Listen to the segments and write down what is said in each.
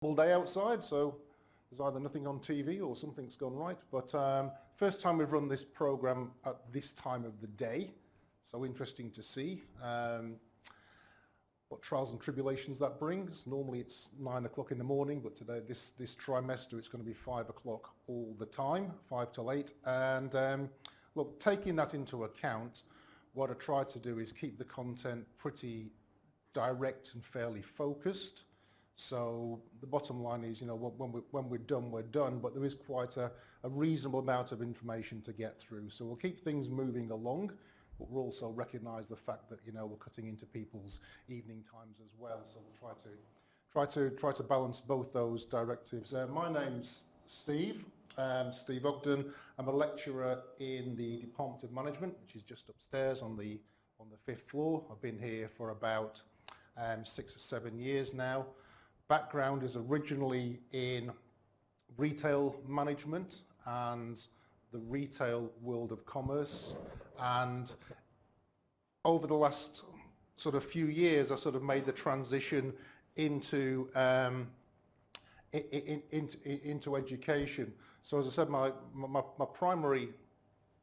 All day outside, so there's either nothing on TV or something's gone right. But first time we've run this program at this time of the day, so interesting to see what trials and tribulations that brings. Normally it's 9 o'clock in the morning, but today, this trimester, it's going to be 5 o'clock all the time, 5 till 8. And look, taking that into account, what I try to do is keep the content pretty direct and fairly focused. So the bottom line is, when we're done, we're done, but there is quite a reasonable amount of information to get through. So we'll keep things moving along, but we'll also recognise the fact that, we're cutting into people's evening times as well. So we'll try to balance both those directives. My name's Steve Ogden. I'm a lecturer in the Department of Management, which is just upstairs on the 5th floor. I've been here for about 6 or 7 years now. Background is originally in retail management and the retail world of commerce, and over the last sort of few years I sort of made the transition into education. So as I said, my primary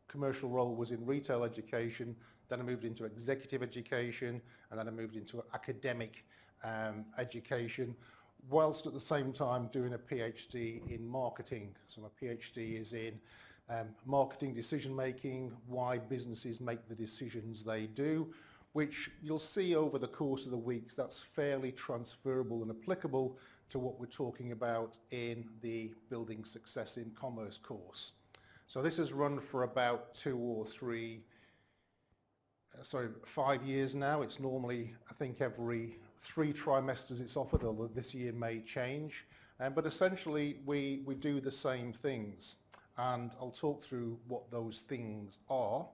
commercial role was in retail education, then I moved into executive education, and then I moved into academic education, whilst at the same time doing a PhD in marketing. So my PhD is in marketing decision making, why businesses make the decisions they do, which you'll see over the course of the weeks that's fairly transferable and applicable to what we're talking about in the Building Success in Commerce course. So this has run for about 5 years now. It's normally, I think, every 3 trimesters it's offered, although this year may change. But essentially, we do the same things, and I'll talk through what those things are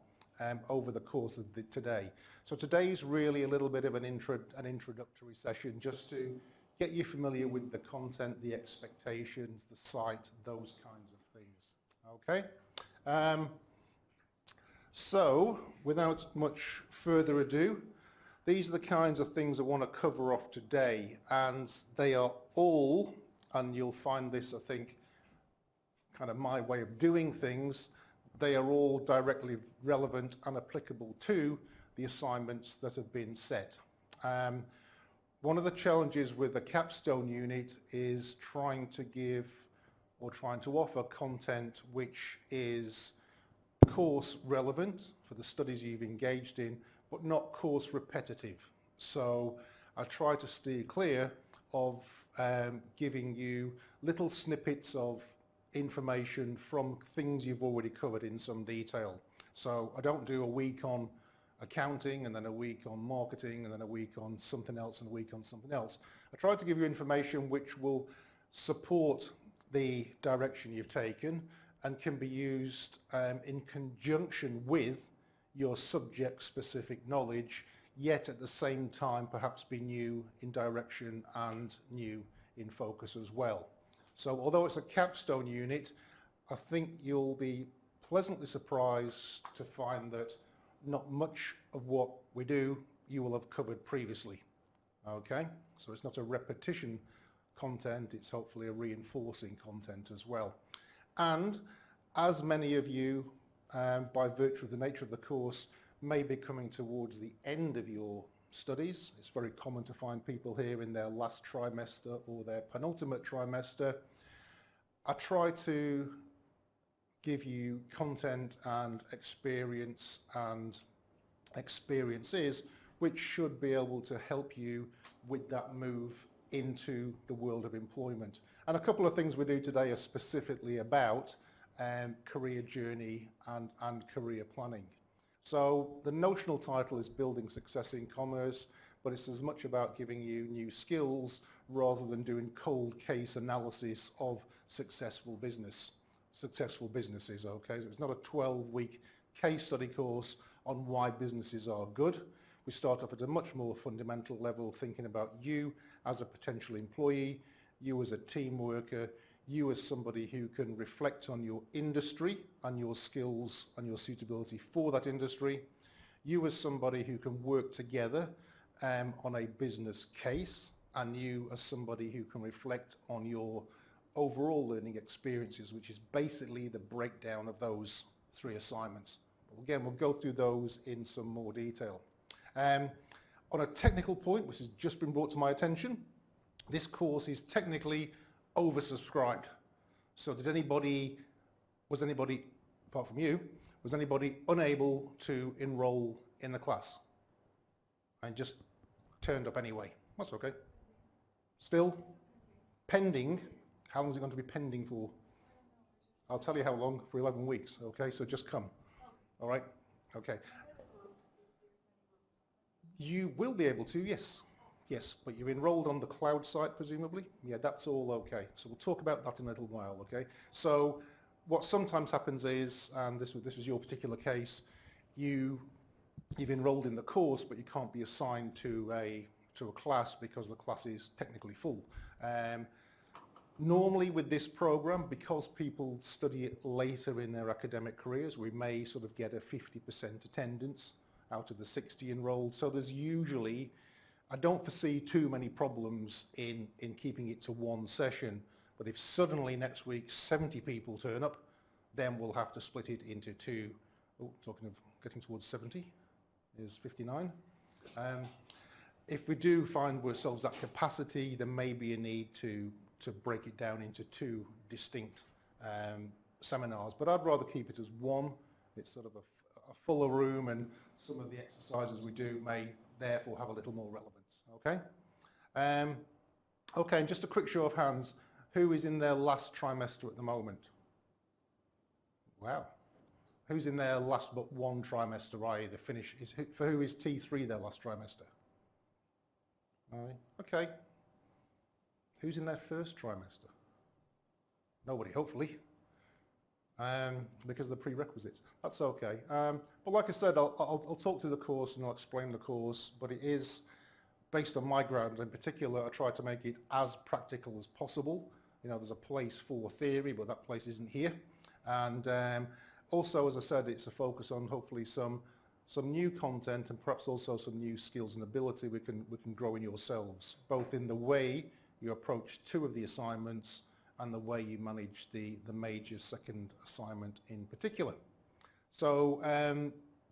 over the course of today. So today's really a little bit of an introductory session, just to get you familiar with the content, the expectations, the site, those kinds of things. Okay? So, without much further ado, these are the kinds of things I want to cover off today, and they are all, and you'll find this, I think, kind of my way of doing things, they are all directly relevant and applicable to the assignments that have been set. One of the challenges with the Capstone unit is trying to offer content which is course relevant for the studies you've engaged in, but not course repetitive. So I try to steer clear of giving you little snippets of information from things you've already covered in some detail. So I don't do a week on accounting and then a week on marketing and then a week on something else and a week on something else. I try to give you information which will support the direction you've taken and can be used in conjunction with your subject-specific knowledge, yet at the same time perhaps be new in direction and new in focus as well. So although it's a capstone unit, I think you'll be pleasantly surprised to find that not much of what we do you will have covered previously. Okay, so it's not a repetition content, it's hopefully a reinforcing content as well. And as many of you, by virtue of the nature of the course, may be coming towards the end of your studies, it's very common to find people here in their last trimester or their penultimate trimester. I try to give you content and experience and experiences which should be able to help you with that move into the world of employment. And a couple of things we do today are specifically about career journey and career planning. So the notional title is Building Success in Commerce, but it's as much about giving you new skills rather than doing cold case analysis of successful businesses, okay? So it's not a 12-week case study course on why businesses are good. We start off at a much more fundamental level, thinking about you as a potential employee, you as a team worker, you as somebody who can reflect on your industry and your skills and your suitability for that industry, you as somebody who can work together on a business case, and you as somebody who can reflect on your overall learning experiences, which is basically the breakdown of those 3 assignments. Again, we'll go through those in some more detail. On a technical point, which has just been brought to my attention, this course is technically oversubscribed. So was anybody, apart from you, was anybody unable to enroll in the class and just turned up anyway? That's okay. Still pending. How long is it going to be pending for? I'll tell you how long, for 11 weeks, okay? So just come, all right? Okay. You will be able to, yes. Yes, but you're enrolled on the cloud site, presumably? Yeah, that's all okay. So we'll talk about that in a little while, okay? So what sometimes happens is, and this was your particular case, you've enrolled in the course, but you can't be assigned to a class because the class is technically full. Normally with this program, because people study it later in their academic careers, we may sort of get a 50% attendance out of the 60 enrolled. So there's usually, I don't foresee too many problems in keeping it to one session. But if suddenly next week 70 people turn up, then we'll have to split it into 2. Oh, talking of getting towards 70 is 59. If we do find ourselves at capacity, there may be a need to break it down into 2 distinct seminars. But I'd rather keep it as one. It's sort of a fuller room, and some of the exercises we do may therefore have a little more relevance. Okay? Okay, and just a quick show of hands. Who is in their last trimester at the moment? Wow. Who's in their last but one trimester, i.e. the finish? For who is T3 their last trimester? All right. Okay. Who's in their first trimester? Nobody, hopefully, because of the prerequisites. That's okay. But like I said, I'll talk through the course and I'll explain the course, but it is based on my ground. In particular, I try to make it as practical as possible. You know, there's a place for theory, but that place isn't here. And also, as I said, it's a focus on hopefully some new content and perhaps also some new skills and ability we can grow in yourselves, both in the way you approach 2 of the assignments and the way you manage the major second assignment in particular. So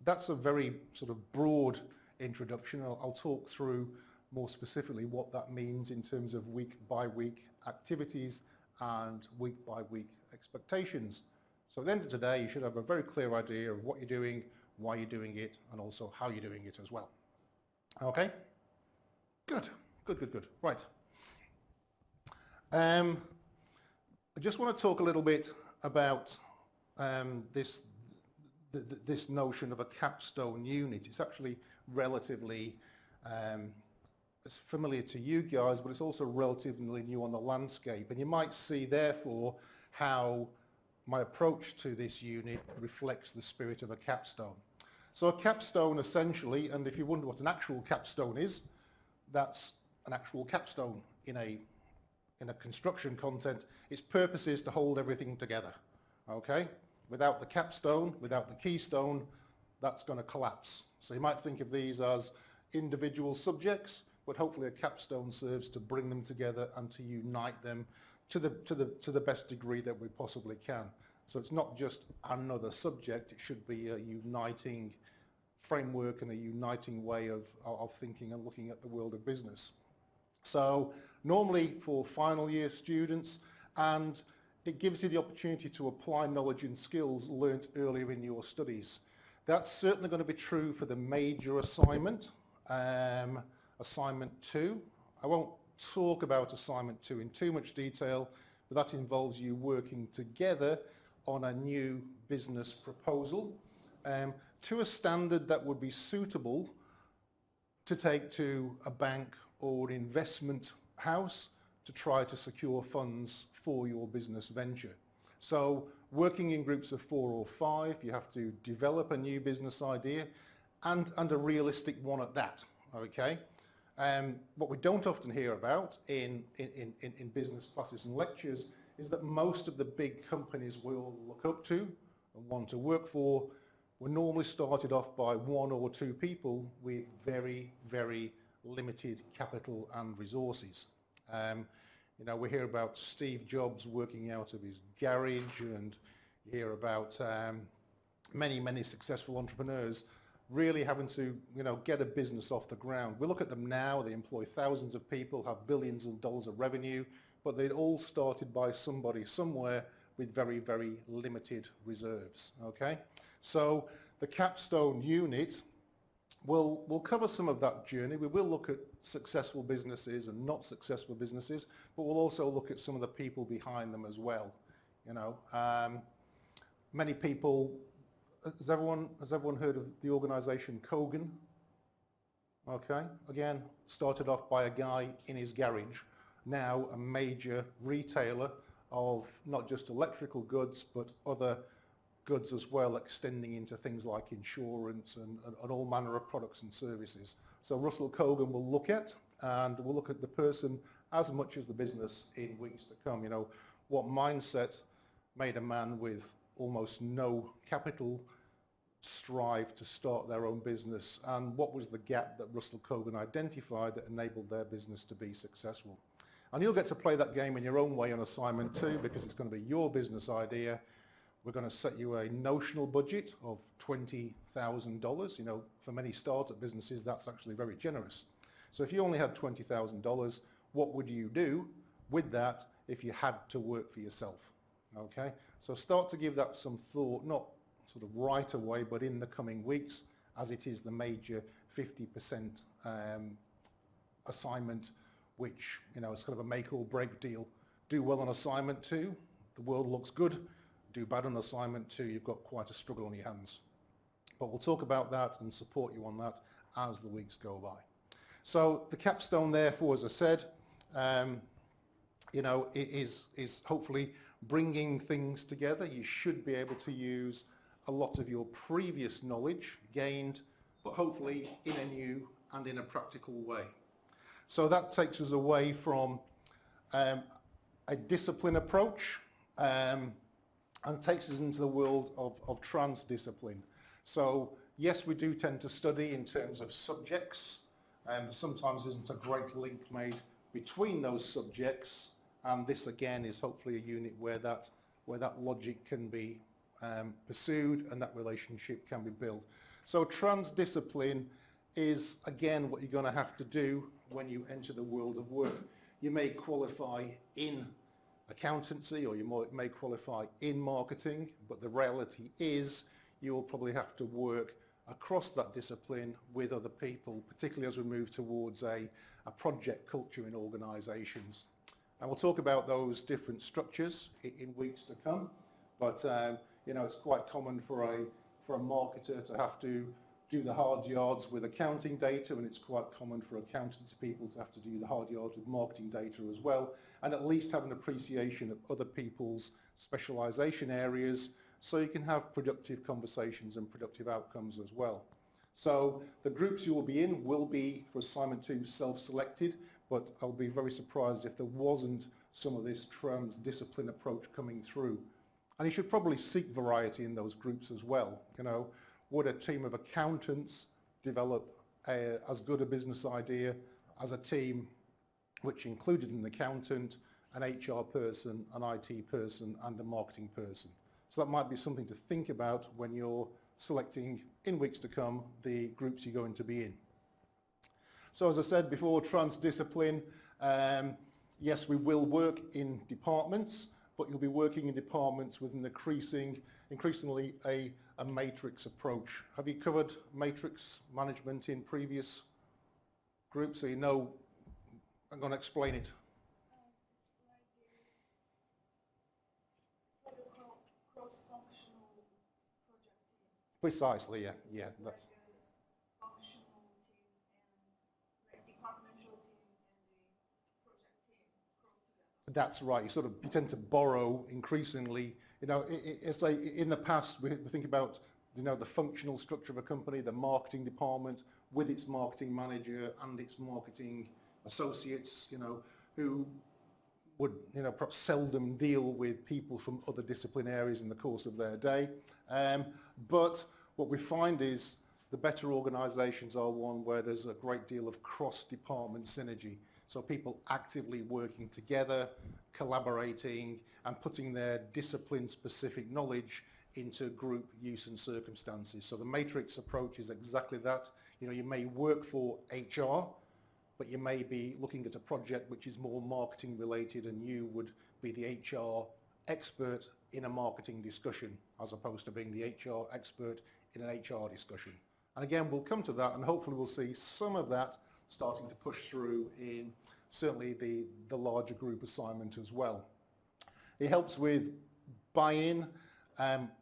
that's a very sort of broad introduction. I'll talk through more specifically what that means in terms of week-by-week activities and week-by-week expectations. So at the end of today, you should have a very clear idea of what you're doing, why you're doing it, and also how you're doing it as well. Okay? Good. Right. I just want to talk a little bit about this notion of a capstone unit. It's actually relatively it's familiar to you guys, but it's also relatively new on the landscape. And you might see, therefore, how my approach to this unit reflects the spirit of a capstone. So a capstone, essentially, and if you wonder what an actual capstone is, that's an actual capstone in a construction content. Its purpose is to hold everything together, okay? Without the capstone, without the keystone, that's going to collapse. So you might think of these as individual subjects, but hopefully a capstone serves to bring them together and to unite them to the best degree that we possibly can. So it's not just another subject, it should be a uniting framework and a uniting way of thinking and looking at the world of business. So normally for final year students, and it gives you the opportunity to apply knowledge and skills learnt earlier in your studies. That's certainly going to be true for the major assignment, assignment 2. I won't talk about assignment 2 in too much detail, but that involves you working together on a new business proposal to a standard that would be suitable to take to a bank or an investment house to try to secure funds for your business venture. So working in groups of 4 or 5, you have to develop a new business idea and a realistic one at that, okay? What we don't often hear about in business classes and lectures is that most of the big companies we all look up to and want to work for were normally started off by 1 or 2 people with very, very limited capital and resources. You know, we hear about Steve Jobs working out of his garage, and you hear about many successful entrepreneurs really having to, you know, get a business off the ground. We look at them now, they employ thousands of people, have billions of dollars of revenue, but they'd all started by somebody somewhere with very limited reserves, okay? So the Capstone unit will cover some of that journey. We will look at successful businesses and not successful businesses, but we'll also look at some of the people behind them as well. You know, many people, has everyone heard of the organization Kogan? Okay, again, started off by a guy in his garage, now a major retailer of not just electrical goods, but other goods as well, extending into things like insurance and all manner of products and services. So Russell Kogan will look at, and we'll look at the person as much as the business in weeks to come. You know, what mindset made a man with almost no capital strive to start their own business, and what was the gap that Russell Kogan identified that enabled their business to be successful. And you'll get to play that game in your own way on assignment 2, because it's going to be your business idea. We're going to set you a notional budget of $20,000. You know, for many startup businesses, that's actually very generous. So if you only had $20,000, what would you do with that if you had to work for yourself? Okay, so start to give that some thought, not sort of right away, but in the coming weeks, as it is the major 50% assignment, which, you know, is kind of a make or break deal. Do well on assignment 2, the world looks good. Do bad on assignment 2, you've got quite a struggle on your hands. But we'll talk about that and support you on that as the weeks go by. So the capstone, therefore, as I said, you know, it is hopefully bringing things together. You should be able to use a lot of your previous knowledge gained, but hopefully in a new and in a practical way. So that takes us away from a discipline approach, and takes us into the world of transdiscipline. So yes, we do tend to study in terms of subjects, and there sometimes isn't a great link made between those subjects, and this again is hopefully a unit where that logic can be pursued and that relationship can be built. So transdiscipline is again what you're going to have to do when you enter the world of work. You may qualify in accountancy, or you may qualify in marketing, but the reality is you will probably have to work across that discipline with other people, particularly as we move towards a project culture in organisations. And we'll talk about those different structures in weeks to come, but you know, it's quite common for a marketer to have to do the hard yards with accounting data, and it's quite common for accountancy people to have to do the hard yards with marketing data as well, and at least have an appreciation of other people's specialisation areas so you can have productive conversations and productive outcomes as well. So the groups you will be in will be, for assignment 2, self-selected, but I'll be very surprised if there wasn't some of this transdiscipline approach coming through. And you should probably seek variety in those groups as well. You know, would a team of accountants develop as good a business idea as a team which included an accountant, an HR person, an IT person, and a marketing person? So that might be something to think about when you're selecting, in weeks to come, the groups you're going to be in. So as I said before, transdiscipline, yes, we will work in departments, but you'll be working in departments with an increasingly a matrix approach. Have you covered matrix management in previous groups? So you know, I'm going to explain it. It's like a cross-functional project team. Precisely, yeah, It's that's. like a functional team and like departmental team and the project team cross together. That's right. You tend to borrow increasingly. You know, it's like in the past we think about, you know, the functional structure of a company, the marketing department with its marketing manager and its marketing associates, you know, who would, you know, perhaps seldom deal with people from other discipline areas in the course of their day. But what we find is The better organisations are one where there's a great deal of cross-department synergy. So people actively working together, collaborating and putting their discipline-specific knowledge into group use and circumstances. So the matrix approach is exactly that. You know, you may work for HR, but you may be looking at a project which is more marketing related and you would be the HR expert in a marketing discussion as opposed to being the HR expert in an HR discussion. And again, we'll come to that and hopefully we'll see some of that starting to push through in certainly the larger group assignment as well. It helps with buy-in,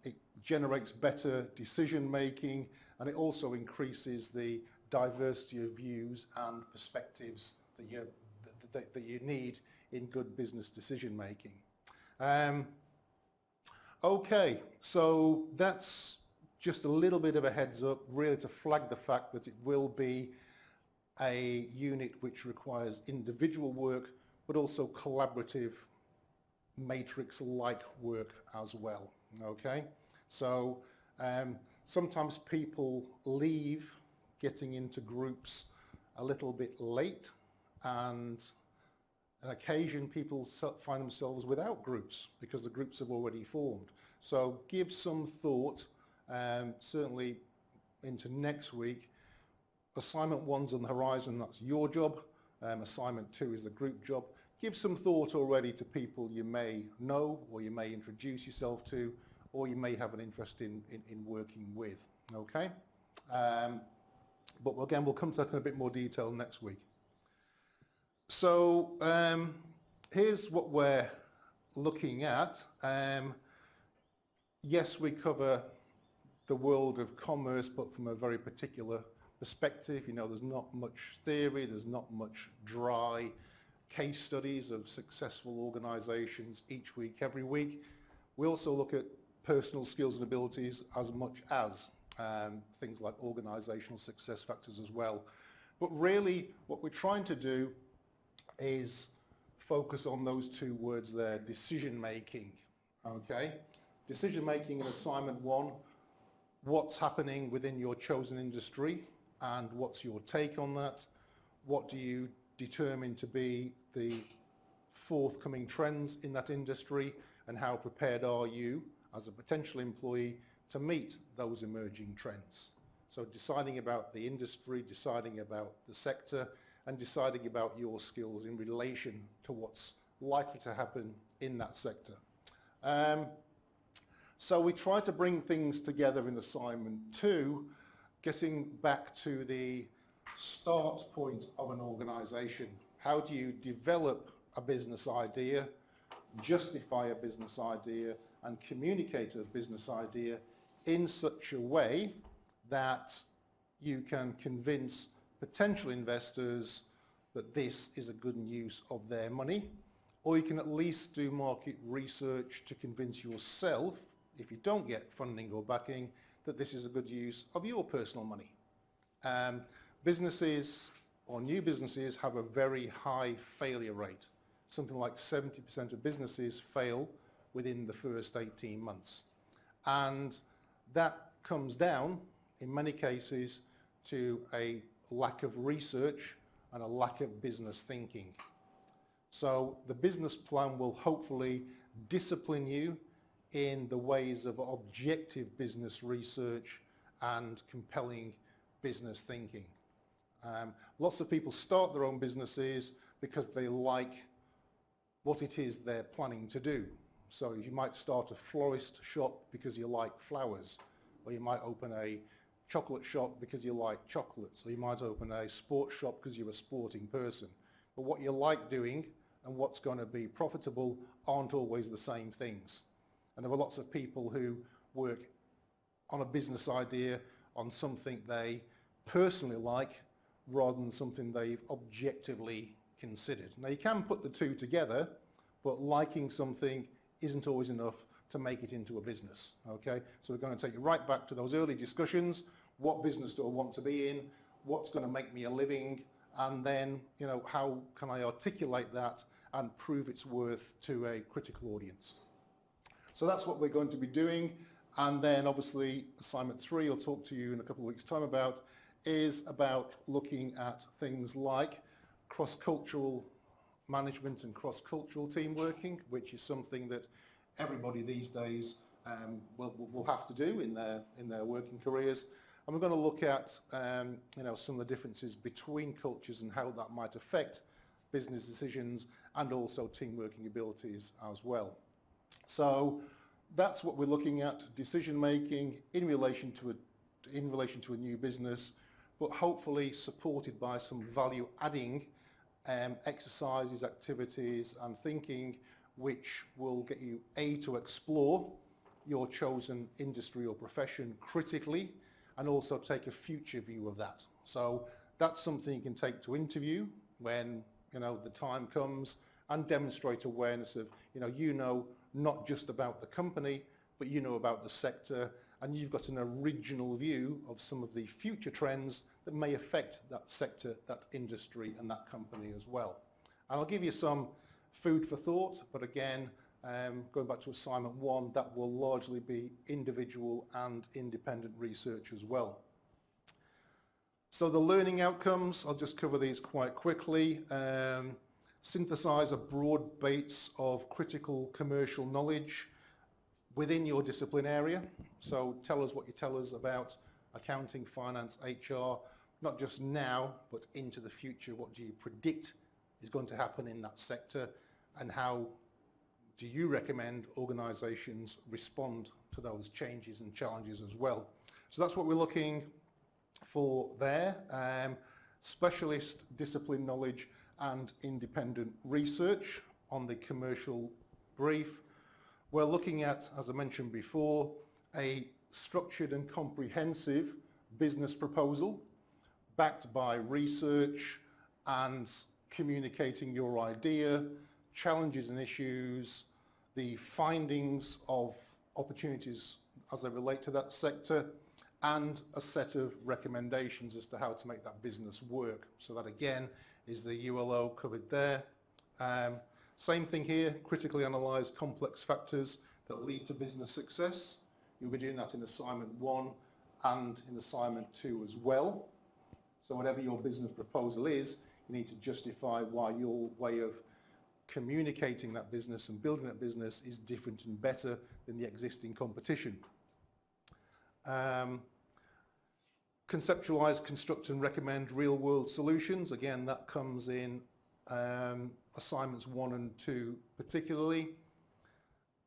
it generates better decision making, and it also increases the diversity of views and perspectives that you need in good business decision making. Okay, so that's just a little bit of a heads up, really to flag the fact that it will be a unit which requires individual work, but also collaborative matrix-like work as well, okay? So sometimes people leave getting into groups a little bit late, and on occasion people find themselves without groups because the groups have already formed. So give some thought, certainly into next week. Assignment 1's on the horizon, that's your job. Assignment 2 is the group job. Give some thought already to people you may know or you may introduce yourself to or you may have an interest in working with, okay? But again, we'll come to that in a bit more detail next week. So here's what we're looking at. Yes, we cover the world of commerce, but from a very particular perspective. You know, there's not much theory, there's not much dry case studies of successful organisations each week, every week. We also look at personal skills and abilities as much as things like organisational success factors as well. But really what we're trying to do is focus on those two words there, decision making, okay? Decision making in assignment 1, what's happening within your chosen industry and what's your take on that? What do you determine to be the forthcoming trends in that industry and how prepared are you as a potential employee to meet those emerging trends? So deciding about the industry, deciding about the sector and deciding about your skills in relation to what's likely to happen in that sector. So we try to bring things together in assignment 2, getting back to the start point of an organisation. How do you develop a business idea, justify a business idea and communicate a business idea in such a way that you can convince potential investors that this is a good use of their money, or you can at least do market research to convince yourself, if you don't get funding or backing, that this is a good use of your personal money. Businesses or new businesses have a very high failure rate. Something like 70% of businesses fail within the first 18 months. And that comes down, in many cases, to a lack of research and a lack of business thinking. So the business plan will hopefully discipline you in the ways of objective business research and compelling business thinking. Lots of people start their own businesses because they like what it is they're planning to do. So you might start a florist shop because you like flowers, or you might open a chocolate shop because you like chocolates, or you might open a sports shop because you're a sporting person. But what you like doing and what's going to be profitable aren't always the same things. And there are lots of people who work on a business idea on something they personally like rather than something they've objectively considered. Now you can put the two together, but liking something isn't always enough to make it into a business, okay? So we're going to take you right back to those early discussions. What business do I want to be in? What's going to make me a living? And then, you know, how can I articulate that and prove its worth to a critical audience? So that's what we're going to be doing. And then obviously assignment 3, I'll talk to you in a couple of weeks' time about, is about looking at things like cross-cultural management and cross-cultural team working, which is something that everybody these days will have to do in their working careers. And we're going to look at some of the differences between cultures and how that might affect business decisions and also team working abilities as well. So that's what we're looking at, decision making in relation to a new business, but hopefully supported by some value adding exercises, activities and thinking which will get you to explore your chosen industry or profession critically and also take a future view of that. So that's something you can take to interview when the time comes and demonstrate awareness of not just about the company but about the sector, and you've got an original view of some of the future trends that may affect that sector, that industry and that company as well. And I'll give you some food for thought, but again, going back to assignment 1, that will largely be individual and independent research as well. So the learning outcomes, I'll just cover these quite quickly. Synthesize a broad base of critical commercial knowledge within your discipline area. So tell us what you tell us about accounting, finance, HR, not just now, but into the future. What do you predict is going to happen in that sector, and how do you recommend organisations respond to those changes and challenges as well? So that's what we're looking for there. Specialist discipline knowledge and independent research on the commercial brief. We're looking at, as I mentioned before, a structured and comprehensive business proposal backed by research and communicating your idea, challenges and issues, the findings of opportunities as they relate to that sector, and a set of recommendations as to how to make that business work. So that again is the ULO covered there. Same thing here, critically analyse complex factors that lead to business success. You'll be doing that in assignment 1 and in assignment 2 as well. So whatever your business proposal is, you need to justify why your way of communicating that business and building that business is different and better than the existing competition. Conceptualize, construct and recommend real-world solutions. Again, that comes in assignments 1 and 2 particularly.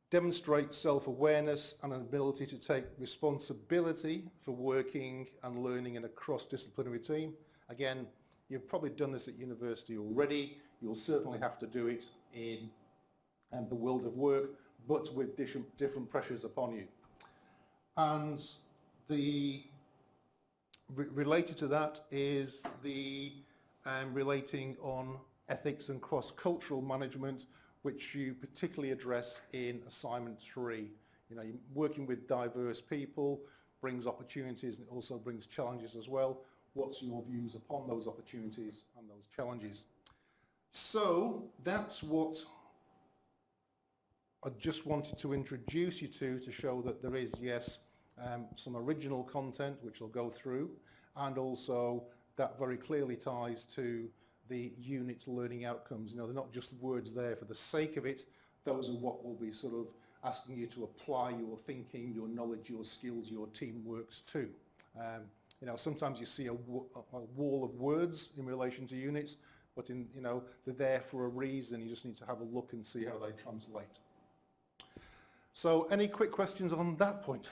Demonstrate self-awareness and an ability to take responsibility for working and learning in a cross-disciplinary team. Again, you've probably done this at university already. You'll certainly have to do it in the world of work, but with different pressures upon you. And the related to that is the relating on ethics and cross-cultural management, which you particularly address in assignment 3. Working with diverse people brings opportunities and it also brings challenges as well. What's your views upon those opportunities and those challenges? So that's what I just wanted to introduce you to show that there is, yes, some original content which I'll go through, and also that very clearly ties to the unit learning outcomes. They're not just words there for the sake of it. Those are what will be sort of asking you to apply your thinking, your knowledge, your skills, your teamworks to. Sometimes you see a wall of words in relation to units, but they're there for a reason. You just need to have a look and see how they translate. So any quick questions on that point?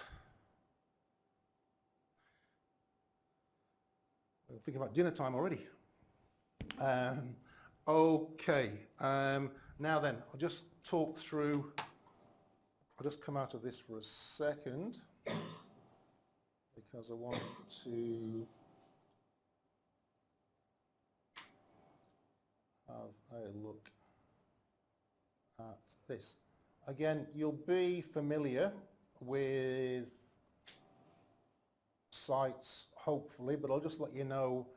I'm thinking about dinner time already. Okay, now then, I'll just talk through, I'll just come out of this for a second because I want to have a look at this. Again, you'll be familiar with sites, hopefully, but I'll just let you know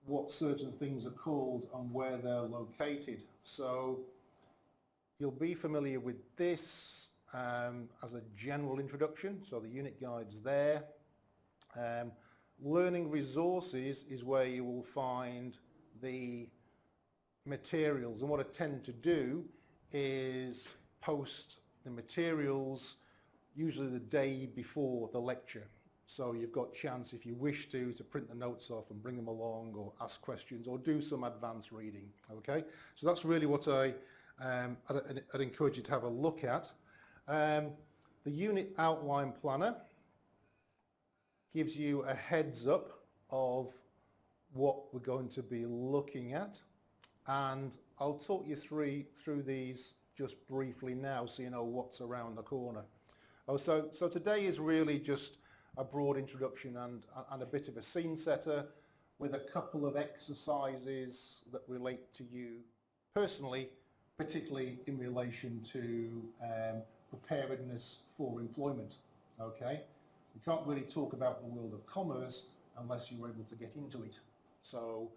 what certain things are called and where they're located. So you'll be familiar with this. as a general introduction, so the unit guide's there. Learning resources is where you will find the materials, and what I tend to do is post the materials usually the day before the lecture. So you've got chance, if you wish to print the notes off and bring them along, or ask questions, or do some advanced reading, okay? So that's really what I'd encourage you to have a look at. The unit outline planner gives you a heads up of what we're going to be looking at, and I'll talk you through these just briefly now so you know what's around the corner. So today is really just a broad introduction and a bit of a scene setter with a couple of exercises that relate to you personally, particularly in relation to preparedness for employment, okay? You can't really talk about the world of commerce unless you're able to get into it. So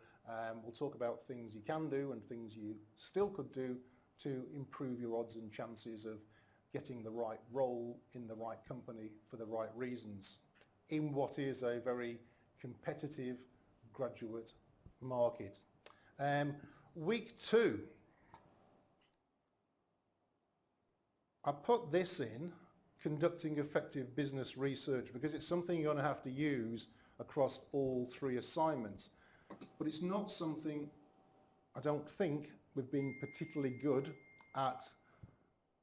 we'll talk about things you can do and things you still could do to improve your odds and chances of getting the right role in the right company for the right reasons in what is a very competitive graduate market. Week 2, I put this in, conducting effective business research, because it's something you're going to have to use across all 3 assignments. But it's not something, I don't think, we've been particularly good at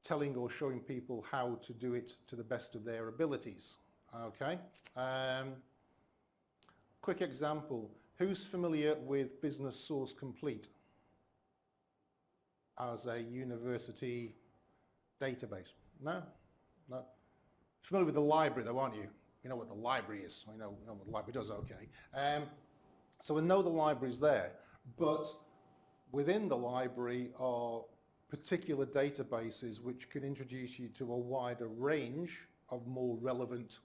telling or showing people how to do it to the best of their abilities. Okay. Quick example. Who's familiar with Business Source Complete as a university database? No? No. Familiar with the library though, aren't you? You know what the library is. I know what the library does, okay. So we know the library's there, but within the library are particular databases which can introduce you to a wider range of more relevant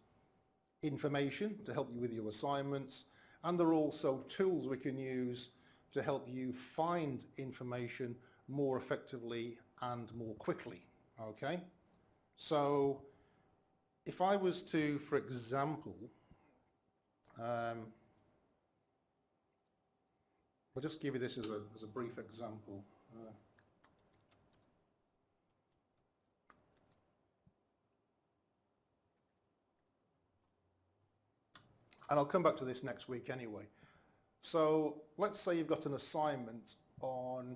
information to help you with your assignments, and there are also tools we can use to help you find information more effectively and more quickly, okay? So if I was to, for example, I'll just give you this as a brief example. And I'll come back to this next week anyway. So let's say you've got an assignment on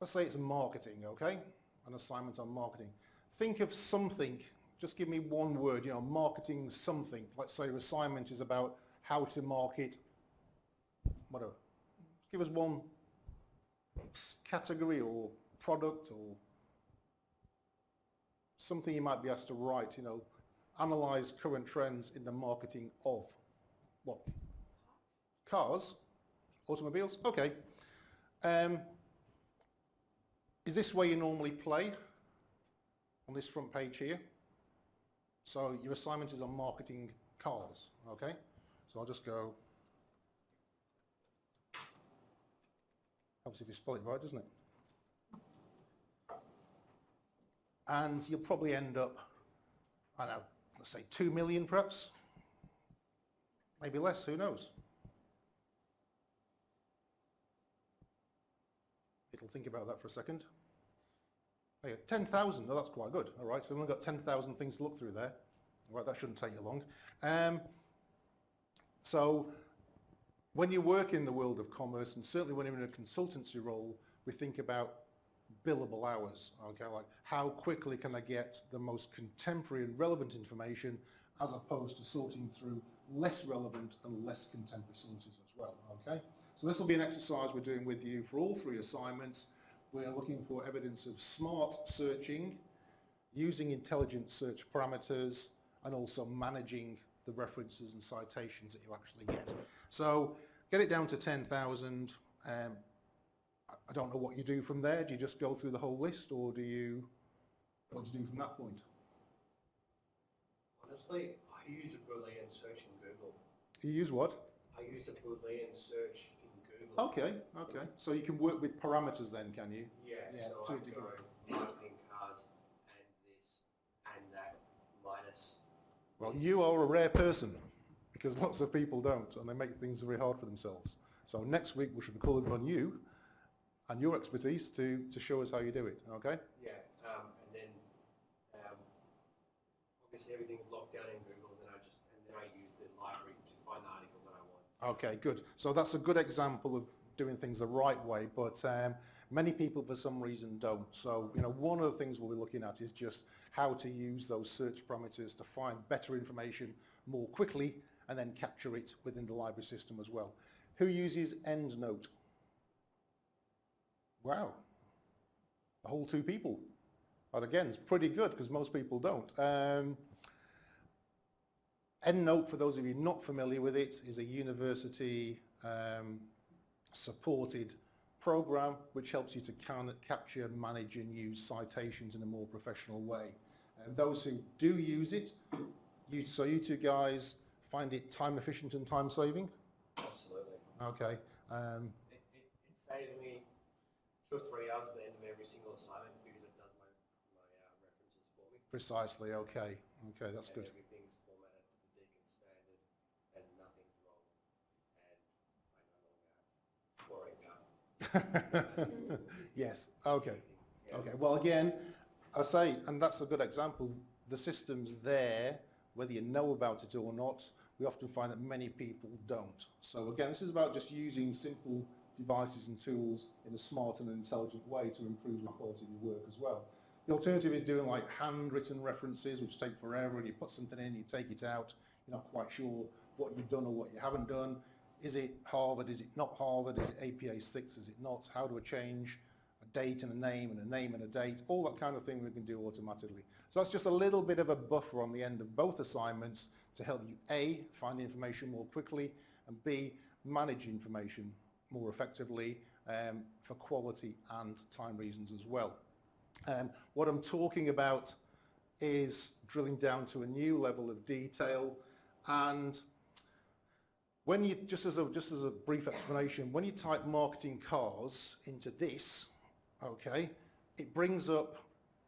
let's say it's marketing, okay? An assignment on marketing. Think of something, just give me one word, you know, marketing something. Let's say your assignment is about how to market, whatever. Give us one category or product or something you might be asked to write, you know, analyze current trends in the marketing of what? Cars? Automobiles? Okay. Is this where you normally play? On this front page here? So your assignment is on marketing cars, okay? So I'll just go, helps if you spell it right, doesn't it? And you'll probably end up, I don't know, let's say 2 million perhaps, maybe less, who knows? It'll think about that for a second. Oh yeah, 10,000, no, that's quite good. All right, so we've only got 10,000 things to look through there. All right, that shouldn't take you long. So when you work in the world of commerce, and certainly when you're in a consultancy role, we think about billable hours, okay, like how quickly can I get the most contemporary and relevant information as opposed to sorting through less relevant and less contemporary sources as well, okay? So this will be an exercise we're doing with you for all 3 assignments. We're looking for evidence of smart searching, using intelligent search parameters, and also managing the references and citations that you actually get. So get it down to 10,000. I don't know what you do from there. Do you just go through the whole list, or what do you do from that point? Honestly, I use a Boolean search in Google. You use what? I use a Boolean search in Google. Okay, okay. So you can work with parameters then, can you? Yeah, to so a I can degree. go marketing cars and this and that minus. Well, you are a rare person because lots of people don't, and they make things very hard for themselves. So next week we should be calling upon you and your expertise to show us how you do it, okay? Yeah, and then obviously everything's locked down in Google, and then I use the library to find the article that I want. Okay, good. So that's a good example of doing things the right way, but many people for some reason don't. So, you know, one of the things we'll be looking at is just how to use those search parameters to find better information more quickly and then capture it within the library system as well. Who uses EndNote? Wow, a whole two people. But again, it's pretty good because most people don't. EndNote, for those of you not familiar with it, is a university supported program which helps you to capture, manage and use citations in a more professional way. And those who do use it, so you two guys find it time efficient and time saving? Absolutely. Okay. It saves me 2 or 3 hours at the end of every single assignment because it does my references for me. Precisely, okay. Okay, that's And good. everything's formatted to the Deacon standard and nothing's wrong. And I no longer have worrying about Yes, okay. anything. Yeah. Okay, well again, I say, and that's a good example, the system's there, whether you know about it or not. We often find that many people don't. So again, this is about just using simple devices and tools in a smart and intelligent way to improve the quality of your work as well. The alternative is doing like handwritten references, which take forever, and you put something in, you take it out, you're not quite sure what you've done or what you haven't done. Is it Harvard? Is it not Harvard? Is it APA 6? Is it not? How do I change a date and a name and a date? All that kind of thing we can do automatically. So that's just a little bit of a buffer on the end of both assignments to help you A, find information more quickly, and B, manage information more effectively for quality and time reasons as well. What I'm talking about is drilling down to a new level of detail, and when you, just as a brief explanation, when you type marketing cars into this, okay, it brings up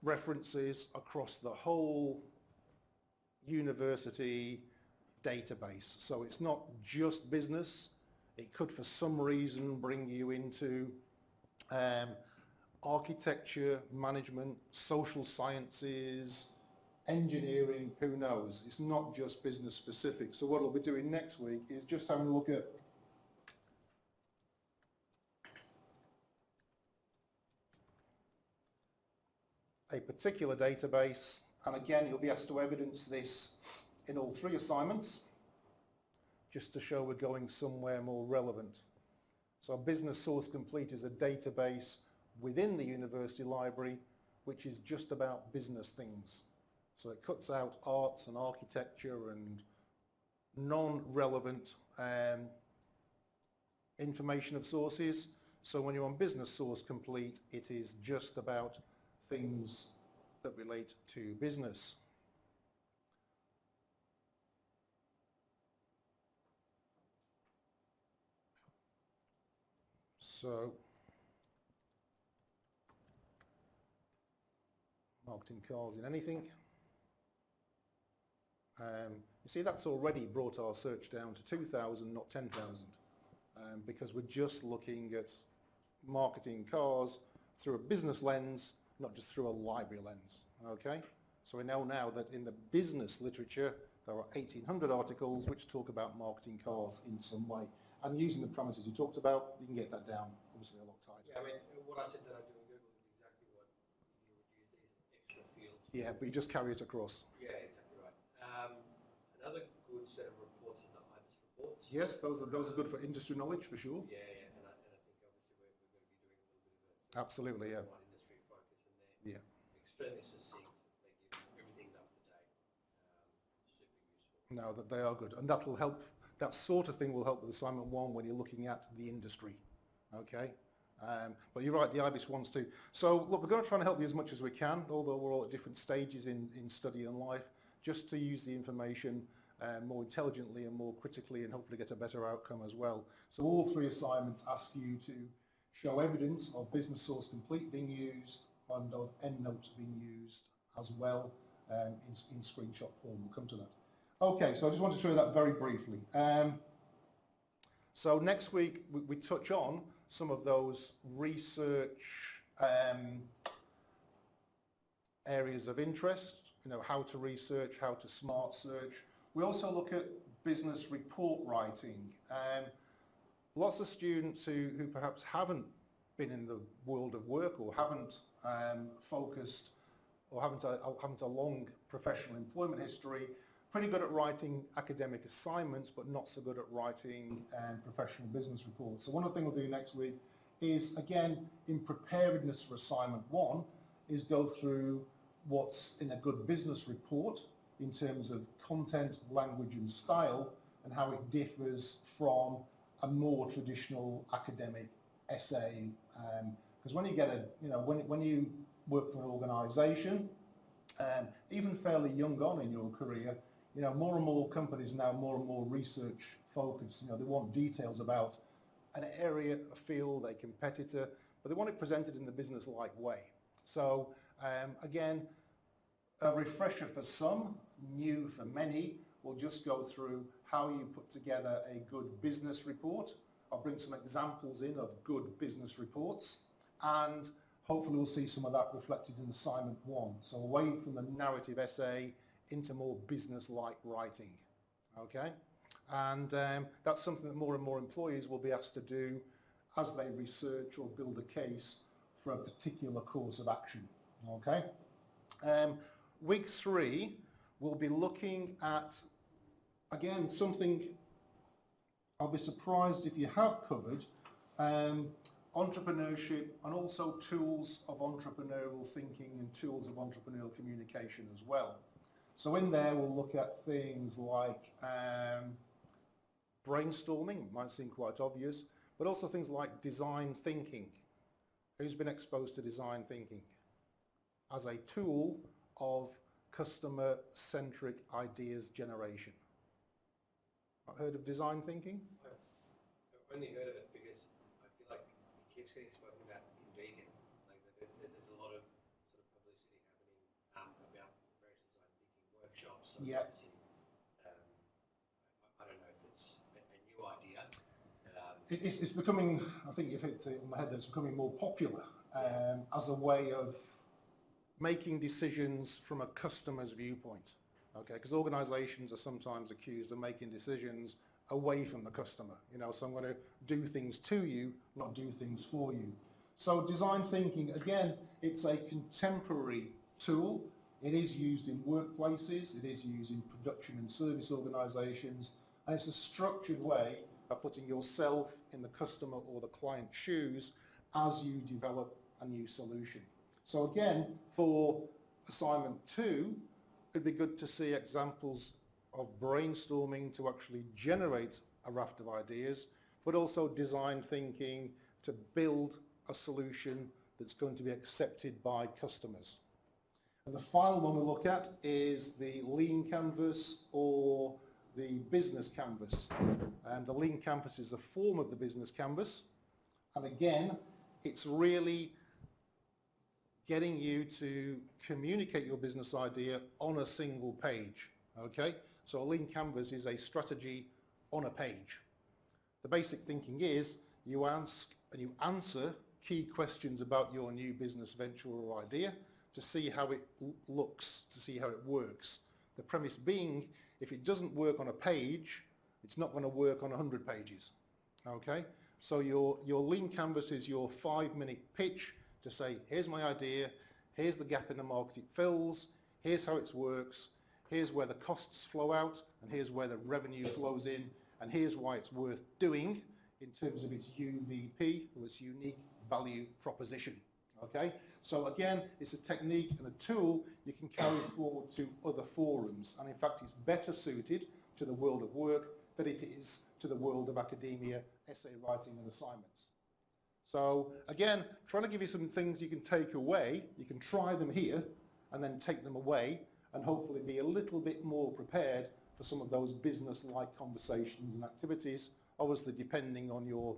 references across the whole university database. So it's not just business. It could for some reason bring you into architecture, management, social sciences, engineering, who knows? It's not just business specific. So what we'll be doing next week is just having a look at a particular database, and again you'll be asked to evidence this in all 3 assignments just to show we're going somewhere more relevant. So Business Source Complete is a database within the university library which is just about business things. So it cuts out arts and architecture and non-relevant information of sources. So when you're on Business Source Complete, it is just about things that relate to business. So, marketing cars in anything. You see, that's already brought our search down to 2,000, not 10,000, because we're just looking at marketing cars through a business lens, not just through a library lens, okay? So we know now that in the business literature, there are 1,800 articles which talk about marketing cars in some way. And using the parameters you talked about, you can get that down, obviously a lot tighter. Yeah, I mean, what I said that I do in Google is exactly what you would use these extra fields. Yeah, but you just carry it across. Yeah, exactly right. Another good set of reports is the IBIS reports. Yes, those are good for industry knowledge for sure. Yeah, and I think obviously we're going to be doing a little bit of Absolutely, yeah. one industry focus, and they're extremely succinct. They give everything's up to date. Super useful. No, that they are good, and that will help. That sort of thing will help with assignment 1 when you're looking at the industry, okay? But you're right, the IBIS ones too. So look, we're going to try and help you as much as we can, although we're all at different stages in study and life, just to use the information more intelligently and more critically, and hopefully get a better outcome as well. So all 3 assignments ask you to show evidence of business source complete being used and of endnotes being used as well in screenshot form. We'll come to that. Okay, so I just want to show you that very briefly. So next week we touch on some of those research areas of interest, how to research, how to smart search. We also look at business report writing. Lots of students who perhaps haven't been in the world of work or haven't focused or haven't a long professional employment history, pretty good at writing academic assignments, but not so good at writing professional business reports. So one of the things we'll do next week is, again, in preparedness for assignment 1, is go through what's in a good business report in terms of content, language and style, and how it differs from a more traditional academic essay. Because when you get when you work for an organisation, even fairly young on in your career, more and more companies now more and more research focused. They want details about an area, a field, a competitor, but they want it presented in the business-like way. So again, a refresher for some, new for many, we'll just go through how you put together a good business report. I'll bring some examples in of good business reports, and hopefully we'll see some of that reflected in assignment 1. So away from the narrative essay into more business-like writing, okay? And that's something that more and more employees will be asked to do as they research or build a case for a particular course of action, okay? Week 3, we'll be looking at, again, something I'll be surprised if you have covered, entrepreneurship and also tools of entrepreneurial thinking and tools of entrepreneurial communication as well. So in there we'll look at things like brainstorming, might seem quite obvious, but also things like design thinking. Who's been exposed to design thinking as a tool of customer-centric ideas generation? I've heard of design thinking? I've only heard of it because I feel like it keeps getting spoken about in vegan. Like there's a lot of sort of publicity happening about various design thinking workshops. Yeah. I don't know if it's a new idea. It's becoming, I think you've hit it on the head, it's becoming more popular as a way of making decisions from a customer's viewpoint. Okay, because organisations are sometimes accused of making decisions away from the customer. So I'm going to do things to you, not do things for you. So design thinking, again, it's a contemporary tool. It is used in workplaces, it is used in production and service organisations, and it's a structured way of putting yourself in the customer or the client's shoes as you develop a new solution. So again, for assignment 2, it'd be good to see examples of brainstorming to actually generate a raft of ideas, but also design thinking to build a solution that's going to be accepted by customers. And the final one we'll look at is the lean canvas or the business canvas. And the lean canvas is a form of the business canvas. And again, it's really getting you to communicate your business idea on a single page, okay? So a lean canvas is a strategy on a page. The basic thinking is you ask and you answer key questions about your new business venture or idea to see how it looks, to see how it works. The premise being, if it doesn't work on a page, it's not going to work on 100 pages, okay? So your lean canvas is your 5-minute pitch to say, here's my idea, here's the gap in the market it fills, here's how it works, here's where the costs flow out, and here's where the revenue flows in, and here's why it's worth doing in terms of its UVP, or its unique value proposition, okay? So again, it's a technique and a tool you can carry forward to other forums, and in fact it's better suited to the world of work than it is to the world of academia, essay writing and assignments. So again, trying to give you some things you can take away. You can try them here and then take them away and hopefully be a little bit more prepared for some of those business-like conversations and activities, obviously depending on your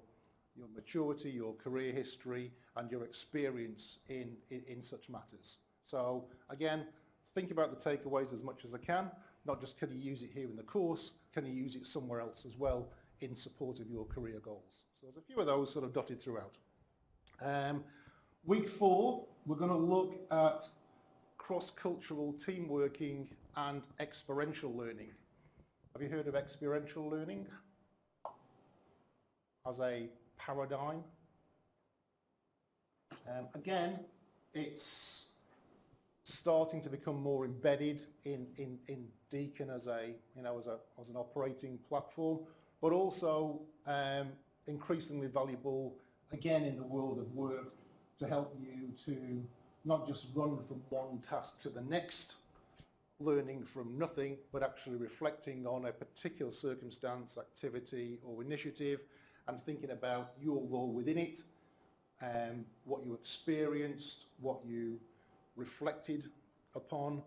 maturity, your career history, and your experience in such matters. So again, think about the takeaways as much as I can, not just can you use it here in the course, can you use it somewhere else as well in support of your career goals. So there's a few of those sort of dotted throughout. Week 4, we're going to look at cross-cultural team working and experiential learning. Have you heard of experiential learning as a paradigm? Again, it's starting to become more embedded in Deakin as an operating platform, but also increasingly valuable again in the world of work to help you to not just run from one task to the next, learning from nothing, but actually reflecting on a particular circumstance, activity or initiative and thinking about your role within it, what you experienced, what you reflected upon,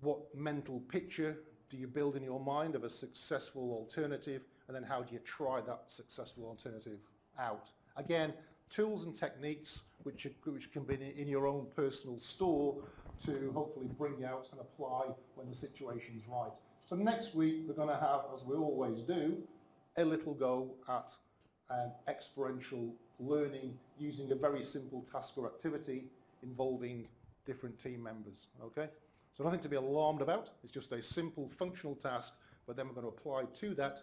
what mental picture do you build in your mind of a successful alternative, and then how do you try that successful alternative out. Again, tools and techniques which can be in your own personal store to hopefully bring out and apply when the situation's right. So next week we're going to have, as we always do, a little go at experiential learning using a very simple task or activity involving different team members. Okay? So nothing to be alarmed about, it's just a simple functional task, but then we're going to apply to that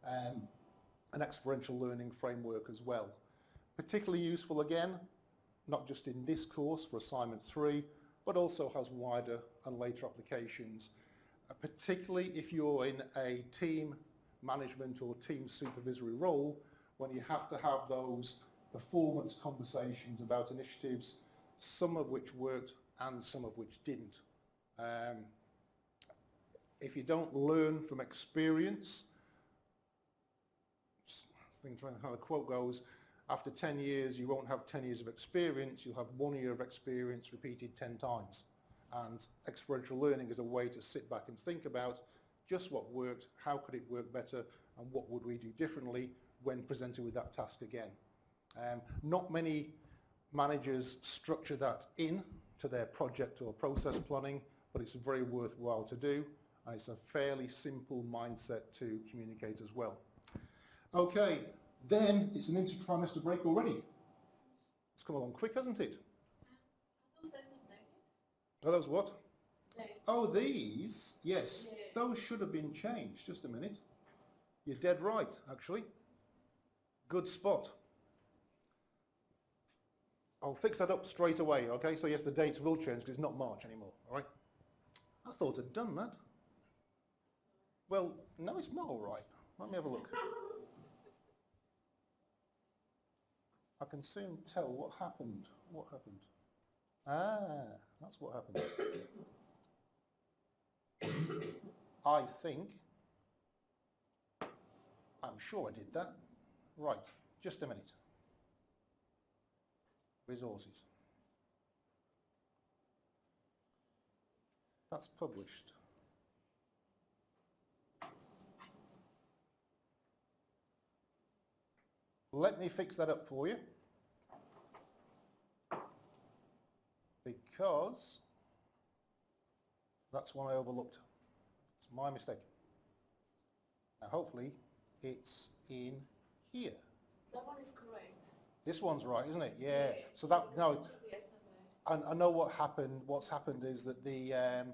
an experiential learning framework as well. Particularly useful again, not just in this course for assignment 3, but also has wider and later applications, particularly if you're in a team management or team supervisory role, when you have to have those performance conversations about initiatives, some of which worked and some of which didn't. If you don't learn from experience, I think how the quote goes, after 10 years you won't have 10 years of experience, you'll have 1 year of experience repeated 10 times. And experiential learning is a way to sit back and think about just what worked, how could it work better, and what would we do differently when presented with that task again. Not many managers structure that in to their project or process planning, but it's very worthwhile to do, and it's a fairly simple mindset to communicate as well. Okay, then it's an inter-trimester break already. It's come along quick, hasn't it? Are those what? Oh, these? Yes, those should have been changed. Just a minute. You're dead right, actually. Good spot. I'll fix that up straight away, okay? So yes, the dates will change because it's not March anymore, all right? I thought I'd done that. Well, no, it's not all right. Let me have a look. I can soon tell what happened. What happened? Ah, that's what happened. I think, I'm sure I did that. Right, just a minute. Resources. That's published. Let me fix that up for you, because that's one I overlooked. It's my mistake. Now hopefully it's in here. That one is correct. This one's right, isn't it? Yeah. So that, no, I know what happened. What's happened is that the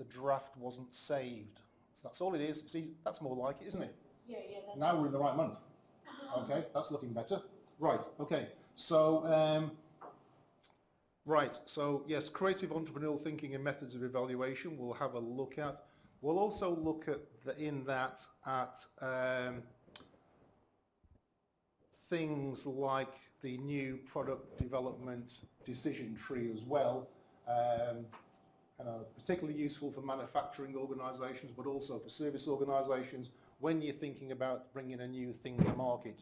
draft wasn't saved. So that's all it is. See, that's more like it, isn't it? Yeah, that's now we're in the right month. Okay, that's looking better. Right, okay. So, right, so yes, creative entrepreneurial thinking and methods of evaluation we'll have a look at. We'll also look at, things like the new product development decision tree as well. Particularly useful for manufacturing organisations, but also for service organisations when you're thinking about bringing a new thing to market.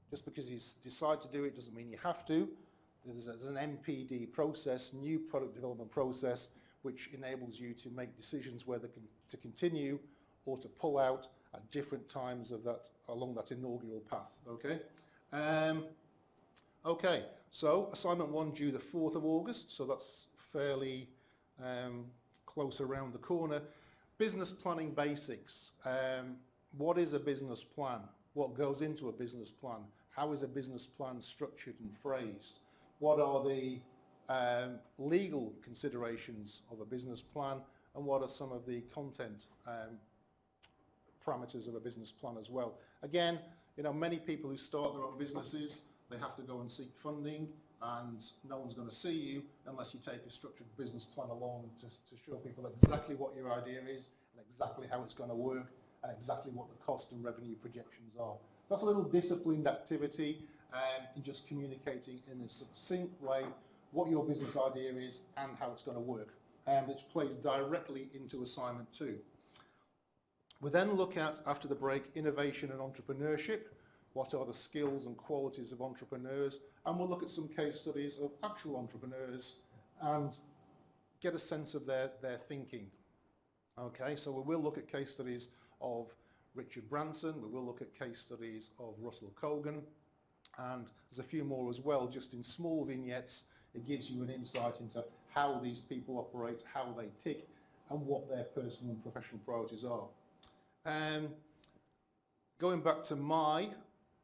Just because you decide to do it doesn't mean you have to. There's an NPD process, new product development process, which enables you to make decisions whether to continue or to pull out at different times of that, along that inaugural path, okay? Okay, so assignment 1 due the 4th of August, so that's fairly close around the corner. Business planning basics. What is a business plan? What goes into a business plan? How is a business plan structured and phrased? What are the legal considerations of a business plan, and what are some of the content parameters of a business plan as well? Again, you know, many people who start their own businesses, they have to go and seek funding, and no one's going to see you unless you take a structured business plan along just to show people exactly what your idea is and exactly how it's going to work and exactly what the cost and revenue projections are. That's a little disciplined activity in just communicating in a succinct way what your business idea is and how it's going to work, which plays directly into assignment 2. We then look at, after the break, innovation and entrepreneurship. What are the skills and qualities of entrepreneurs? And we'll look at some case studies of actual entrepreneurs and get a sense of their thinking. Okay, so we will look at case studies of Richard Branson, we will look at case studies of Russell Kogan, and there's a few more as well, just in small vignettes. It gives you an insight into how these people operate, how they tick, and what their personal and professional priorities are. Going back to my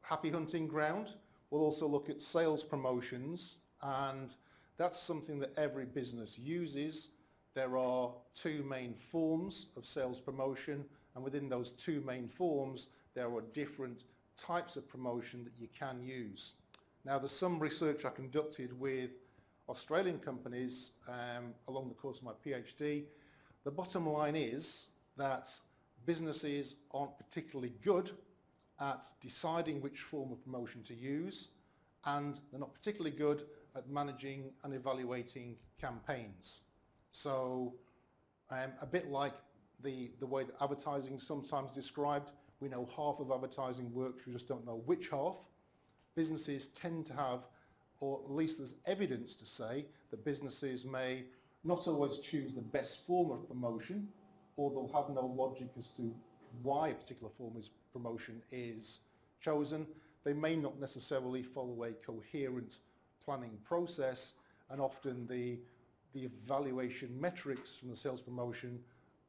happy hunting ground, we'll also look at sales promotions, and that's something that every business uses. There are 2 main forms of sales promotion, and within those 2 main forms there are different types of promotion that you can use. Now, there's some research I conducted with Australian companies along the course of my PhD. The bottom line is that businesses aren't particularly good at deciding which form of promotion to use, and they're not particularly good at managing and evaluating campaigns. So a bit like the way that advertising is sometimes described, we know half of advertising works, we just don't know which half. Businesses tend to have, or at least there's evidence to say, that businesses may not always choose the best form of promotion, or they'll have no logic as to why a particular form of promotion is chosen. They may not necessarily follow a coherent planning process, and often the evaluation metrics from the sales promotion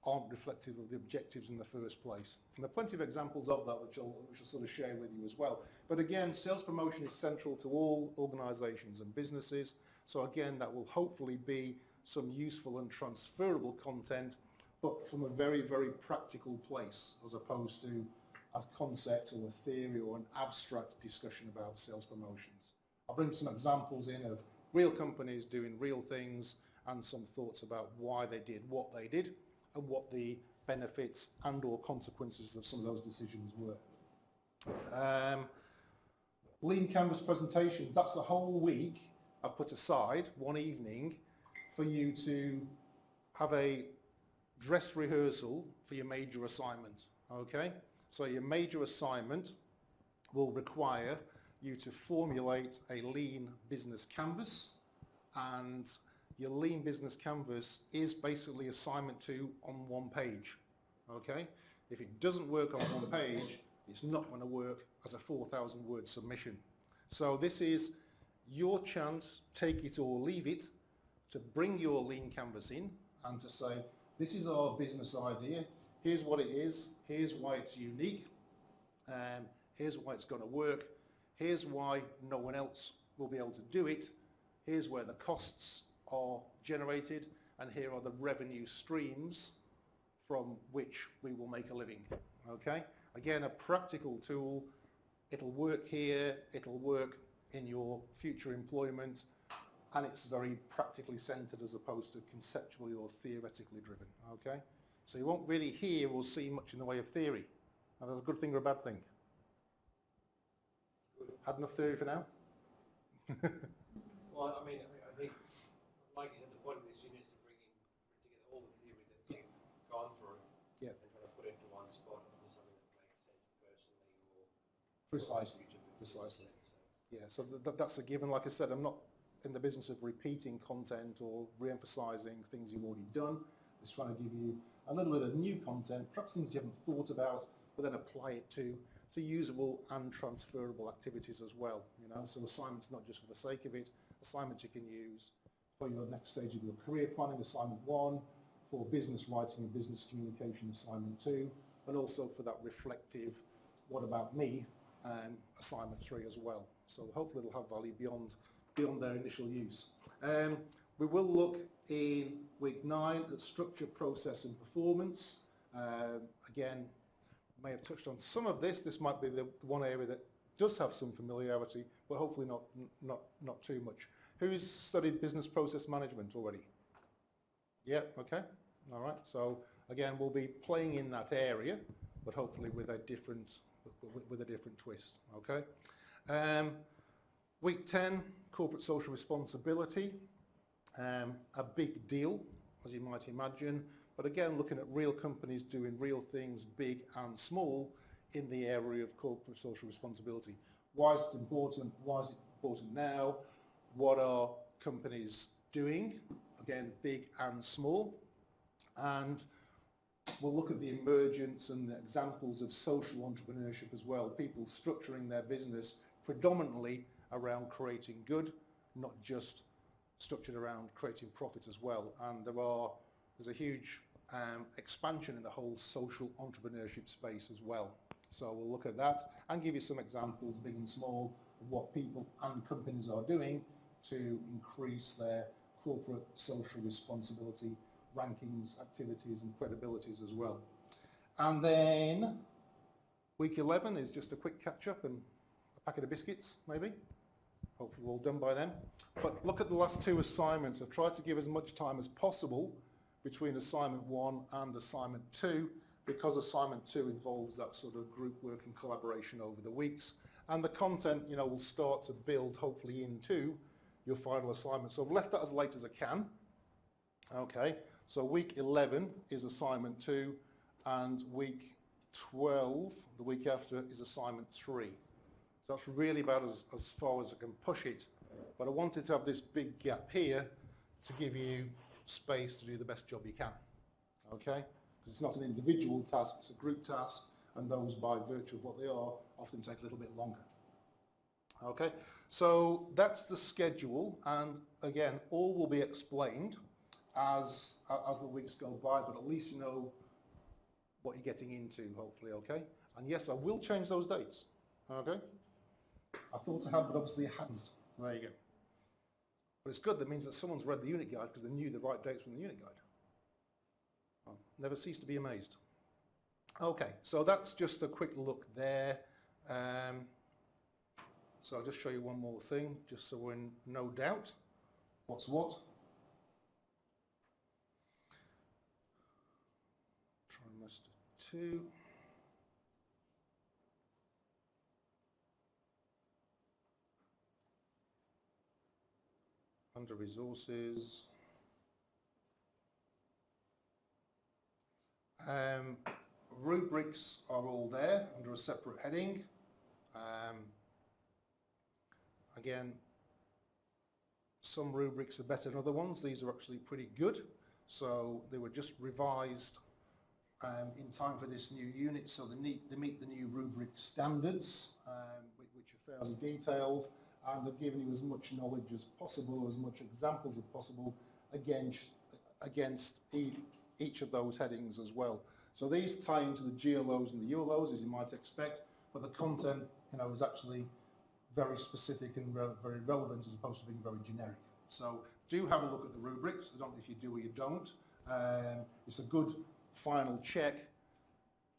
aren't reflective of the objectives in the first place. And there are plenty of examples of that which I'll sort of share with you as well. But again, sales promotion is central to all organisations and businesses. So again, that will hopefully be some useful and transferable content, but from a very, very practical place, as opposed to a concept or a theory or an abstract discussion about sales promotions. I'll bring some examples in of real companies doing real things and some thoughts about why they did what they did and what the benefits and or consequences of some of those decisions were. Lean Canvas presentations, that's a whole week I've put aside, one evening, for you to have a dress rehearsal for your major assignment, okay? So your major assignment will require you to formulate a lean business canvas, and your lean business canvas is basically assignment 2 on one page, okay? If it doesn't work on one page, it's not going to work as a 4,000 word submission. So this is your chance, take it or leave it, to bring your lean canvas in and to say, this is our business idea, here's what it is, here's why it's unique, here's why it's going to work, here's why no one else will be able to do it, here's where the costs are generated, and here are the revenue streams from which we will make a living, okay? Again, a practical tool. It'll work here, it'll work in your future employment, and it's very practically centred as opposed to conceptually or theoretically driven, okay? So you won't really hear or see much in the way of theory. Now, that's a good thing or a bad thing? Good. Had enough theory for now? Well, I mean, I think, like you said, the point of this unit is to bring together all the theory that you've gone through, Yeah. and try to put it into one spot into something that makes sense personally or Precisely, precisely. Yeah, so that's a given. Like I said, I'm not in the business of repeating content or re-emphasising things you've already done. Just trying to give you a little bit of new content, perhaps things you haven't thought about, but then apply it to usable and transferable activities as well. You know, so assignments not just for the sake of it, assignments you can use for your next stage of your career planning, assignment 1, for business writing and business communication, assignment 2, and also for that reflective, what about me, assignment 3 as well. So hopefully it'll have value beyond their initial use. We will look in week 9 at structure, process and performance. Again, may have touched on some of this. This might be the one area that does have some familiarity, but hopefully not too much. Who's studied business process management already? Yeah, okay, all right. So again, we'll be playing in that area, but hopefully with a different twist, okay? Week 10, corporate social responsibility. A big deal, as you might imagine, but again, looking at real companies doing real things, big and small, in the area of corporate social responsibility. Why is it important? Why is it important now? What are companies doing? Again, big and small. And we'll look at the emergence and the examples of social entrepreneurship as well. People structuring their business predominantly around creating good, not just structured around creating profit as well. And there's a huge expansion in the whole social entrepreneurship space as well. So we'll look at that and give you some examples, big and small, of what people and companies are doing to increase their corporate social responsibility rankings, activities and credibilities as well. And then week 11 is just a quick catch up and a packet of biscuits maybe. Hopefully we're all done by then. But look at the last 2 assignments. I've tried to give as much time as possible between assignment 1 and assignment 2, because assignment 2 involves that sort of group work and collaboration over the weeks. And the content, you know, will start to build hopefully into your final assignment. So I've left that as late as I can. Okay, so week 11 is assignment 2, and week 12, the week after, is assignment 3. So that's really about as far as I can push it. But I wanted to have this big gap here to give you space to do the best job you can. Okay? Because it's not an individual task, it's a group task, and those, by virtue of what they are, often take a little bit longer. Okay? So that's the schedule, and again, all will be explained as the weeks go by, but at least you know what you're getting into, hopefully, okay? And yes, I will change those dates, okay? I thought I had, but obviously I hadn't. There you go. But it's good, that means that someone's read the unit guide because they knew the right dates from the unit guide. Well, never cease to be amazed. Okay, so that's just a quick look there. So I'll just show you one more thing, just so we're in no doubt what's what. Trimester 2. Under resources. Rubrics are all there under a separate heading. Again, some rubrics are better than other ones. These are actually pretty good. So they were just revised in time for this new unit. So they meet the new rubric standards, which are fairly detailed, and they've given you as much knowledge as possible, as much examples as possible against each of those headings as well. So these tie into the GLOs and the ULOs, as you might expect, but the content, you know, is actually very specific and very relevant, as opposed to being very generic. So do have a look at the rubrics. I don't know if you do or you don't. It's a good final check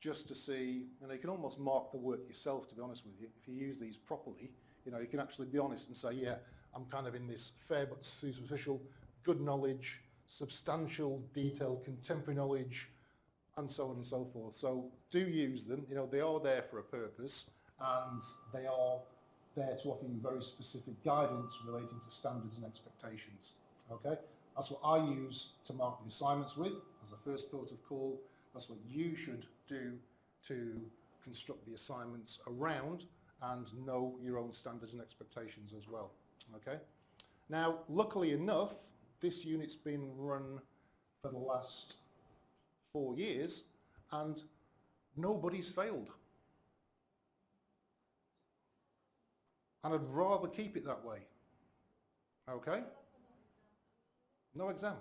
just to see, you know, you can almost mark the work yourself, to be honest with you. If you use these properly, you know, you can actually be honest and say, yeah, I'm kind of in this fair but superficial, good knowledge, substantial, detailed, contemporary knowledge, and so on and so forth. So do use them. You know, they are there for a purpose, and they are there to offer you very specific guidance relating to standards and expectations. Okay? That's what I use to mark the assignments with as a first port of call. That's what you should do to construct the assignments around and know your own standards and expectations as well. Okay? Now, luckily enough, this unit's been run for the last 4 years and nobody's failed. And I'd rather keep it that way. Okay? No exam.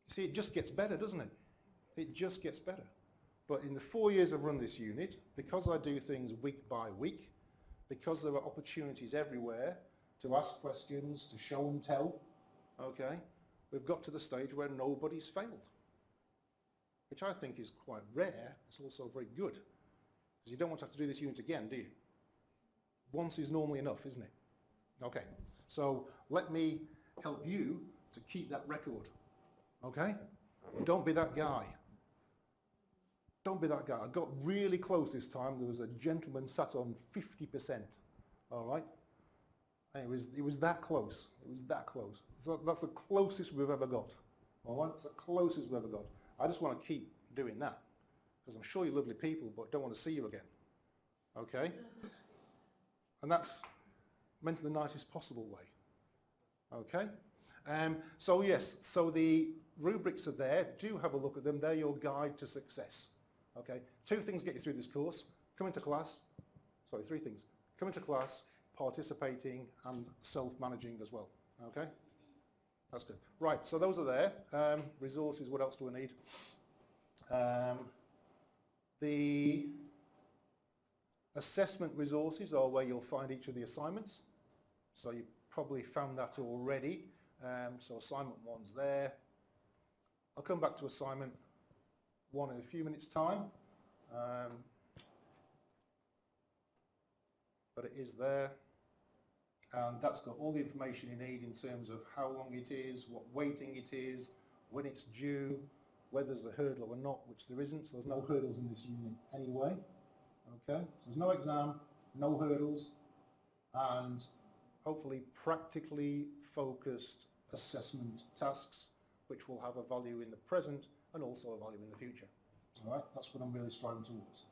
See, it just gets better, doesn't it? It just gets better. But in the 4 years I've run this unit, because I do things week by week, because there are opportunities everywhere to ask questions, to show and tell, okay, we've got to the stage where nobody's failed, which I think is quite rare. It's also very good, because you don't want to have to do this unit again, do you? Once is normally enough, isn't it? Okay, so let me help you to keep that record, okay? Don't be that guy. Don't be that guy. I got really close this time. There was a gentleman sat on 50%, all right? And it was that close. It was that close. So that's the closest we've ever got, all right? It's the closest we've ever got. I just want to keep doing that, because I'm sure you're lovely people, but don't want to see you again, okay? And that's meant in the nicest possible way, okay? So yes, so the rubrics are there. Do have a look at them. They're your guide to success, okay? 2 things get you through this course. Come into class. Sorry, 3 things. Come into class, participating, and self-managing as well, okay? That's good. Right, so those are there. Resources, what else do we need? The assessment resources are where you'll find each of the assignments. So you've probably found that already. So assignment 1's there. I'll come back to assignment 1 in a few minutes' time. But it is there. And that's got all the information you need in terms of how long it is, what weighting it is, when it's due, whether there's a hurdle or not, which there isn't. So there's no hurdles in this unit anyway. Okay, so there's no exam, no hurdles, and hopefully practically focused assessment tasks, which will have a value in the present and also a value in the future. All right, that's what I'm really striving towards.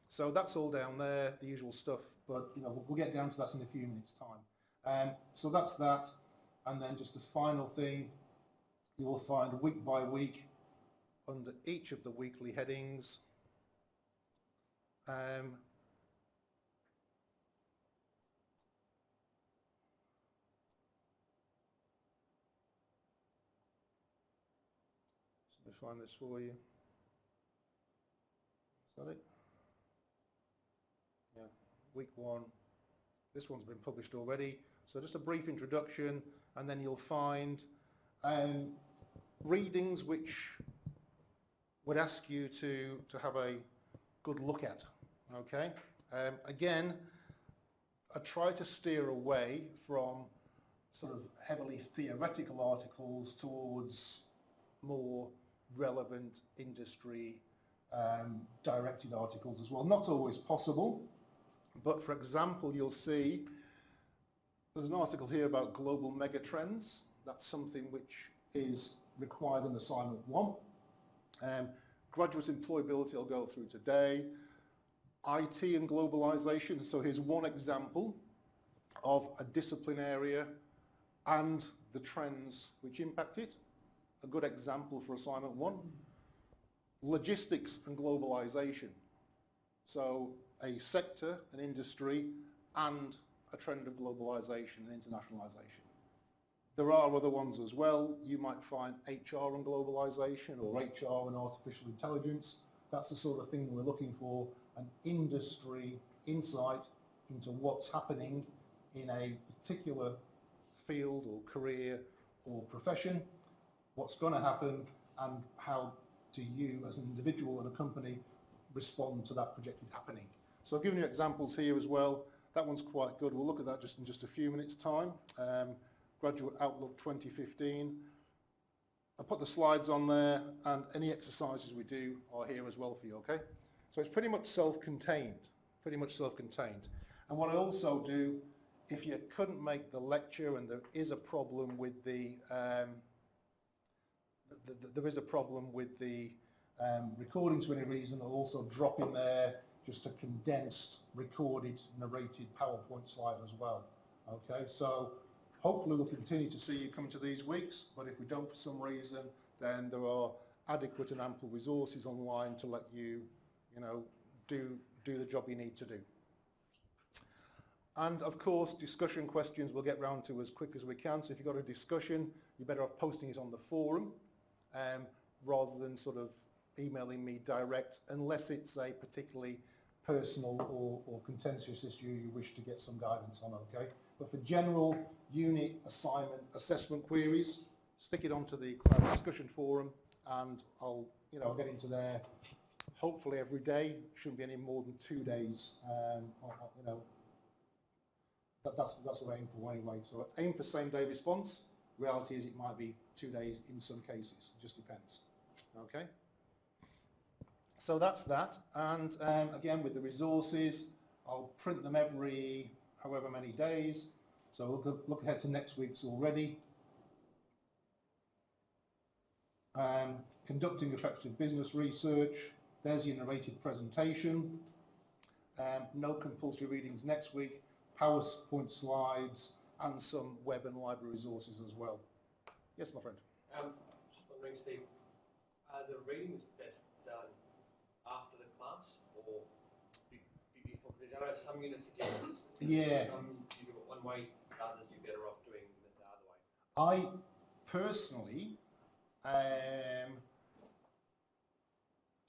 So that's all down there, the usual stuff, but you know, we'll get down to that in a few minutes' time. So that's that, and then just a final thing, you will find week by week under each of the weekly headings. So let me find this for you. Is that it? Yeah, week 1. This one's been published already. So just a brief introduction, and then you'll find readings which would ask you to have a good look at, okay? Again, I try to steer away from sort of heavily theoretical articles towards more relevant industry directed articles as well. Not always possible, but for example, you'll see there's an article here about global megatrends. That's something which is required in assignment 1. Graduate employability I'll go through today. IT and globalization. So here's one example of a discipline area and the trends which impact it. A good example for assignment 1. Logistics and globalization. So a sector, an industry, and a trend of globalization and internationalization. There are other ones as well. You might find HR and globalization or HR and artificial intelligence. That's the sort of thing we're looking for, an industry insight into what's happening in a particular field or career or profession, what's going to happen, and how do you as an individual and a company respond to that projected happening. So I've given you examples here as well. That one's quite good. We'll look at that just in just a few minutes' time. Graduate Outlook 2015. I put the slides on there, and any exercises we do are here as well for you, okay? So it's pretty much self-contained, And what I also do, if you couldn't make the lecture and there is a problem with the recordings for any reason, I'll also drop in there just a condensed, recorded, narrated PowerPoint slide as well. Okay, so hopefully we'll continue to see you come to these weeks, but if we don't for some reason, then there are adequate and ample resources online to let you, do the job you need to do. And of course, discussion questions we'll get round to as quick as we can. So if you've got a discussion, you're better off posting it on the forum rather than sort of emailing me direct, unless it's a particularly personal or contentious issue you wish to get some guidance on, okay? But for general unit assignment assessment queries, stick it onto the cloud discussion forum, and I'll get into there hopefully every day. Shouldn't be any more than 2 days. That's what I aim for anyway. So I aim for same day response. Reality is it might be 2 days in some cases. It just depends. Okay. So that's that. And again, with the resources, I'll print them every however many days. So look ahead to next week's already. Conducting effective business research. There's your narrated presentation. No compulsory readings next week. PowerPoint slides and some web and library resources as well. Yes, my friend. Just wondering, Steve, are the readings best done after the class or before? Because I know some units are different. Yeah. Some you do it one way, others you're better off doing it the other way. I personally,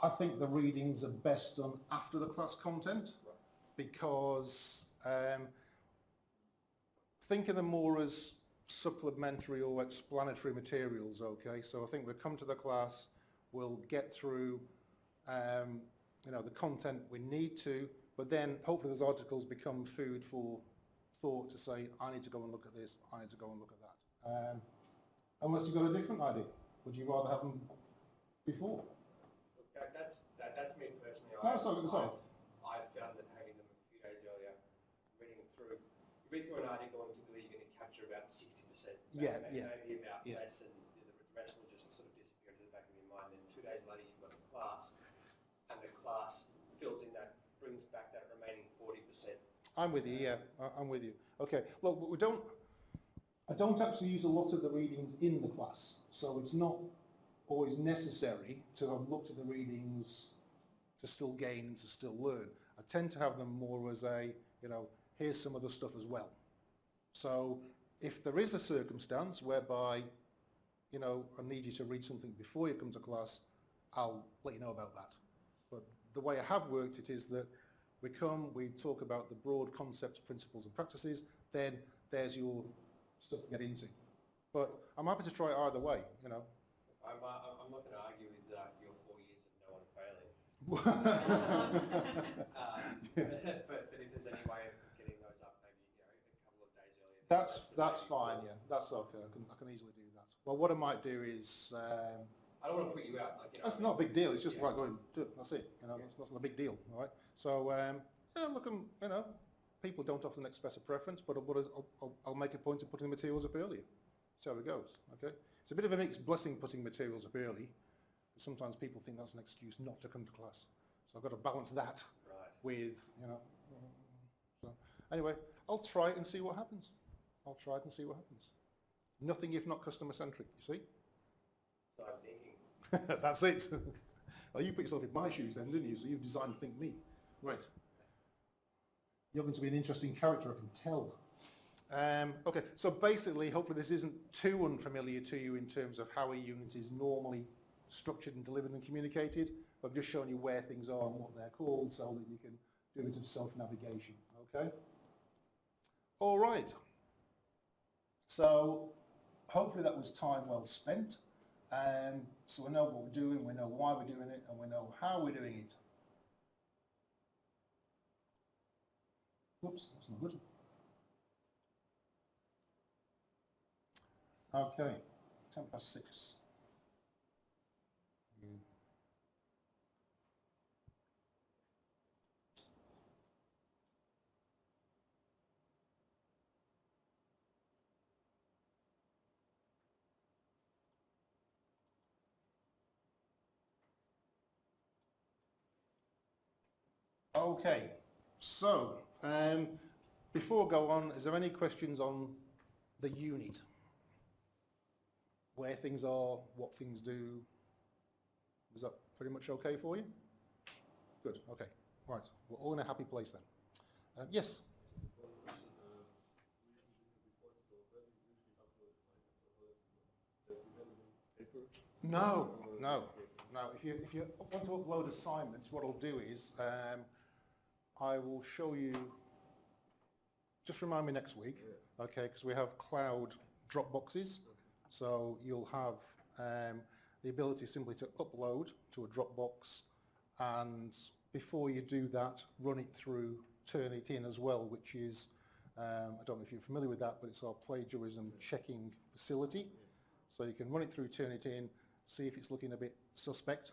I think the readings are best done after the class content, because think of them more as supplementary or explanatory materials, okay? So I think we'll come to the class, we'll get through the content we need to, but then hopefully those articles become food for thought to say, I need to go and look at this, I need to go and look at that. Unless you've got a different idea. Would you rather have them before? That's me personally. No, sorry. I found that having them a few days earlier, read through an article, and typically you're going to capture about 60%. Maybe about less, and the rest will just sort of disappear into the back of your mind. Then 2 days later, you've got a class, and the class fills in that, brings back that remaining 40%. I'm with you. Yeah, I'm with you. Okay. Look, I don't actually use a lot of the readings in the class, so it's not always necessary to have looked at the readings to still gain and to still learn. I tend to have them more as a, here's some other stuff as well. So if there is a circumstance whereby, I need you to read something before you come to class, I'll let you know about that. But the way I have worked it is that we talk about the broad concepts, principles and practices, then there's your stuff to get into. But I'm happy to try it either way, I'm not going to argue with your 4 years of no one failing. But if there's any way of getting those up, maybe a couple of days earlier. That's fine. Yeah, that's okay. I can easily do that. Well, what I might do is. I don't want to put you out. That's not a big deal. It's just like going, do it. That's it. It's not a big deal. All right. So look, people don't often express a preference, but I'll make a point of putting the materials up earlier. See how it goes. Okay. It's a bit of a mixed blessing putting materials up early. Sometimes people think that's an excuse not to come to class. So I've got to balance that with, So anyway, I'll try it and see what happens. Nothing if not customer centric, you see? So I'm thinking. That's it. Well, you put yourself in my shoes then, didn't you? So you've designed Think Me. Right. You're going to be an interesting character, I can tell. Okay, so basically, hopefully this isn't too unfamiliar to you in terms of how a unit is normally structured and delivered and communicated. I've just shown you where things are and what they're called so that you can do a bit of self-navigation, okay? All right. So hopefully that was time well spent. So we know what we're doing, we know why we're doing it, and we know how we're doing it. Whoops, that's not good. Okay, 6:10. Okay, so before I go on, is there any questions on the unit? where things are, what things do. Is that pretty much okay for you? Good, okay. Right, we're all in a happy place then. Yes? No. If you want to upload assignments, what I'll do is I will show you, just remind me next week, okay, because we have cloud Dropboxes, so you'll have the ability simply to upload to a Dropbox, and before you do that, run it through Turnitin as well, which is, I don't know if you're familiar with that, but it's our plagiarism checking facility. So you can run it through Turnitin, see if it's looking a bit suspect,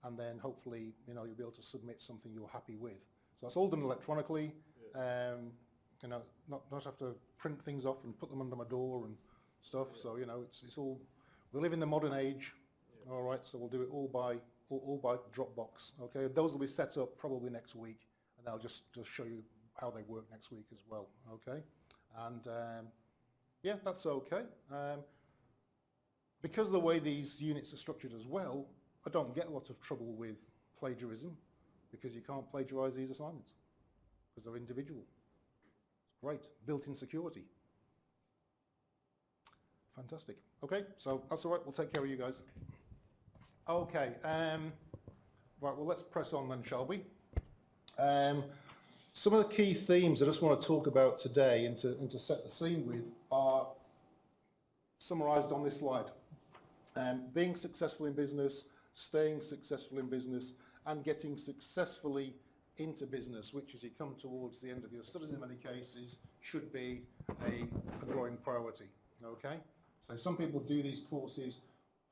and then hopefully, you'll be able to submit something you're happy with. So that's all done electronically. Not have to print things off and put them under my door and stuff. So it's all. We live in the modern age. All right, so we'll do it all by Dropbox. Okay, those will be set up probably next week, and I'll just show you how they work next week as well. Okay, and yeah, that's okay. Because of the way these units are structured as well, I don't get a lot of trouble with plagiarism, because you can't plagiarize these assignments because they're individual. It's great, built-in security. Fantastic. Okay, so that's all right, we'll take care of you guys. Okay, right, well, let's press on then, shall we? Some of the key themes I just want to talk about today and to set the scene with are summarized on this slide. Being successful in business, staying successful in business, and getting successfully into business, which as you come towards the end of your studies in many cases, should be a growing priority, okay? So some people do these courses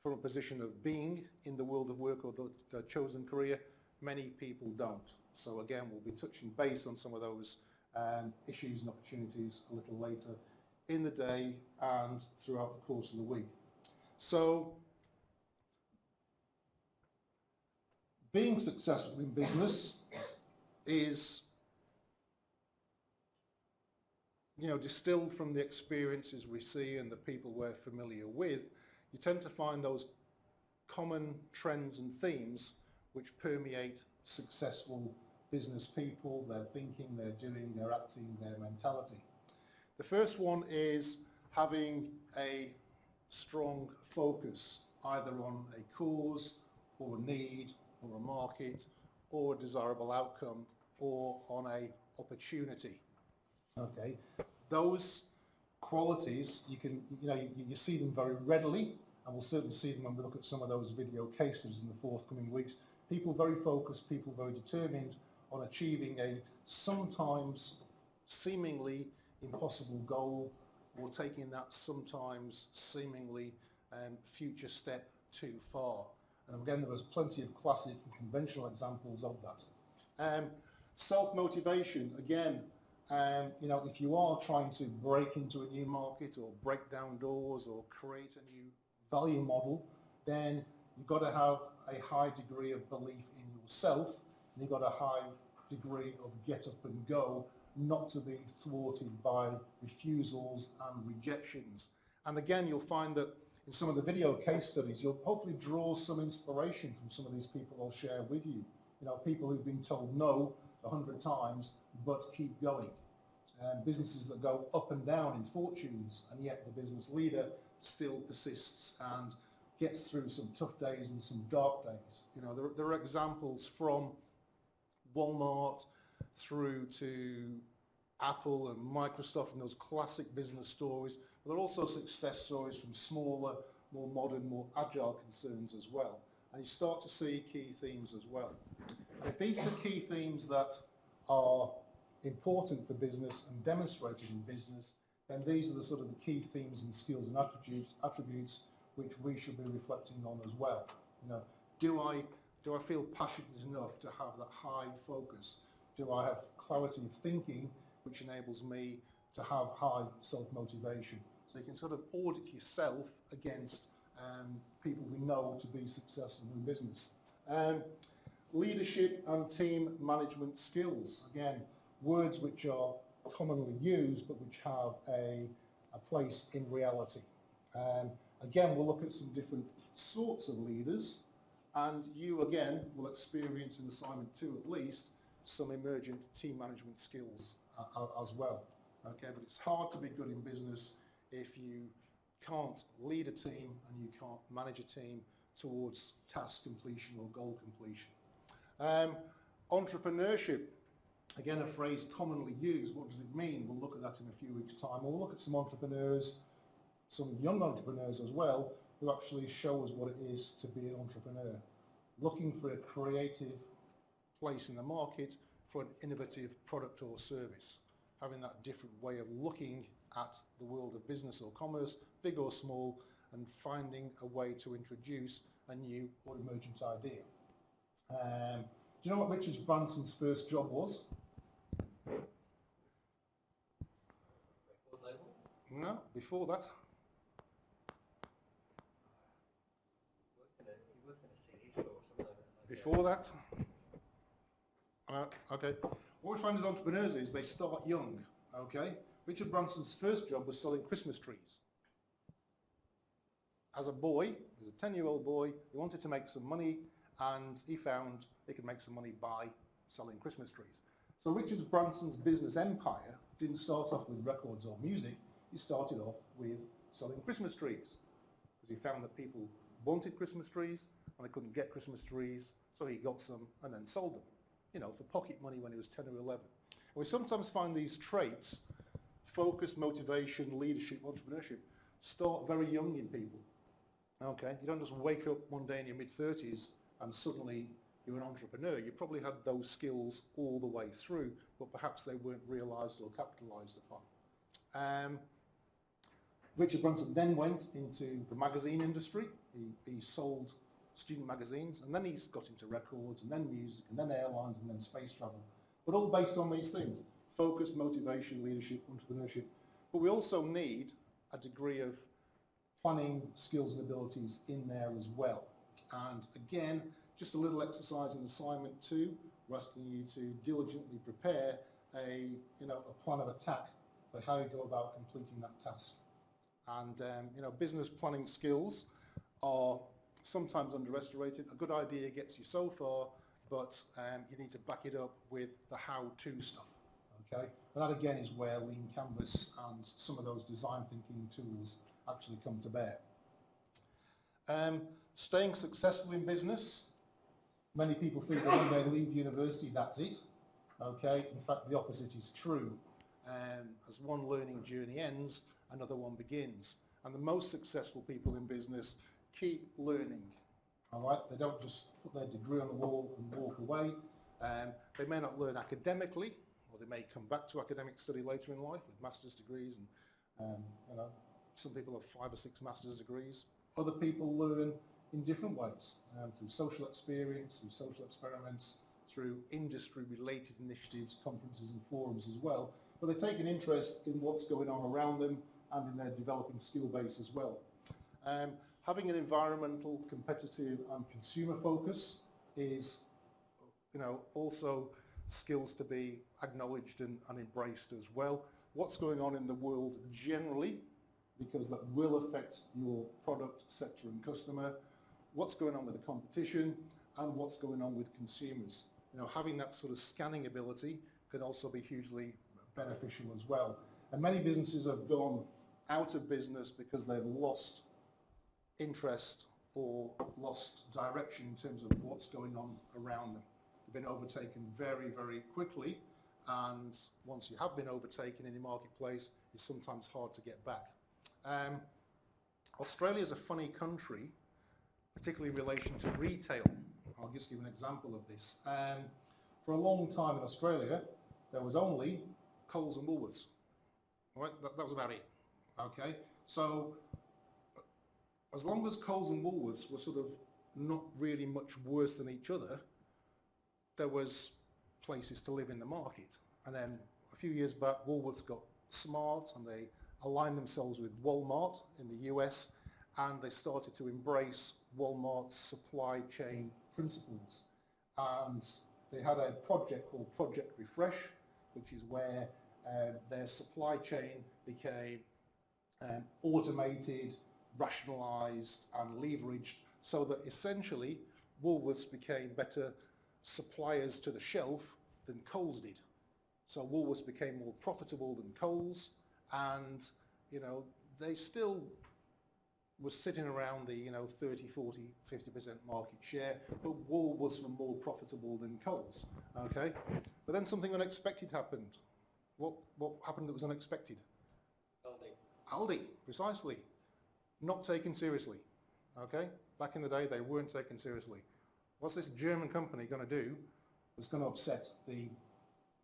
from a position of being in the world of work or their chosen career. Many people don't. So again, we'll be touching base on some of those issues and opportunities a little later in the day and throughout the course of the week. So, being successful in business is, distilled from the experiences we see and the people we're familiar with. You tend to find those common trends and themes which permeate successful business people, their thinking, their doing, their acting, their mentality. The first one is having a strong focus either on a cause or a need or a market or a desirable outcome or on a opportunity. Okay, those qualities you see them very readily, and we'll certainly see them when we look at some of those video case studies in the forthcoming weeks. People very focused, people very determined on achieving a sometimes seemingly impossible goal, or taking that sometimes seemingly future step too far. And again, there was plenty of classic and conventional examples of that. Self-motivation, again, if you are trying to break into a new market or break down doors or create a new value model, then you've got to have a high degree of belief in yourself, and you've got a high degree of get up and go, not to be thwarted by refusals and rejections. And again, you'll find that in some of the video case studies, you'll hopefully draw some inspiration from some of these people I'll share with you. People who've been told no 100 times, but keep going. Businesses that go up and down in fortunes, and yet the business leader still persists and gets through some tough days and some dark days. There are examples from Walmart through to Apple and Microsoft and those classic business stories. But there are also success stories from smaller, more modern, more agile concerns as well. And you start to see key themes as well. And if these are the key themes that are important for business and demonstrated in business, then these are the sort of the key themes and skills and attributes which we should be reflecting on as well. Do I feel passionate enough to have that high focus? Do I have clarity of thinking which enables me to have high self-motivation? So you can sort of audit yourself against people we know to be successful in business. Leadership and team management skills. Again, words which are commonly used but which have a place in reality. And Again, we'll look at some different sorts of leaders, and you again will experience in assignment 2 at least some emergent team management skills as well. Okay, but it's hard to be good in business if you can't lead a team and you can't manage a team towards task completion or goal completion. Entrepreneurship, again a phrase commonly used. What does it mean? We'll look at that in a few weeks' time. We'll look at some entrepreneurs, some young entrepreneurs as well, who actually show us what it is to be an entrepreneur. Looking for a creative place in the market for an innovative product or service. Having that different way of looking at the world of business or commerce, big or small, and finding a way to introduce a new or emergent idea. Do you know what Richard Branson's first job was? No, before that. Before that. Okay. What we find with entrepreneurs is they start young. Okay. Richard Branson's first job was selling Christmas trees. As a boy, he was a 10-year-old boy, he wanted to make some money, and he found he could make some money by selling Christmas trees. So Richard Branson's business empire didn't start off with records or music, he started off with selling Christmas trees. Because he found that people wanted Christmas trees, and they couldn't get Christmas trees, so he got some and then sold them, you know, for pocket money when he was 10 or 11. And we sometimes find these traits, focus, motivation, leadership, entrepreneurship, start very young in people. Okay, you don't just wake up one day in your mid-30s and suddenly you're an entrepreneur. You probably had those skills all the way through, but perhaps they weren't realised or capitalised upon. Richard Branson then went into the magazine industry. He sold student magazines, and then he's got into records, and then music, and then airlines, and then space travel. But all based on these things: focus, motivation, leadership, entrepreneurship. But we also need a degree of planning skills and abilities in there as well. And again, just a little exercise in assignment 2, we're asking you to diligently prepare a plan of attack for how you go about completing that task. And business planning skills are sometimes underestimated. A good idea gets you so far, but you need to back it up with the how-to stuff. Okay, and that again is where Lean Canvas and some of those design thinking tools actually come to bear. Staying successful in business. Many people think that when they leave university, that's it. Okay, in fact, the opposite is true. As one learning journey ends, another one begins. And the most successful people in business keep learning. All right, they don't just put their degree on the wall and walk away. They may not learn academically, or they may come back to academic study later in life with master's degrees, and some people have 5 or 6 master's degrees. Other people learn in different ways, through social experience, through social experiments, through industry-related initiatives, conferences and forums as well. But they take an interest in what's going on around them and in their developing skill base as well. Having an environmental, competitive and consumer focus is also skills to be acknowledged and embraced as well. What's going on in the world generally, because that will affect your product, sector and customer. What's going on with the competition and what's going on with consumers. Having that sort of scanning ability can also be hugely beneficial as well. And many businesses have gone out of business because they've lost interest or lost direction in terms of what's going on around them. They've been overtaken very, very quickly, and once you have been overtaken in the marketplace, it's sometimes hard to get back. Australia is a funny country, particularly in relation to retail. I'll just give an example of this. For a long time in Australia, there was only Coles and Woolworths. Right? That was about it. Okay, so as long as Coles and Woolworths were sort of not really much worse than each other, there was places to live in the market. And then a few years back, Woolworths got smart and they aligned themselves with Walmart in the US, and they started to embrace Walmart's supply chain principles. And they had a project called Project Refresh, which is where their supply chain became automated, rationalised and leveraged so that essentially Woolworths became better suppliers to the shelf than Coles did. So Woolworths became more profitable than Coles, and they still was sitting around the 30, 40, 50% market share, but Woolworths were more profitable than Coles. Okay, but then something unexpected happened. What happened that was unexpected? Aldi, precisely. Not taken seriously. Okay, back in the day they weren't taken seriously. What's this German company going to do that's going to upset the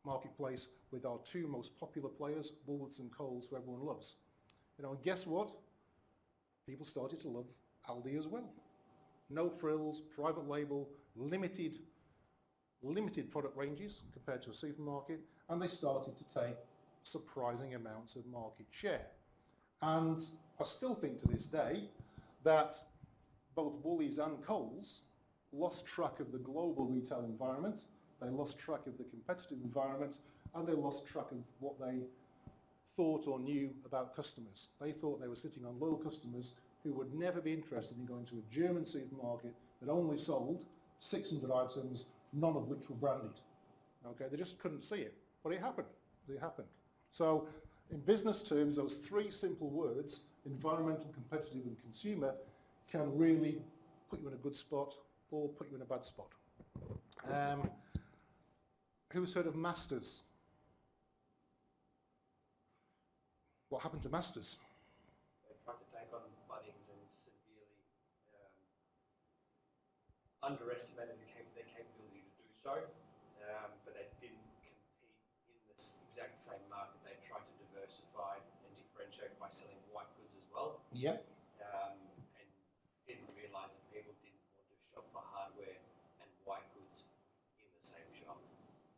marketplace with our two most popular players, Woolworths and Coles, who everyone loves? And guess what? People started to love Aldi as well. No frills, private label, limited product ranges compared to a supermarket, and they started to take surprising amounts of market share. And I still think to this day that both Woolies and Coles lost track of the global retail environment, they lost track of the competitive environment, and they lost track of what they thought or knew about customers. They thought they were sitting on loyal customers who would never be interested in going to a German supermarket that only sold 600 items, none of which were branded. Okay, they just couldn't see it, but it happened. It happened. So in business terms, those three simple words, environmental, competitive and consumer, can really put you in a good spot or put you in a bad spot. Who's heard of Masters? What happened to Masters? They tried to take on Bunnings and severely underestimated their capability to do so, but they didn't compete in this exact same market. They tried to diversify and differentiate by selling white goods as well. Yep. And didn't realise that people didn't want to shop for hardware and white goods in the same shop.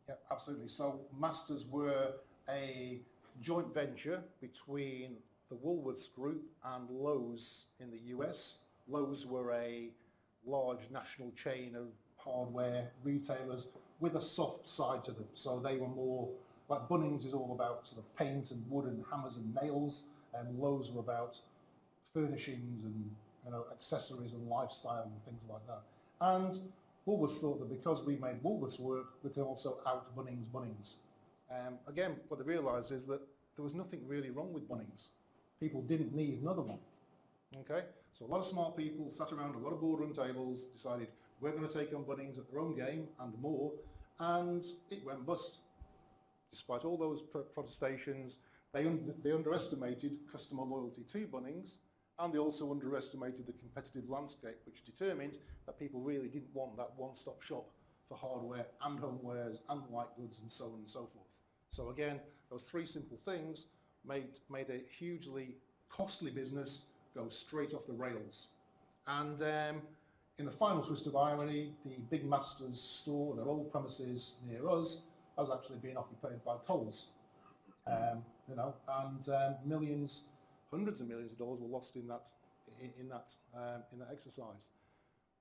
Yeah, absolutely. So Masters were a joint venture between the Woolworths Group and Lowe's in the US. Lowe's were a large national chain of hardware retailers with a soft side to them. So they were more, like Bunnings is all about sort of paint and wood and hammers and nails, and Lowe's were about furnishings and accessories and lifestyle and things like that. And Woolworths thought that because we made Woolworths work, we could also out Bunnings. Again, what they realised is that there was nothing really wrong with Bunnings. People didn't need another one. Okay, so a lot of smart people sat around a lot of boardroom tables, decided we're going to take on Bunnings at their own game and more, and it went bust. Despite all those protestations, they underestimated customer loyalty to Bunnings, and they also underestimated the competitive landscape, which determined that people really didn't want that one-stop shop for hardware and homewares and white goods and so on and so forth. So again, those three simple things made a hugely costly business go straight off the rails. And in the final twist of irony, the big Masters store, their old premises near us, has actually been occupied by Coles. And millions, hundreds of millions of dollars were lost in that exercise.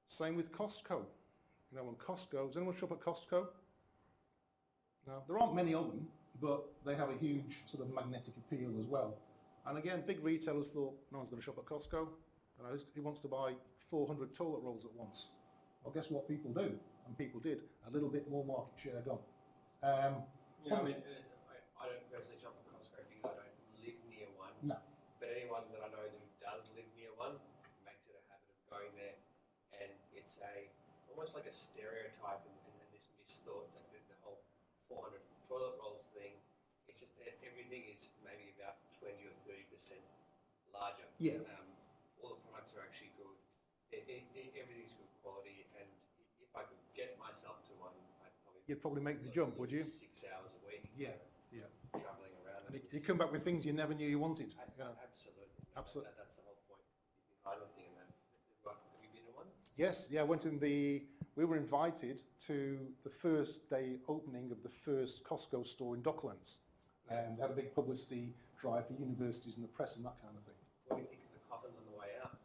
Same with Costco. When Costco, does anyone shop at Costco? No, there aren't many of them, but they have a huge sort of magnetic appeal as well. And again, big retailers thought, no one's going to shop at Costco. Who wants to buy 400 toilet rolls at once? Well, guess what people do? And people did. A little bit more market share gone. I don't personally shop at Costco because I don't live near one. No. But anyone that I know who does live near one makes it a habit of going there, and it's almost like a stereotype and this misthought that the whole 400 toilet rolls thing. It's just that everything is maybe about 20 or 30% larger. Yeah. All the products are actually good. Everything's good quality, and if I could get myself to one, You'd probably make the jump, would you? 6 hours a week. Yeah. Travelling around. And you come back with things you never knew you wanted. Absolutely. That's the whole point. I don't think in that. Have you been to one? Yes, yeah, we were invited to the first day opening of the first Costco store in Docklands. And they had a big publicity drive for universities and the press and that kind of thing. What do you think of the coffins on the way out?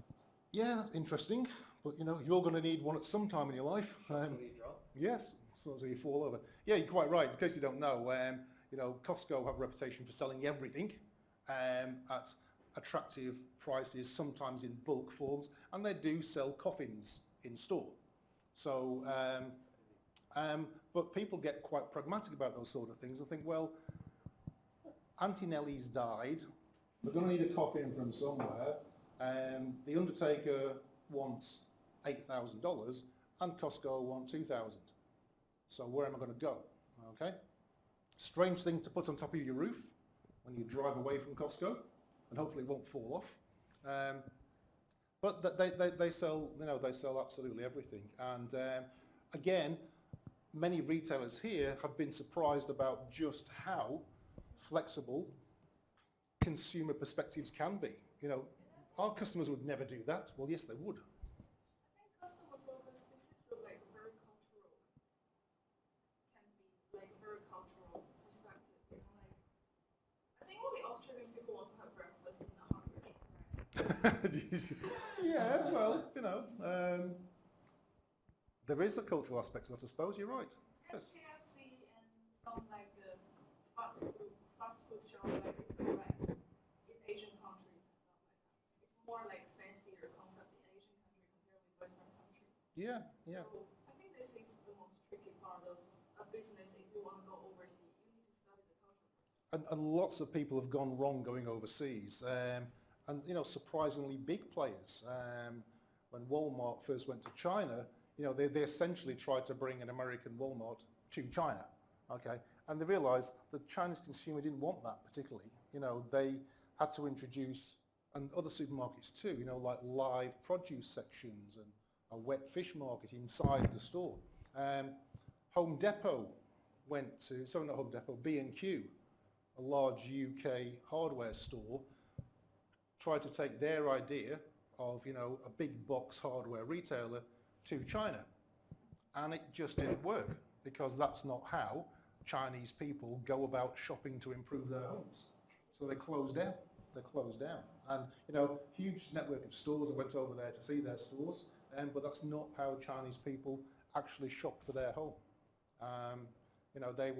Yeah, interesting. But you're going to need one at some time in your life. Until you drop? Yes, so you fall over. Yeah, you're quite right. In case you don't know, Costco have a reputation for selling everything at attractive prices, sometimes in bulk forms, and they do sell coffins in store. So, but people get quite pragmatic about those sort of things and think, well, Auntie Nellie's died, we're going to need a coffin from somewhere, the undertaker wants $8,000 and Costco want $2,000. So where am I going to go? Okay, strange thing to put on top of your roof when you drive away from Costco, and hopefully it won't fall off. But they sell, they sell absolutely everything. And again, many retailers here have been surprised about just how flexible consumer perspectives can be. Our customers would never do that. Well, yes, they would. I think customer focus, this is like very cultural, can be like a very cultural perspective. Like, I think all the Australian people want to have breakfast in a hungry shop, right? Yeah, well, there is a cultural aspect to that, I suppose. You're right. Yes. KFC and some like fast food shop like it's in Asian countries and stuff like that. It's more like fancier concept in Asian country compared with Western country. Yeah, yeah. So I think this is the most tricky part of a business if you want to go overseas. You need to study the culture first. And lots of people have gone wrong going overseas. And surprisingly big players. When Walmart first went to China, they essentially tried to bring an American Walmart to China, okay? And they realized the Chinese consumer didn't want that particularly. They had to introduce, and other supermarkets too, like live produce sections and a wet fish market inside the store. Home Depot went to, sorry, not Home Depot, B&Q, a large UK hardware store, tried to take their idea of, a big box hardware retailer to China. And it just didn't work, because that's not how Chinese people go about shopping to improve their homes. So they closed down. And, huge network of stores. I went over there to see their stores, but that's not how Chinese people actually shop for their home. They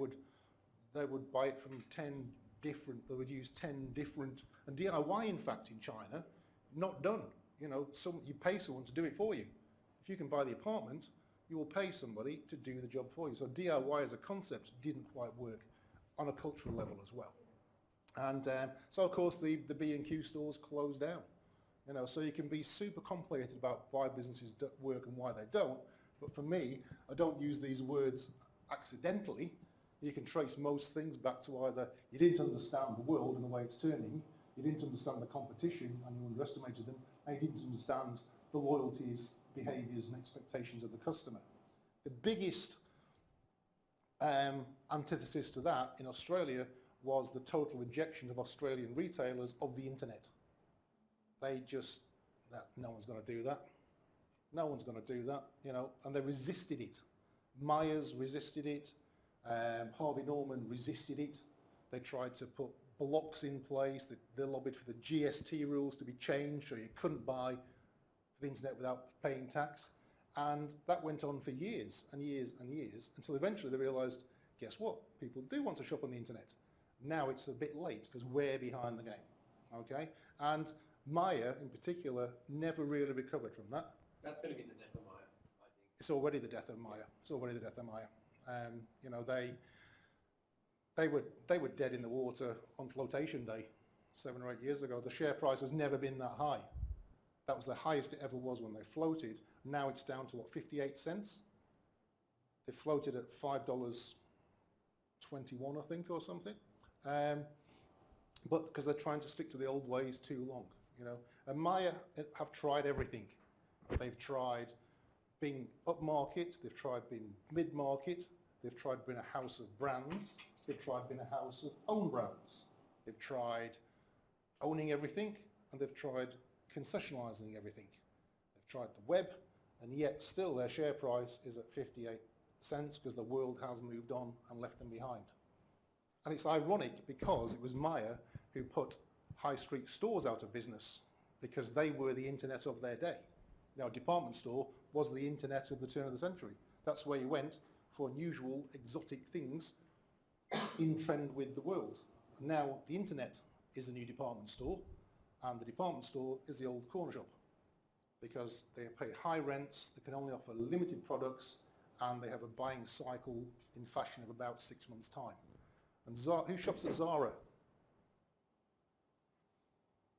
would buy it from 10 different, they would use 10 different, and DIY in fact in China, not done. You pay someone to do it for you. If you can buy the apartment, you will pay somebody to do the job for you. So DIY as a concept didn't quite work on a cultural level as well. And so of course the B&Q stores closed down. So you can be super complicated about why businesses work and why they don't. But for me, I don't use these words accidentally. You can trace most things back to either you didn't understand the world and the way it's turning, you didn't understand the competition and you underestimated them, and you didn't understand the loyalties, behaviours and expectations of the customer. The biggest antithesis to that in Australia was the total rejection of Australian retailers of the internet. They just, no one's going to do that. No one's going to do that, and they resisted it. Myers resisted it. Harvey Norman resisted it. They tried to put blocks in place. They lobbied for the GST rules to be changed so you couldn't buy the internet without paying tax. And that went on for years and years and years until eventually they realised, guess what? People do want to shop on the internet. Now it's a bit late because we're behind the game. Okay? And Myer in particular never really recovered from that. That's going to be the death of Myer, I think. It's already the death of Myer. It's already the death of Myer. They were dead in the water on flotation day 7 or 8 years ago. The share price has never been that high. That was the highest it ever was when they floated. Now it's down to what, 58 cents? They floated at $5.21, I think, or something. But because they're trying to stick to the old ways too long, And Myer have tried everything. They've tried being upmarket, they've tried being mid-market, they've tried being a house of brands, they've tried being a house of own brands. They've tried owning everything, and they've tried concessionalising everything. They've tried the web, and yet still their share price is at 58 cents because the world has moved on and left them behind. And it's ironic because it was Myer who put high street stores out of business because they were the internet of their day. A department store was the internet of the turn of the century. That's where you went for unusual, exotic things in trend with the world. Now the internet is a new department store, and the department store is the old corner shop, because they pay high rents, they can only offer limited products, and they have a buying cycle in fashion of about 6 months' time. And who shops at Zara?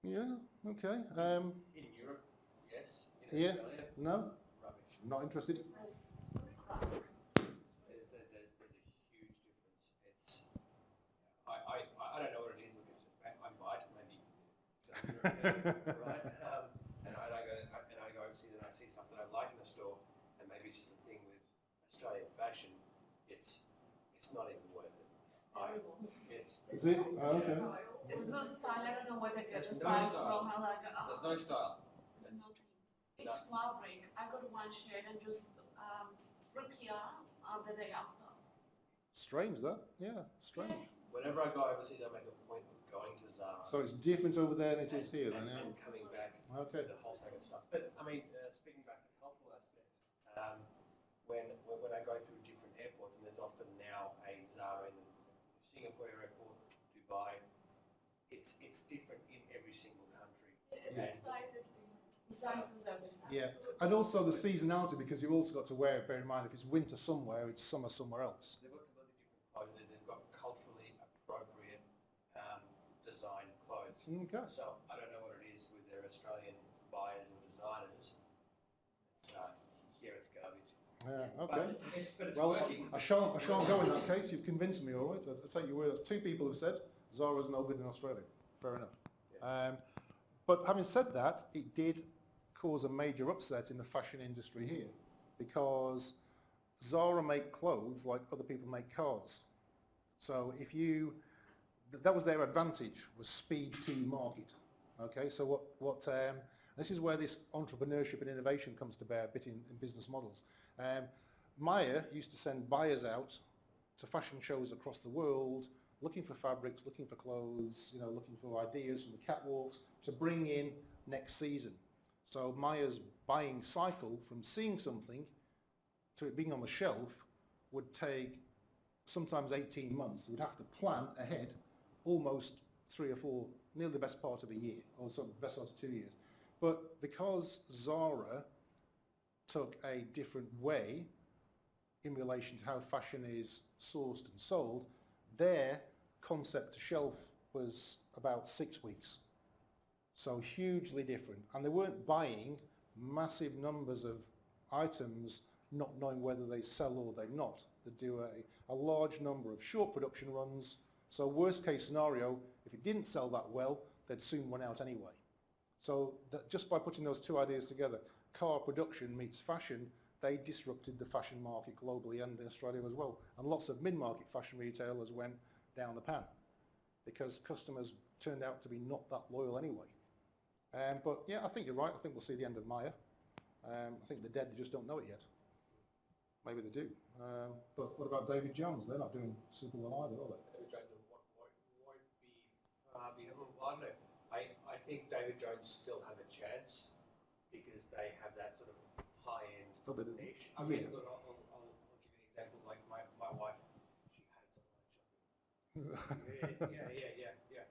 Yeah, okay. In Europe, yes. In Yeah, Australia, no, rubbish. not interested. There's a huge difference. It's I don't know what it is. Look, I might maybe right. And I go overseas and I see something I like in the store, and maybe it's just a thing with Australian fashion. It's not even worth it. Is it? Oh, okay. It's the style. I don't know whether There's it's no style style. from like There's no style. It's nothing. It's fabric. I got one shirt and just repair the day after. Strange that, yeah, strange. Whenever I go overseas, I make a point of going to Zara. So it's different over there than it is here then, And yeah? coming back Okay. with the wholesale and stuff. But I mean, speaking back to the cultural aspect, when I go through different airports, and there's often now a Zara in Singapore airport, Dubai, it's different in every single country. The size is different. The sizes are different. Yeah, and also the seasonality, because you've also got to bear in mind, if it's winter somewhere, it's summer somewhere else. They've got completely different clothing. They've got culturally appropriate design clothes. Okay. So I don't know what it is with their Australian buyers or designers. Here it's garbage. Yeah, okay. But it's Well, working. I shan't go in that case. You've convinced me, all right. I'll take your word. That's 2 people who said Zara's no good in Australia. Fair enough. But having said that, it did cause a major upset in the fashion industry here, because Zara make clothes like other people make cars. So that was their advantage, was speed to market. Okay, so this is where this entrepreneurship and innovation comes to bear a bit in business models. Maya used to send buyers out to fashion shows across the world, looking for fabrics, looking for clothes, looking for ideas from the catwalks to bring in next season. So Maya's buying cycle from seeing something to it being on the shelf would take sometimes 18 months. We'd have to plan ahead almost 3 or 4, nearly the best part of a year, or the best part of 2 years. But because Zara took a different way in relation to how fashion is sourced and sold, their concept to shelf was about 6 weeks. So hugely different. And they weren't buying massive numbers of items not knowing whether they sell or they not. They do a large number of short production runs. So worst case scenario, if it didn't sell that well, they'd soon run out anyway. So just by putting those 2 ideas together, car production meets fashion, they disrupted the fashion market globally and in Australia as well. And lots of mid-market fashion retailers went down the pan because customers turned out to be not that loyal anyway. But yeah, I think you're right. I think we'll see the end of Maya. I think they're dead, they just don't know it yet. Maybe they do. But what about David Jones? They're not doing super well either, are they? David Jones won't be far behind. I don't know. I think David Jones still have a chance because they have that sort of high-end niche. I mean, look, I'll give you an example. Like my wife, she hates online shopping. Yeah.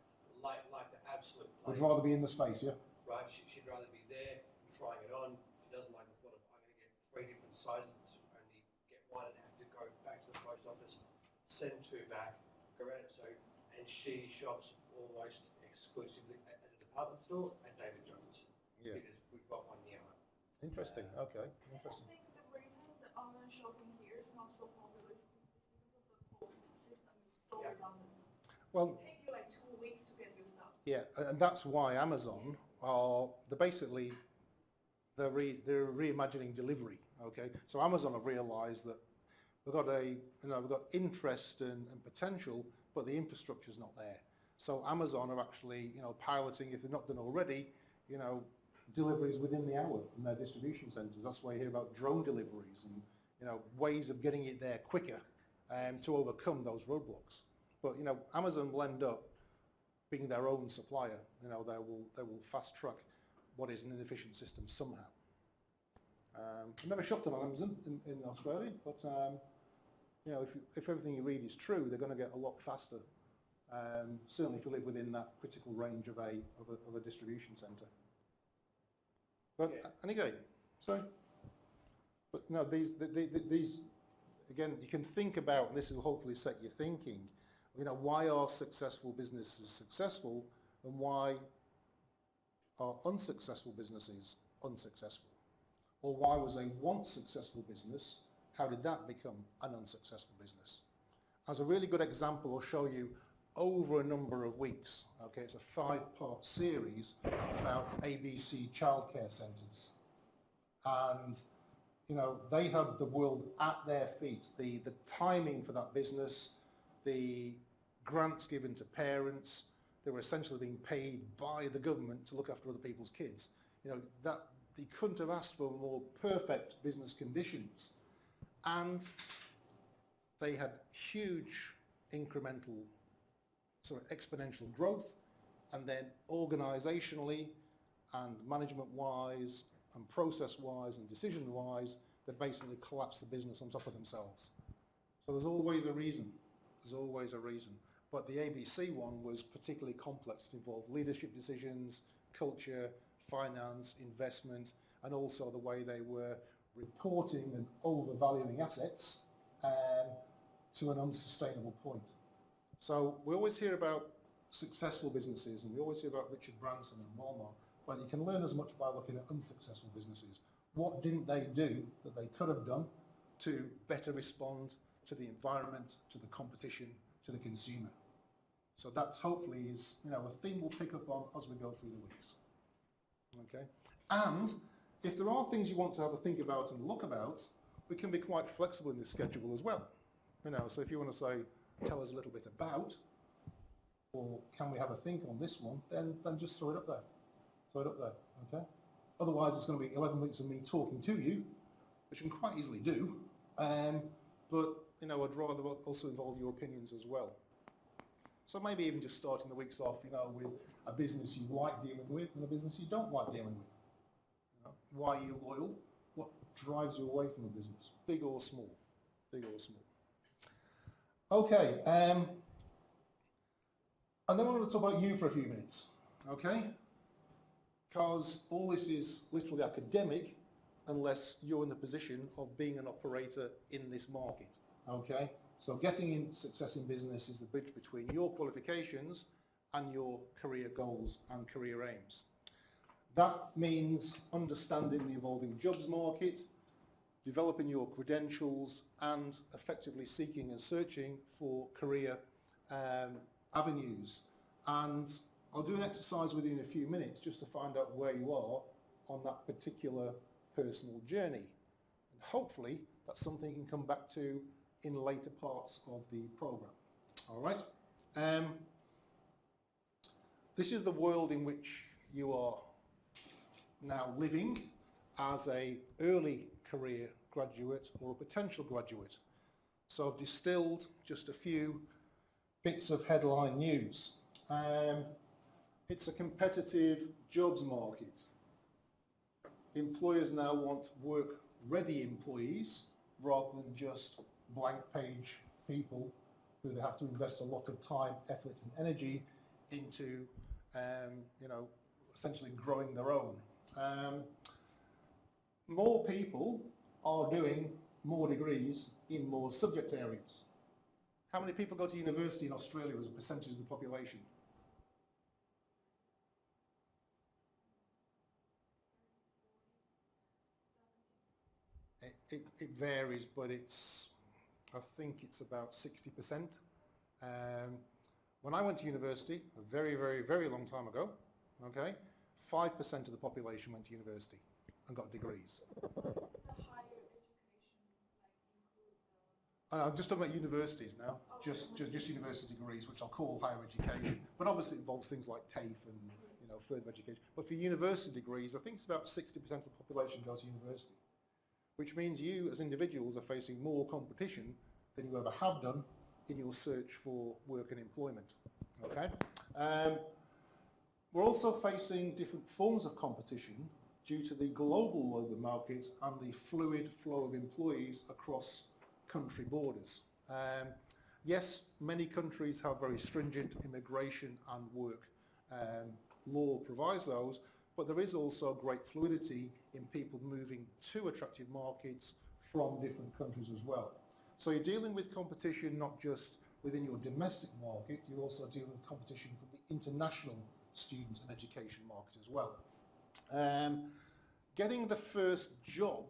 Like the absolute Would plague. rather be in the space, yeah? Right, she'd rather be there, trying it on. She doesn't like the thought of, I'm going to get 3 different sizes, only get one and have to go back to the post office, send 2 back, go around it. So, and she shops almost exclusively as a department store at David Jones. Yeah. Because we've got one near her. Interesting, okay. I Interesting. think the reason the online shopping here is not so popular is because of the post system is so Yeah. redundant. Well, It takes you like 2 weeks to get your stuff. yeah, and that's why Amazon they're reimagining delivery. Okay, so Amazon have realised that we've got interest and potential, but the infrastructure's not there. So Amazon are actually piloting, if they've not done already, deliveries within the hour from their distribution centres. That's why you hear about drone deliveries and ways of getting it there quicker to overcome those roadblocks. But Amazon will end up being their own supplier. They will fast track what is an inefficient system somehow. I've never shopped on Amazon in Australia, but if everything you read is true, they're going to get a lot faster certainly if you live within that critical range of a distribution centre. But, Yeah. and again, sorry? But no, these, again, you can think about, and this will hopefully set your thinking, you know, why are successful businesses successful and why are unsuccessful businesses unsuccessful? Or why was a once successful business, how did that become an unsuccessful business? As a really good example, I'll show you over a number of weeks. Okay, it's a 5-part series about ABC childcare centres. And, you know, they have the world at their feet. The timing for that business, the grants given to parents, they were essentially being paid by the government to look after other people's kids. You know, that they couldn't have asked for more perfect business conditions. And they had huge incremental, sort of exponential growth, and then organisationally and management-wise and process-wise and decision-wise, they basically collapsed the business on top of themselves. So there's always a reason. There's always a reason. But the ABC one was particularly complex. It involved leadership decisions, culture, finance, investment, and also the way they were reporting and overvaluing assets to an unsustainable point. So we always hear about successful businesses and we always hear about Richard Branson and Walmart, but you can learn as much by looking at unsuccessful businesses. What didn't they do that they could have done to better respond to the environment, to the competition, to the consumer? So that's hopefully is, you know, a theme we'll pick up on as we go through the weeks. Okay? And if there are things you want to have a think about and look about, we can be quite flexible in this schedule as well. You know, so if you want to say, tell us a little bit about, or can we have a think on this one, then just throw it up there. Throw it up there, okay? Otherwise, it's going to be 11 weeks of me talking to you, which you can quite easily do, but, you know, I'd rather also involve your opinions as well. So maybe even just starting the weeks off, you know, with a business you like dealing with and a business you don't like dealing with. You know, why are you loyal? What drives you away from a business, big or small? Big or small. Okay, and then I want to talk about you for a few minutes, okay? Because all this is literally academic unless you're in the position of being an operator in this market, okay? So getting in success in business is the bridge between your qualifications and your career goals and career aims. That means understanding the evolving jobs market, developing your credentials, and effectively seeking and searching for career avenues. And I'll do an exercise with you in a few minutes just to find out where you are on that particular personal journey. And hopefully that's something you can come back to in later parts of the program. All right? This is the world in which you are now living as a early career graduate or a potential graduate. So I've distilled just a few bits of headline news. It's a competitive jobs market. Employers now want work-ready employees rather than just blank page people who they have to invest a lot of time, effort and energy into, you know, essentially growing their own. More people are doing more degrees in more subject areas. How many people go to university in Australia as a percentage of the population? It varies, but I think it's about 60%. When I went to university, a very, very, very long time ago, okay, 5% of the population went to university and got degrees. The higher education, include And I'm just talking about universities now, just university degrees, which I'll call higher education, but obviously it involves things like TAFE and, you know, further education. But for university degrees, I think it's about 60% of the population go to university, which means you as individuals are facing more competition than you ever have done in your search for work and employment, okay? We're also facing different forms of competition due to the global labour market and the fluid flow of employees across country borders. Yes, many countries have very stringent immigration and work law provisos, but there is also great fluidity in people moving to attractive markets from different countries as well. So you're dealing with competition not just within your domestic market, you're also dealing with competition from the international student and education market as well. Getting the first job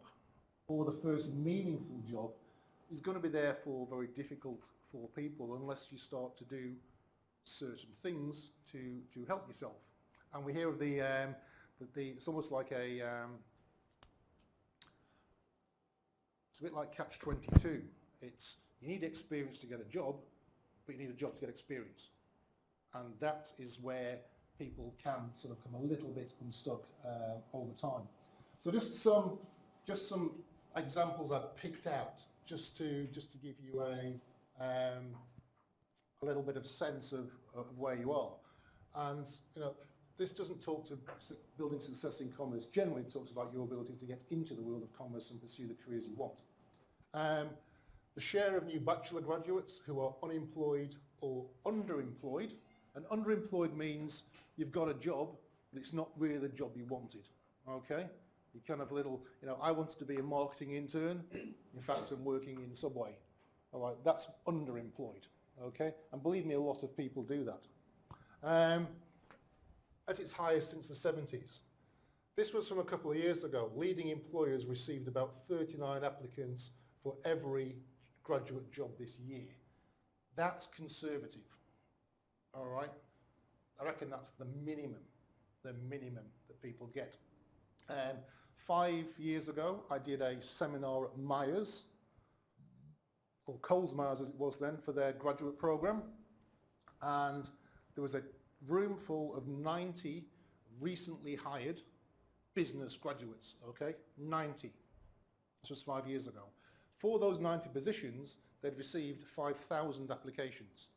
or the first meaningful job is going to be therefore very difficult for people unless you start to do certain things to help yourself. And we hear of it's almost like it's a bit like catch-22. It's you need experience to get a job, but you need a job to get experience. And that is where people can sort of come a little bit unstuck over time. So just some examples I've picked out just to give you a little bit of sense of where you are. And this doesn't talk to building success in commerce. Generally, it talks about your ability to get into the world of commerce and pursue the careers you want. The share of new bachelor graduates who are unemployed or underemployed, and underemployed means you've got a job, but it's not really the job you wanted, okay? You kind of I wanted to be a marketing intern, in fact I'm working in Subway, all right, that's underemployed, okay? And believe me, a lot of people do that. At its highest since the 70s. This was from a couple of years ago. Leading employers received about 39 applicants for every graduate job this year. That's conservative, all right? I reckon that's the minimum that people get. 5 years ago, I did a seminar at Myers, or Coles Myers as it was then, for their graduate program. And there was a room full of 90 recently hired business graduates, okay? 90. This was 5 years ago. For those 90 positions, they'd received 5,000 applications.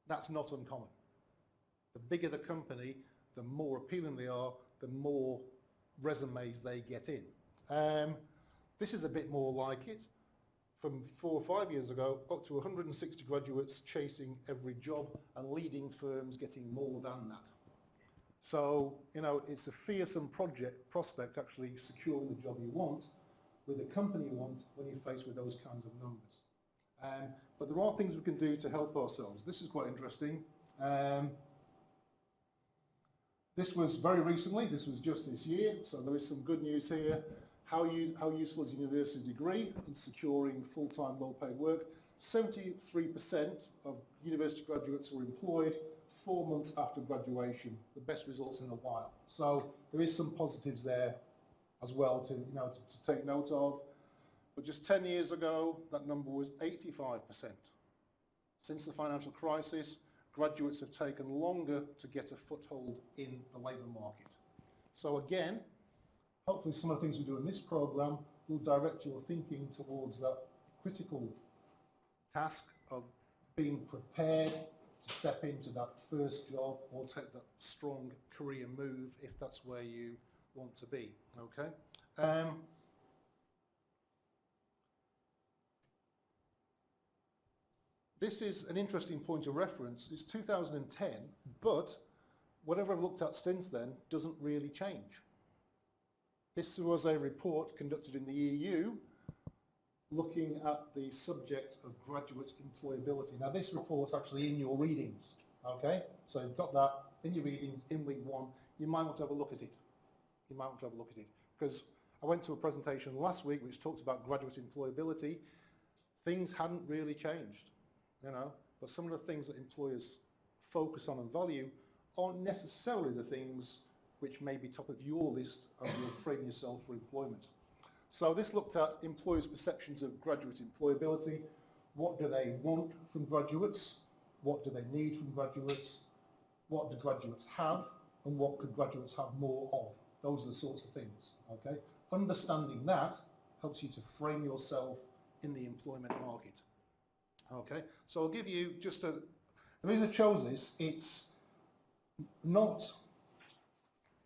That's not uncommon. The bigger the company, the more appealing they are, the more resumes they get in. This is a bit more like it. From 4 or 5 years ago, up to 160 graduates chasing every job and leading firms getting more than that. So, it's a fearsome prospect actually securing the job you want with the company you want when you're faced with those kinds of numbers. But there are things we can do to help ourselves. This is quite interesting. This was very recently, this was just this year, so there is some good news here. How useful is a university degree in securing full-time, well-paid work? 73% of university graduates were employed 4 months after graduation, the best results in a while. So there is some positives there as well to take note of. But just 10 years ago, that number was 85%. Since the financial crisis, graduates have taken longer to get a foothold in the labour market. So again, hopefully some of the things we do in this programme will direct your thinking towards that critical task of being prepared to step into that first job or take that strong career move if that's where you want to be, okay? This is an interesting point of reference. It's 2010, but whatever I've looked at since then doesn't really change. This was a report conducted in the EU looking at the subject of graduate employability. Now this report's actually in your readings, okay? So you've got that in your readings in week 1. You might want to have a look at it. Because I went to a presentation last week which talked about graduate employability. Things hadn't really changed, but some of the things that employers focus on and value aren't necessarily the things which may be top of your list as you're framing yourself for employment. So this looked at employers' perceptions of graduate employability. What do they want from graduates? What do they need from graduates? What do graduates have? And what could graduates have more of? Those are the sorts of things, okay? Understanding that helps you to frame yourself in the employment market, okay? So I'll give you just the reason I chose this, it's not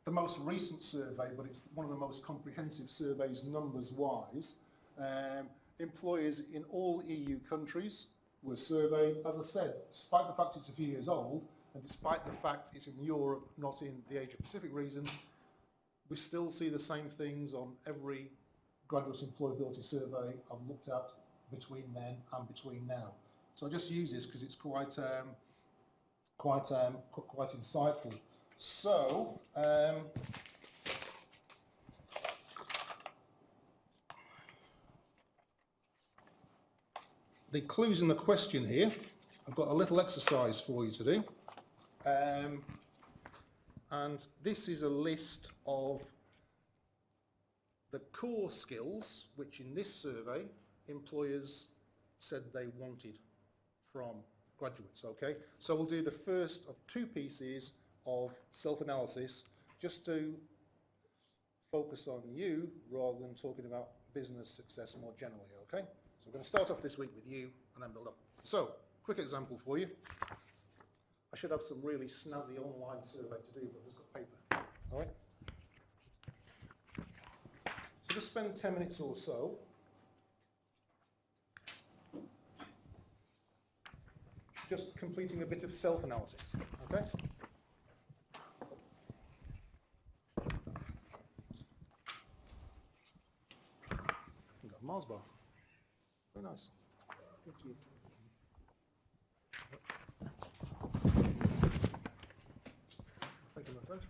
the most recent survey, but it's one of the most comprehensive surveys numbers-wise. employers in all EU countries were surveyed. As I said, despite the fact it's a few years old, and despite the fact it's in Europe, not in the Asia Pacific region, we still see the same things on every graduate employability survey I've looked at between then and between now. So I just use this because it's quite insightful. So the clues in the question here, I've got a little exercise for you to do. And this is a list of the core skills which in this survey employers said they wanted from graduates, okay? So we'll do the first of two pieces of self-analysis just to focus on you rather than talking about business success more generally, okay? So we're going to start off this week with you and then build up. So, quick example for you. I should have some really snazzy online survey to do, but I've just got paper, all right? So just spend 10 minutes or so just completing a bit of self-analysis, okay? We've got a Mars bar. Very nice. Thank you. Thank you, my friend.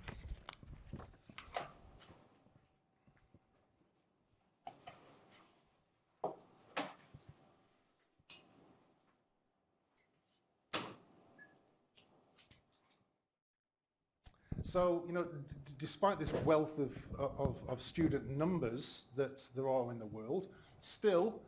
So, you know, despite this wealth of student numbers that there are in the world, still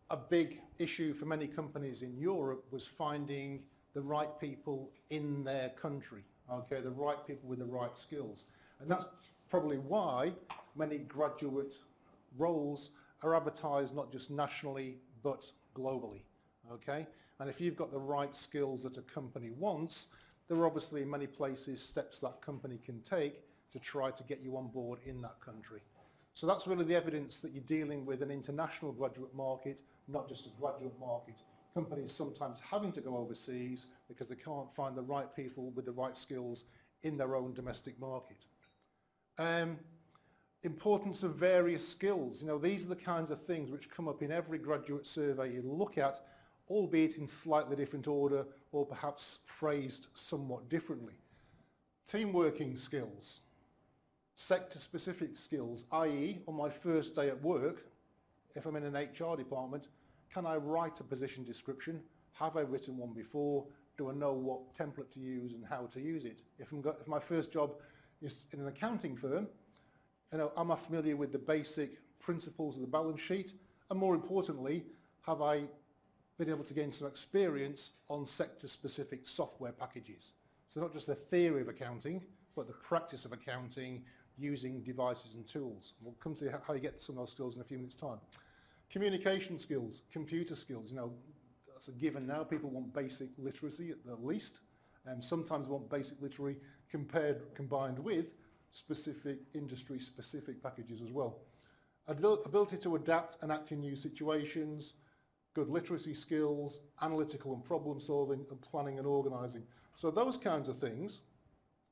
a big issue for many companies in Europe was finding the right people in their country, okay, the right people with the right skills. And that's probably why many graduate roles are advertised not just nationally but globally, okay? And if you've got the right skills that a company wants, there are obviously in many places steps that company can take to try to get you on board in that country. So that's really the evidence that you're dealing with an international graduate market, not just a graduate market. Companies sometimes having to go overseas because they can't find the right people with the right skills in their own domestic market. Importance of various skills. You know, these are the kinds of things which come up in every graduate survey you look at, albeit in slightly different order or perhaps phrased somewhat differently. Team working skills, sector-specific skills, i.e. on my first day at work, if I'm in an HR department, can I write a position description? Have I written one before? Do I know what template to use and how to use it? If my first job is in an accounting firm, you know, am I familiar with the basic principles of the balance sheet? And more importantly, have I been able to gain some experience on sector-specific software packages? So not just the theory of accounting, but the practice of accounting using devices and tools. We'll come to how you get some of those skills in a few minutes' time. Communication skills, computer skills, you know, that's a given now. People want basic literacy at the least, and sometimes want basic literacy combined with specific industry-specific packages as well. Ability to adapt and act in new situations, good literacy skills, analytical and problem solving, and planning and organising. So those kinds of things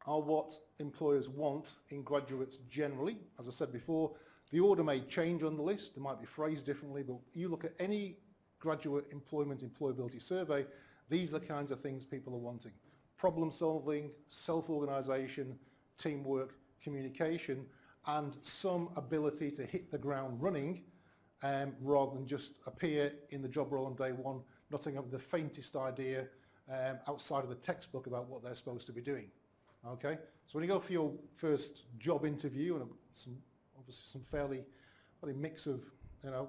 are what employers want in graduates generally. As I said before, the order may change on the list, it might be phrased differently, but you look at any graduate employability survey, these are the kinds of things people are wanting. Problem solving, self-organisation, teamwork, communication, and some ability to hit the ground running rather than just appear in the job role on day one, not having the faintest idea outside of the textbook about what they're supposed to be doing. Okay, so when you go for your first job interview, and obviously some fairly mix of, you know,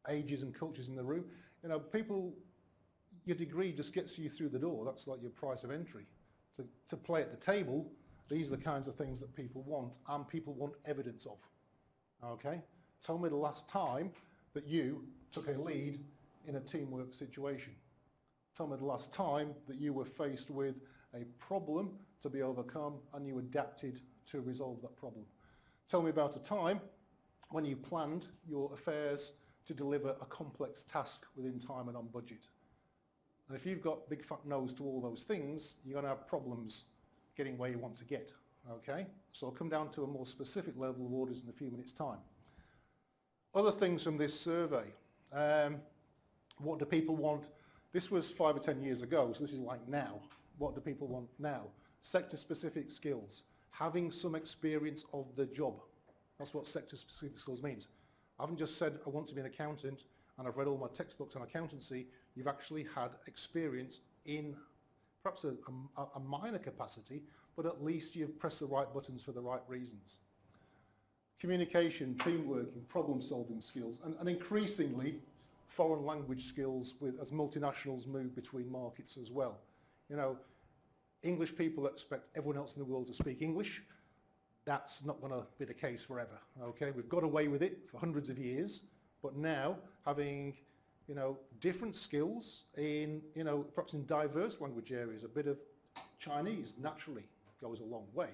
ages and cultures in the room, you know, your degree just gets you through the door. That's like your price of entry. To play at the table, these are the kinds of things that people want, and people want evidence of. Okay, tell me the last time that you took a lead in a teamwork situation. Tell me the last time that you were faced with a problem to be overcome and you adapted to resolve that problem. Tell me about a time when you planned your affairs to deliver a complex task within time and on budget. And if you've got big fat no's to all those things, you're going to have problems getting where you want to get, okay? So I'll come down to a more specific level of orders in a few minutes' time. Other things from this survey. What do people want? This was 5 or 10 years ago, so this is like now. What do people want now? Sector-specific skills, having some experience of the job. That's what sector-specific skills means. I haven't just said I want to be an accountant and I've read all my textbooks on accountancy. You've actually had experience in perhaps a minor capacity, but at least you've pressed the right buttons for the right reasons. Communication, teamwork, problem-solving skills, and increasingly foreign language skills as multinationals move between markets as well. You know, English people expect everyone else in the world to speak English. That's not going to be the case forever, okay? We've got away with it for hundreds of years, but now having, you know, different skills in, you know, perhaps in diverse language areas, a bit of Chinese naturally goes a long way.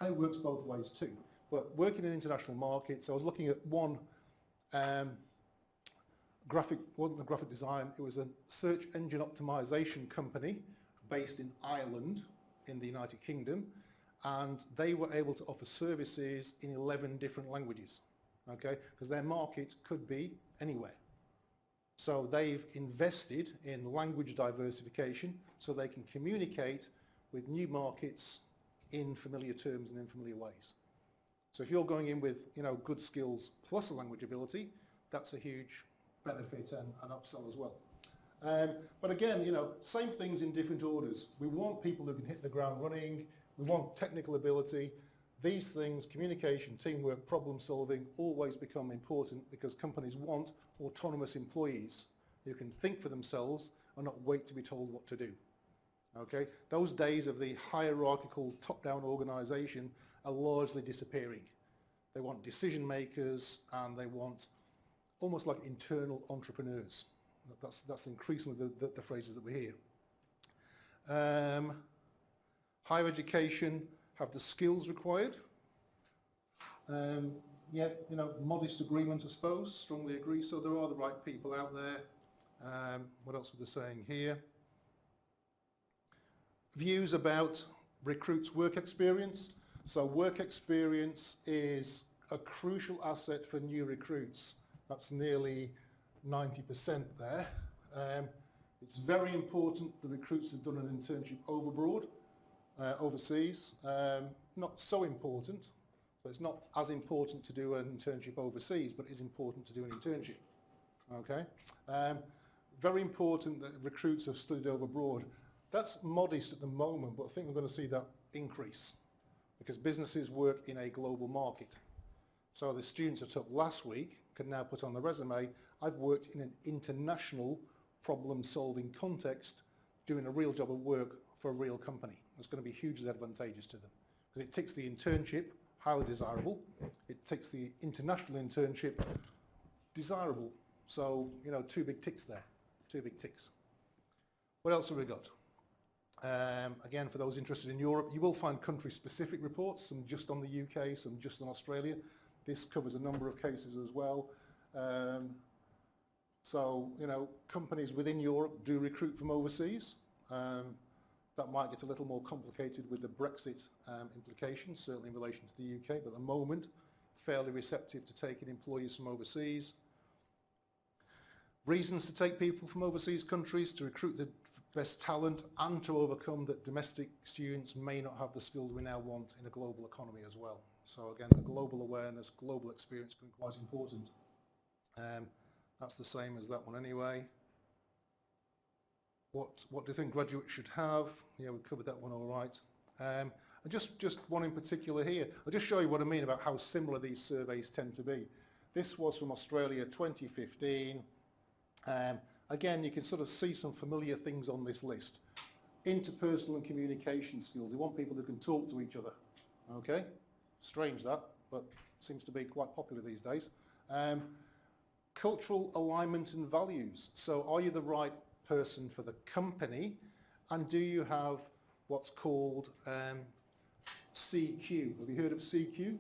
And it works both ways too. But working in international markets, I was looking at one graphic design. It was a search engine optimization company based in Ireland in the United Kingdom, and they were able to offer services in 11 different languages, okay? Because their market could be anywhere. So they've invested in language diversification so they can communicate with new markets in familiar terms and in familiar ways. So if you're going in with, you know, good skills plus a language ability, that's a huge benefit and upsell as well. But again, you know, same things in different orders. We want people who can hit the ground running. We want technical ability. These things, communication, teamwork, problem solving, always become important because companies want autonomous employees who can think for themselves and not wait to be told what to do. Okay? Those days of the hierarchical top-down organisation are largely disappearing. They want decision makers and they want almost like internal entrepreneurs. That's increasingly the phrases that we hear. Higher education have the skills required. Yeah, you know, modest agreement, I suppose, strongly agree. So there are the right people out there. What else were they saying here? Views about recruits' work experience. So work experience is a crucial asset for new recruits. That's nearly 90% there. It's very important the recruits have done an internship overseas. Not so important. So it's not as important to do an internship overseas, but it is important to do an internship. Okay? Very important that recruits have studied abroad. That's modest at the moment, but I think we're going to see that increase because businesses work in a global market. So the students I took last week can now put on the resume, I've worked in an international problem-solving context doing a real job of work for a real company. That's going to be hugely advantageous to them because it ticks the internship, highly desirable. It ticks the international internship, desirable. So, you know, two big ticks there, two big ticks. What else have we got? Again, for those interested in Europe, you will find country-specific reports, some just on the UK, some just on Australia. This covers a number of cases as well. So, you know, companies within Europe do recruit from overseas. That might get a little more complicated with the Brexit implications, certainly in relation to the UK, but at the moment, fairly receptive to taking employees from overseas. Reasons to take people from overseas countries: to recruit the best talent and to overcome that domestic students may not have the skills we now want in a global economy as well. So again, the global awareness, global experience can be quite important. That's the same as that one anyway. What do you think graduates should have? Yeah, we covered that one all right. And just one in particular here. I'll just show you what I mean about how similar these surveys tend to be. This was from Australia 2015. Again, you can sort of see some familiar things on this list. Interpersonal and communication skills. They want people who can talk to each other. Okay? Strange that, but seems to be quite popular these days. Cultural alignment and values. So are you the right person for the company, and do you have what's called CQ? Have you heard of CQ? You've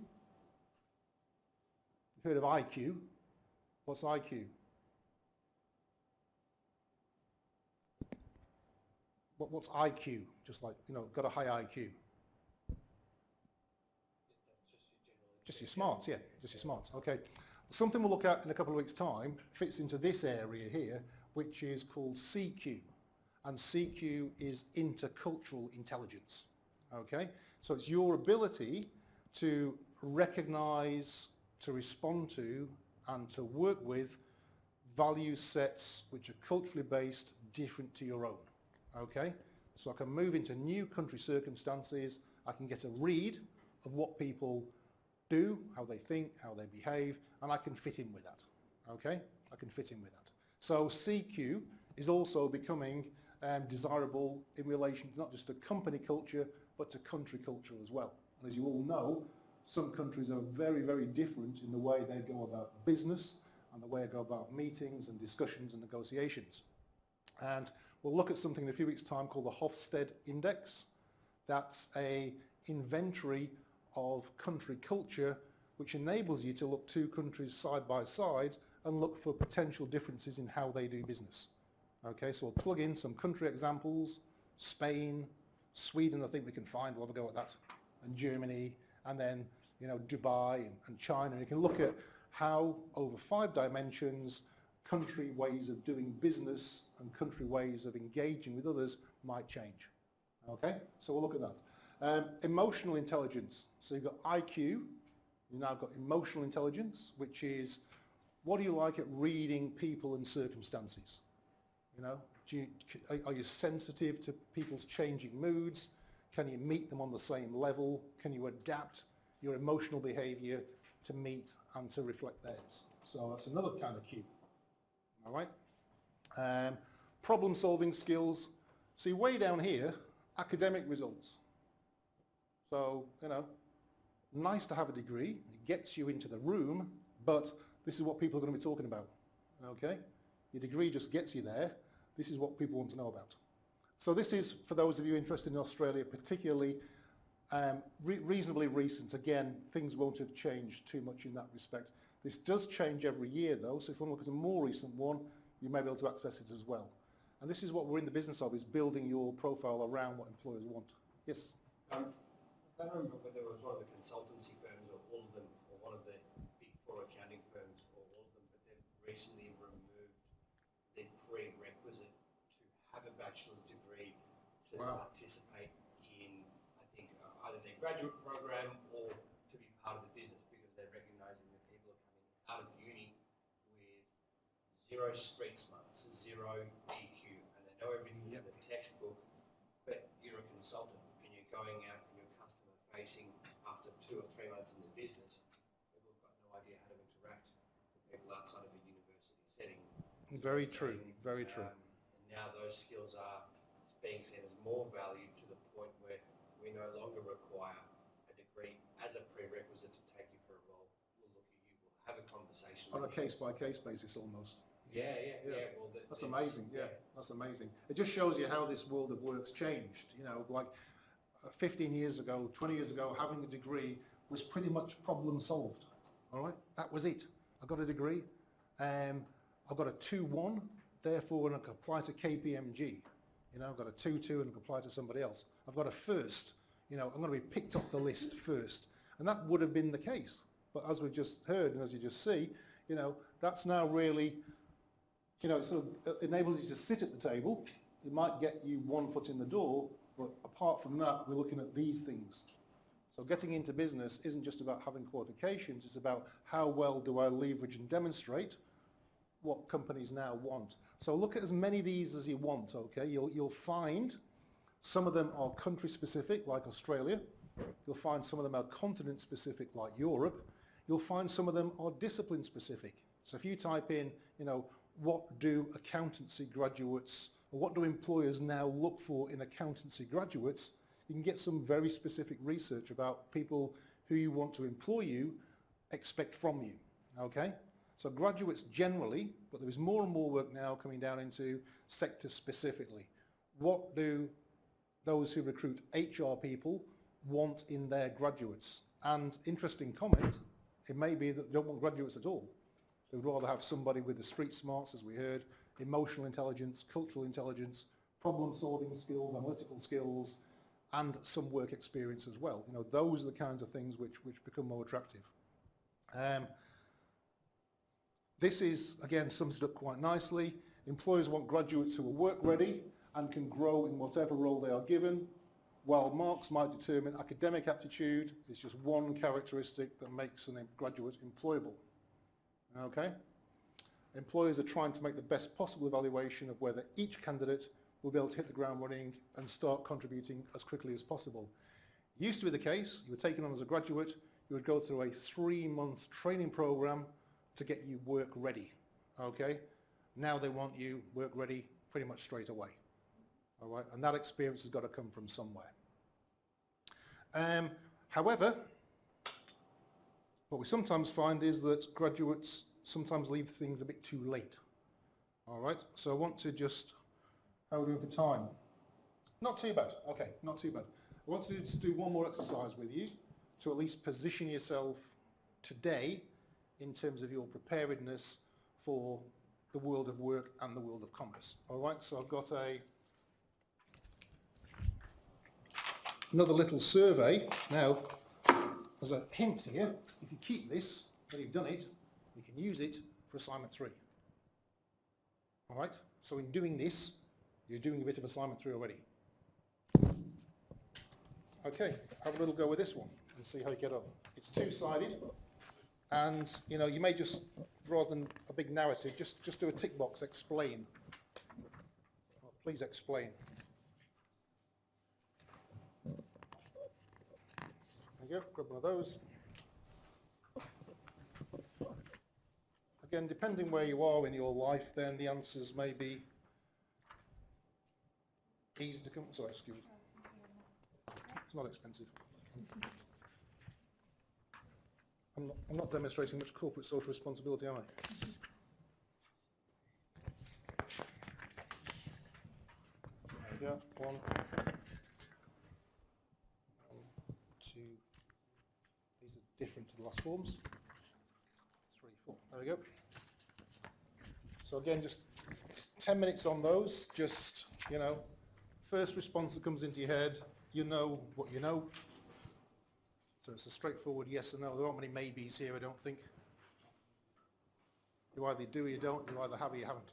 heard of IQ? What's IQ? What's IQ? Just like, got a high IQ. Just your smarts, yeah, just your smarts. Okay. Something we'll look at in a couple of weeks' time fits into this area here, which is called CQ. And CQ is intercultural intelligence. Okay? So it's your ability to recognize, to respond to, and to work with value sets which are culturally based, different to your own. Okay? So I can move into new country circumstances, I can get a read of what people do, how they think, how they behave, and I can fit in with that. Okay? I can fit in with that. So CQ is also becoming desirable in relation not just to company culture, but to country culture as well. And as you all know, some countries are very, very different in the way they go about business and the way they go about meetings and discussions and negotiations. And we'll look at something in a few weeks' time called the Hofstede Index. That's an inventory of country culture which enables you to look two countries side by side and look for potential differences in how they do business. Okay, so we'll plug in some country examples, Spain, Sweden, I think we can find, we'll have a go at that, and Germany, and then, Dubai and China. And you can look at how, over 5 dimensions, country ways of doing business and country ways of engaging with others might change. Okay, so we'll look at that. Emotional intelligence. So you've got IQ, you've now got emotional intelligence, which is what do you like at reading people and circumstances? Are you sensitive to people's changing moods? Can you meet them on the same level? Can you adapt your emotional behavior to meet and to reflect theirs? So that's another kind of cue. All right. Problem solving skills. See, way down here, academic results. So, nice to have a degree. It gets you into the room, but this is what people are going to be talking about. Okay? Your degree just gets you there. This is what people want to know about. So this is, for those of you interested in Australia, particularly reasonably recent. Again, things won't have changed too much in that respect. This does change every year though, so if you want to look at a more recent one, you may be able to access it as well. And this is what we're in the business of, is building your profile around what employers want. Yes? I don't remember whether it was one of the consultancy firms or all of them, or one of the big 4 accounting firms or all of them, but they've recently removed the prerequisite to have a bachelor's degree to participate in, I think, either their graduate program or to be part of the business, because they're recognising that people are coming out of uni with 0 street smarts, 0 EQ, and they know everything in the textbook, but you're a consultant and you're going out and you're customer facing after 2 or 3 months in the business. People have got no idea how to interact with people outside of a university setting. Very true, very true. And now those skills are being seen as more valued, to the point where we no longer require a degree as a prerequisite to take you for a role. We'll look at you, we'll have a conversation. On a case-by-case basis almost. Yeah. Well, that's amazing, that's amazing. It just shows you how this world of work's changed. Like 15 years ago, 20 years ago, having a degree was pretty much problem solved. All right, that was it. I got a degree. I've got a 2-1, therefore when I can apply to KPMG, I've got a 2-2 and I can apply to somebody else. I've got a first, I'm going to be picked off the list first. And that would have been the case. But as we've just heard and as you just see, that's now really, it sort of enables you to sit at the table. It might get you 1 foot in the door, but apart from that, we're looking at these things. So getting into business isn't just about having qualifications, it's about how well do I leverage and demonstrate what companies now want. So look at as many of these as you want, okay? You'll find some of them are country specific, like Australia. You'll find some of them are continent specific, like Europe. You'll find some of them are discipline specific. So if you type in, what do accountancy graduates, or what do employers now look for in accountancy graduates, you can get some very specific research about people who you want to employ you expect from you, okay? So graduates generally, but there is more and more work now coming down into sector specifically. What do those who recruit HR people want in their graduates? And interesting comment, it may be that they don't want graduates at all. They would rather have somebody with the street smarts, as we heard, emotional intelligence, cultural intelligence, problem-solving skills, analytical skills, and some work experience as well. You know, those are the kinds of things which become more attractive. This is, again, sums it up quite nicely. Employers want graduates who are work-ready and can grow in whatever role they are given, while marks might determine academic aptitude is just one characteristic that makes a graduate employable. Okay? Employers are trying to make the best possible evaluation of whether each candidate will be able to hit the ground running and start contributing as quickly as possible. It used to be the case, you were taken on as a graduate, you would go through a 3-month training program to get you work ready, okay? Now they want you work ready pretty much straight away, all right? And that experience has got to come from somewhere. However, what we sometimes find is that graduates sometimes leave things a bit too late, all right? So I want to just, how are we doing for time? Not too bad, okay, not too bad. I want to just do one more exercise with you to at least position yourself today in terms of your preparedness for the world of work and the world of commerce. All right, so I've got another little survey. Now, as a hint here, if you keep this, when you've done it, you can use it for assignment 3. All right, so in doing this, you're doing a bit of assignment 3 already. Okay, have a little go with this one and see how you get on. It's 2-sided, and you know, you may just, rather than a big narrative, just do a tick box, explain. Well, please explain. There you go, grab one of those. Again, depending where you are in your life, then the answers may be easy to come, sorry, excuse me. It's not expensive. I'm not demonstrating much corporate social responsibility, am I? There we go. 1, 2. These are different to the last forms. 3, 4. There we go. So again, just 10 minutes on those. Just, you know, first response that comes into your head, you know what you know. So it's a straightforward yes or no. There aren't many maybes here, I don't think. You either do or you don't. You either have or you haven't.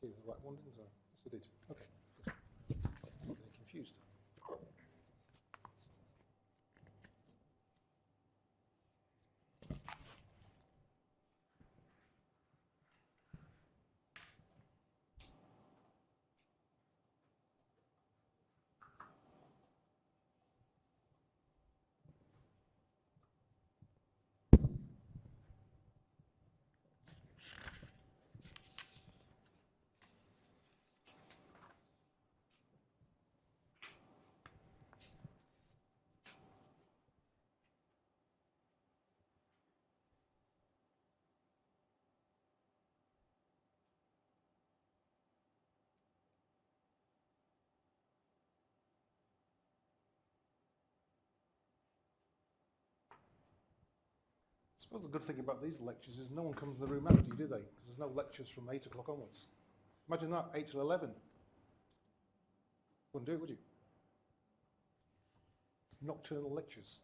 Gave you the right one, didn't I? Yes, I did. Okay. I'm getting confused. I suppose the good thing about these lectures is no one comes in the room after you, do they? Because there's no lectures from 8 o'clock onwards. Imagine that, 8 till 11. Wouldn't do it, would you? Nocturnal lectures.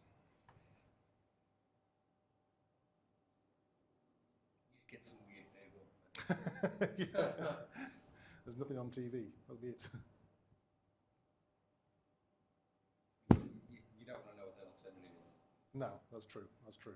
You get some weird neighbour. Yeah. There's nothing on TV, that'll be it. You don't want to know what the alternative is. No, that's true, that's true.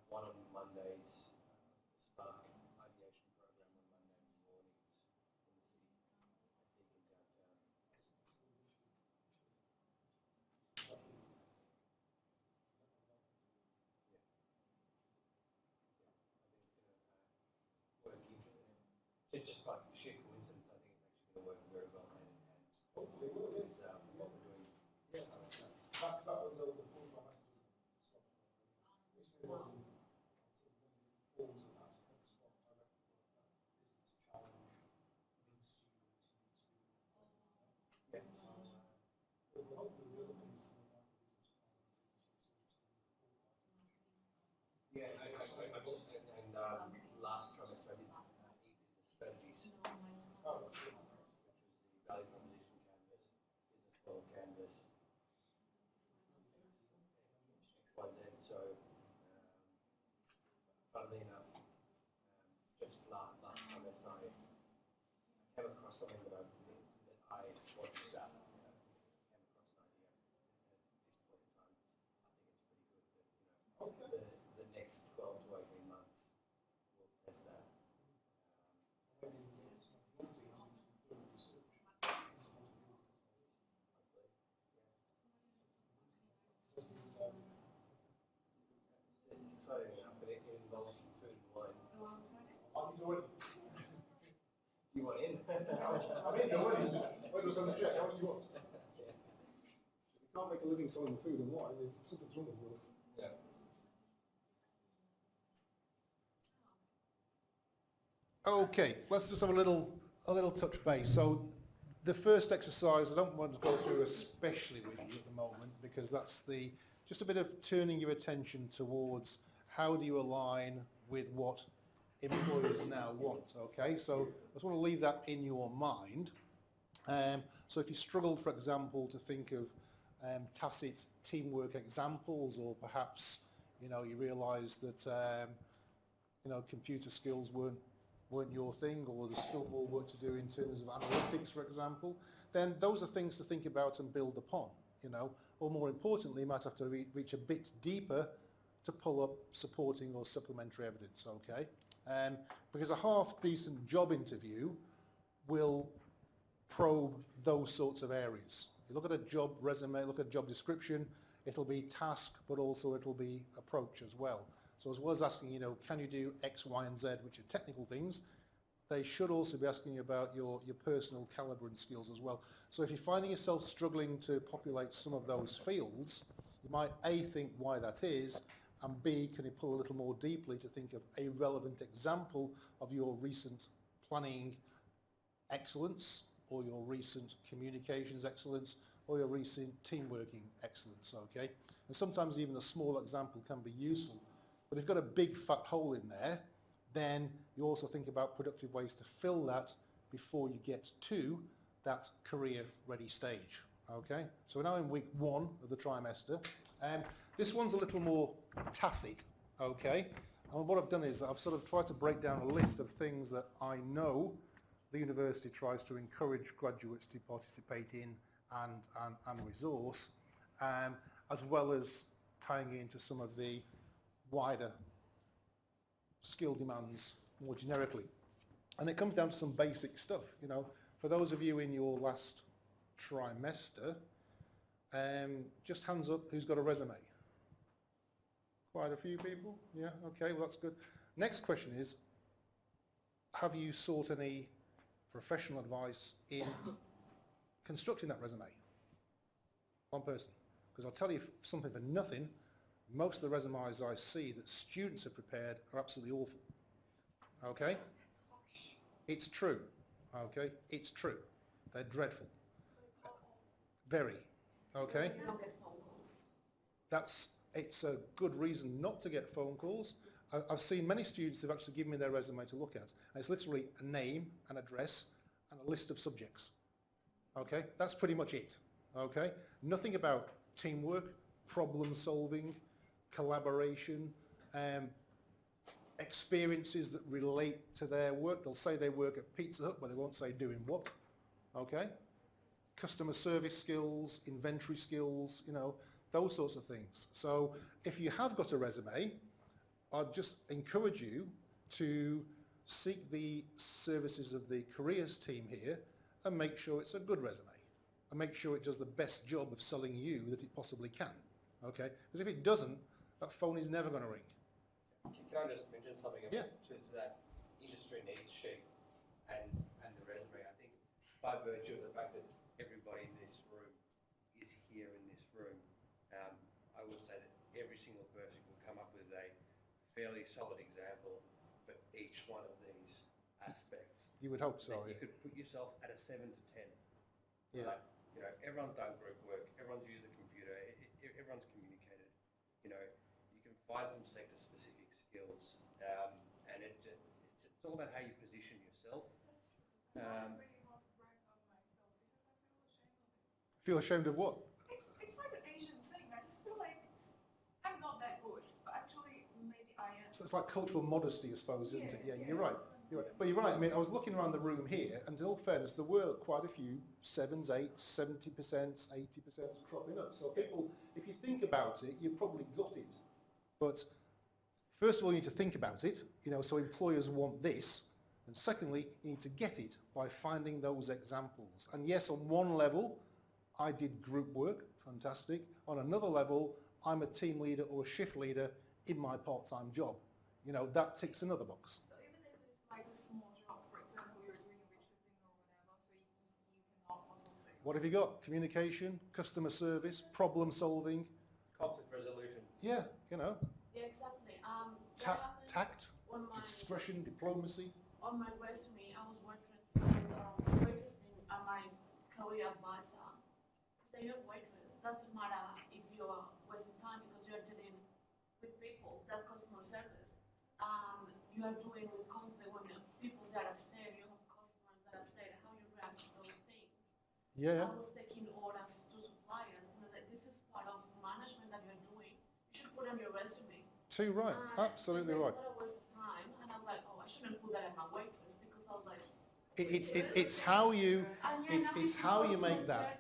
one on Mondays, Spark ideation program on Monday mornings in the city, I think in downtown. I think it's going to work just by sheer coincidence. I think it's actually going to work very well hand in hand. Hopefully, what we're doing. Yeah, that was over the full trimester. Wow. Forms of that spot directly business challenge in students. Yeah. Hopefully the other things Yeah, and last trimester I did e-business strategies, oh, which was the value proposition canvas, business model canvas, XYZ. So, funnily enough, just last trimester I came across something that I wanted to start. Came across an idea, and at this point in time, I think it's pretty good that the next 12 to 18 months we'll test that. It's exciting enough, but it involves some food and wine. I'm enjoying it. You want in? I'm in already, just wait till somebody check, how much do you want? Yeah. You can't make a living selling food and wine if something's wrong with you. Yeah. Okay, let's just have a little touch base. So the first exercise I don't want to go through especially with you at the moment, because that's just a bit of turning your attention towards how do you align with what employers now want. Okay, so I just want to leave that in your mind. So if you struggled, for example, to think of tacit teamwork examples, or perhaps you realised that computer skills weren't your thing, or there's still more work to do in terms of analytics, for example, then those are things to think about and build upon. Or more importantly, you might have to reach a bit deeper to pull up supporting or supplementary evidence. Okay, because a half-decent job interview will probe those sorts of areas. You look at a job resume, look at a job description, it'll be task, but also it'll be approach as well. So as well as asking, can you do X, Y, and Z, which are technical things, they should also be asking you about your personal caliber and skills as well. So if you're finding yourself struggling to populate some of those fields, you might A, think why that is, and B, can you pull a little more deeply to think of a relevant example of your recent planning excellence, or your recent communications excellence, or your recent team working excellence, okay? And sometimes even a small example can be useful. But if you've got a big fat hole in there, then you also think about productive ways to fill that before you get to that career ready stage, okay? So we're now in week 1 of the trimester. This one's a little more tacit, okay? And what I've done is I've sort of tried to break down a list of things that I know the university tries to encourage graduates to participate in and resource, as well as tying into some of the wider skill demands more generically. And it comes down to some basic stuff. For those of you in your last trimester, just hands up who's got a resume. Quite a few people? Yeah, okay, well that's good. Next question is, have you sought any professional advice in constructing that resume? One person. Because I'll tell you something for nothing, most of the resumes I see that students have prepared are absolutely awful. Okay? It's true. Okay? It's true. They're dreadful. Very. Okay? It's a good reason not to get phone calls. I've seen many students who've actually given me their resume to look at. And it's literally a name, an address, and a list of subjects. Okay? That's pretty much it. Okay? Nothing about teamwork, problem solving, collaboration, experiences that relate to their work. They'll say they work at Pizza Hut, but they won't say doing what. Okay? Customer service skills, inventory skills, those sorts of things. So if you have got a resume, I'd just encourage you to seek the services of the careers team here and make sure it's a good resume and make sure it does the best job of selling you that it possibly can, okay? Because if it doesn't, that phone is never going to ring. Can I just mention something Yeah. to that industry needs sheet and the resume? I think by virtue of the fact that everybody in this room is here in this room, I will say that every single person can come up with a fairly solid example for each one of these aspects. You would hope so, You yeah. could put yourself at a 7 to 10. Yeah. Right? You know, everyone's done group work, everyone's used the computer, everyone's communicated. You know, you can find some sector-specific skills, and it's all about how you position yourself. That's true. I find it really hard to brag on myself because I Feel feel ashamed of it. ashamed of what? It's like an Asian thing. I just feel like I'm not that good, but actually maybe I am. So it's like cultural modesty, I suppose, isn't it? Yeah, Yeah, you're right. that's what I'm You're right. saying. But you're right. I mean, I was looking around the room here, and in all fairness, there were quite a few 7s, 8s, 70%, 80% cropping up. So people, if you think about it, you've probably got it. But first of all, you need to think about it, you know, so employers want this. And secondly, you need to get it by finding those examples. And yes, on one level, I did group work, fantastic. On another level, I'm a team leader or a shift leader in my part-time job. You know, that ticks another box. So even if it's like a small job, for example, you're doing waitressing or whatever, so you can also say. What have you got? Communication, customer service, problem solving. Conflict resolution. Yeah, you know, Yeah, exactly. tact, On my expression, diplomacy. on my resume, I was waitressing at my career advisor. So you're a waitress. Doesn't matter if you're wasting time because you're dealing with people, that customer service. You are doing with conflict when the people that are upset, you have customers that are upset, how you react to those things. Yeah, I was taking orders to suppliers, and they're like, this is part of management that you're doing. You should put on your resume. too right, absolutely right. It's not a waste of time, and I was like, oh, I shouldn't put that in my waitress because I was like, It's how you, it's how you make that,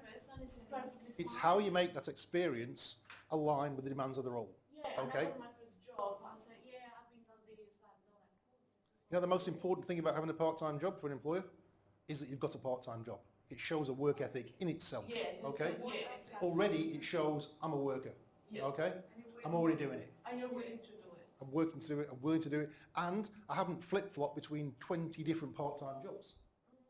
it's how you make that experience align with the demands of the role. Yeah, Okay. and I got my first job. I said, yeah, I've been done this. I've done like, oh, this is You know, the most important thing about having a part-time job for an employer is that you've got a part-time job. It shows a work ethic in itself, okay? Yeah, exactly. Already it shows I'm a worker, Yeah. okay? And you're I'm willing already to- doing it. And you're willing to do it. I'm working to do it, I'm willing to do it, and I haven't flip-flopped between 20 different part-time jobs.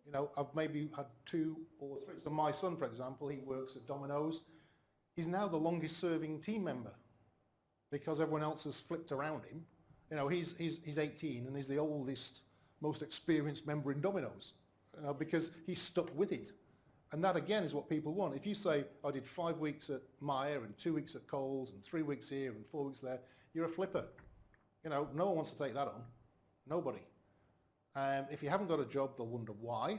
You know, I've maybe had 2 or 3. So my son, for example, he works at Domino's. He's now the longest-serving team member because everyone else has flipped around him. You know, he's 18 and he's the oldest, most experienced member in Domino's because he's stuck with it. And that, again, is what people want. If you say, I did 5 weeks at Myer and 2 weeks at Coles and 3 weeks here and 4 weeks there, you're a flipper. You know, no one wants to take that on. Nobody. If you haven't got a job, they'll wonder why.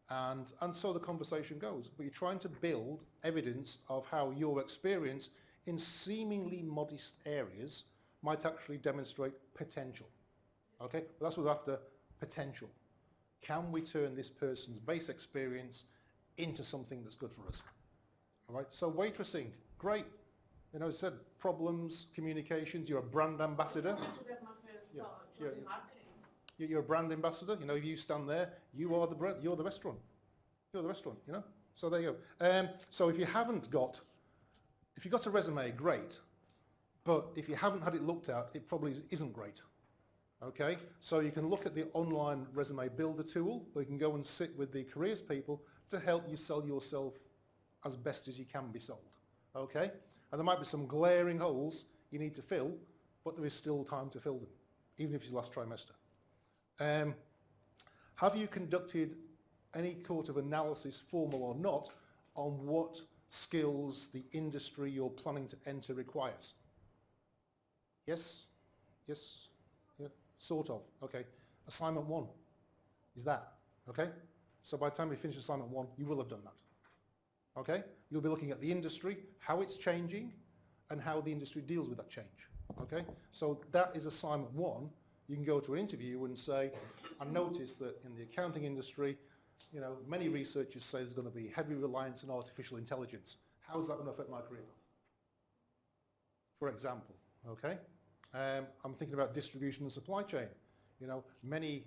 And so the conversation goes. But you're trying to build evidence of how your experience in seemingly modest areas might actually demonstrate potential. Okay? But that's what we're after, potential. Can we turn this person's base experience into something that's good for us? All right? So waitressing, great. You know, I said problems, communications, you're a brand ambassador. I wanted to get my first Yeah, job yeah, in yeah. marketing. You're a brand ambassador. You know, if you stand there, you are the brand, you're the restaurant. You're the restaurant, you know? So there you go. So if you haven't got, if you've got a resume, great. But if you haven't had it looked at, it probably isn't great. Okay? So you can look at the online resume builder tool, or you can go and sit with the careers people to help you sell yourself as best as you can be sold. Okay? And there might be some glaring holes you need to fill, but there is still time to fill them, even if it's last trimester. Have you conducted any sort of analysis, formal or not, on what skills the industry you're planning to enter requires? Yes? Yes? Yeah? Sort of. Okay. Assignment 1 is that. Okay? So by the time you finish assignment 1, you will have done that. Okay? You'll be looking at the industry, how it's changing, and how the industry deals with that change. Okay? So that is assignment 1. You can go to an interview and say, I noticed that in the accounting industry, you know, many researchers say there's going to be heavy reliance on artificial intelligence. How is that going to affect my career path? For example, okay? I'm thinking about distribution and supply chain. You know, many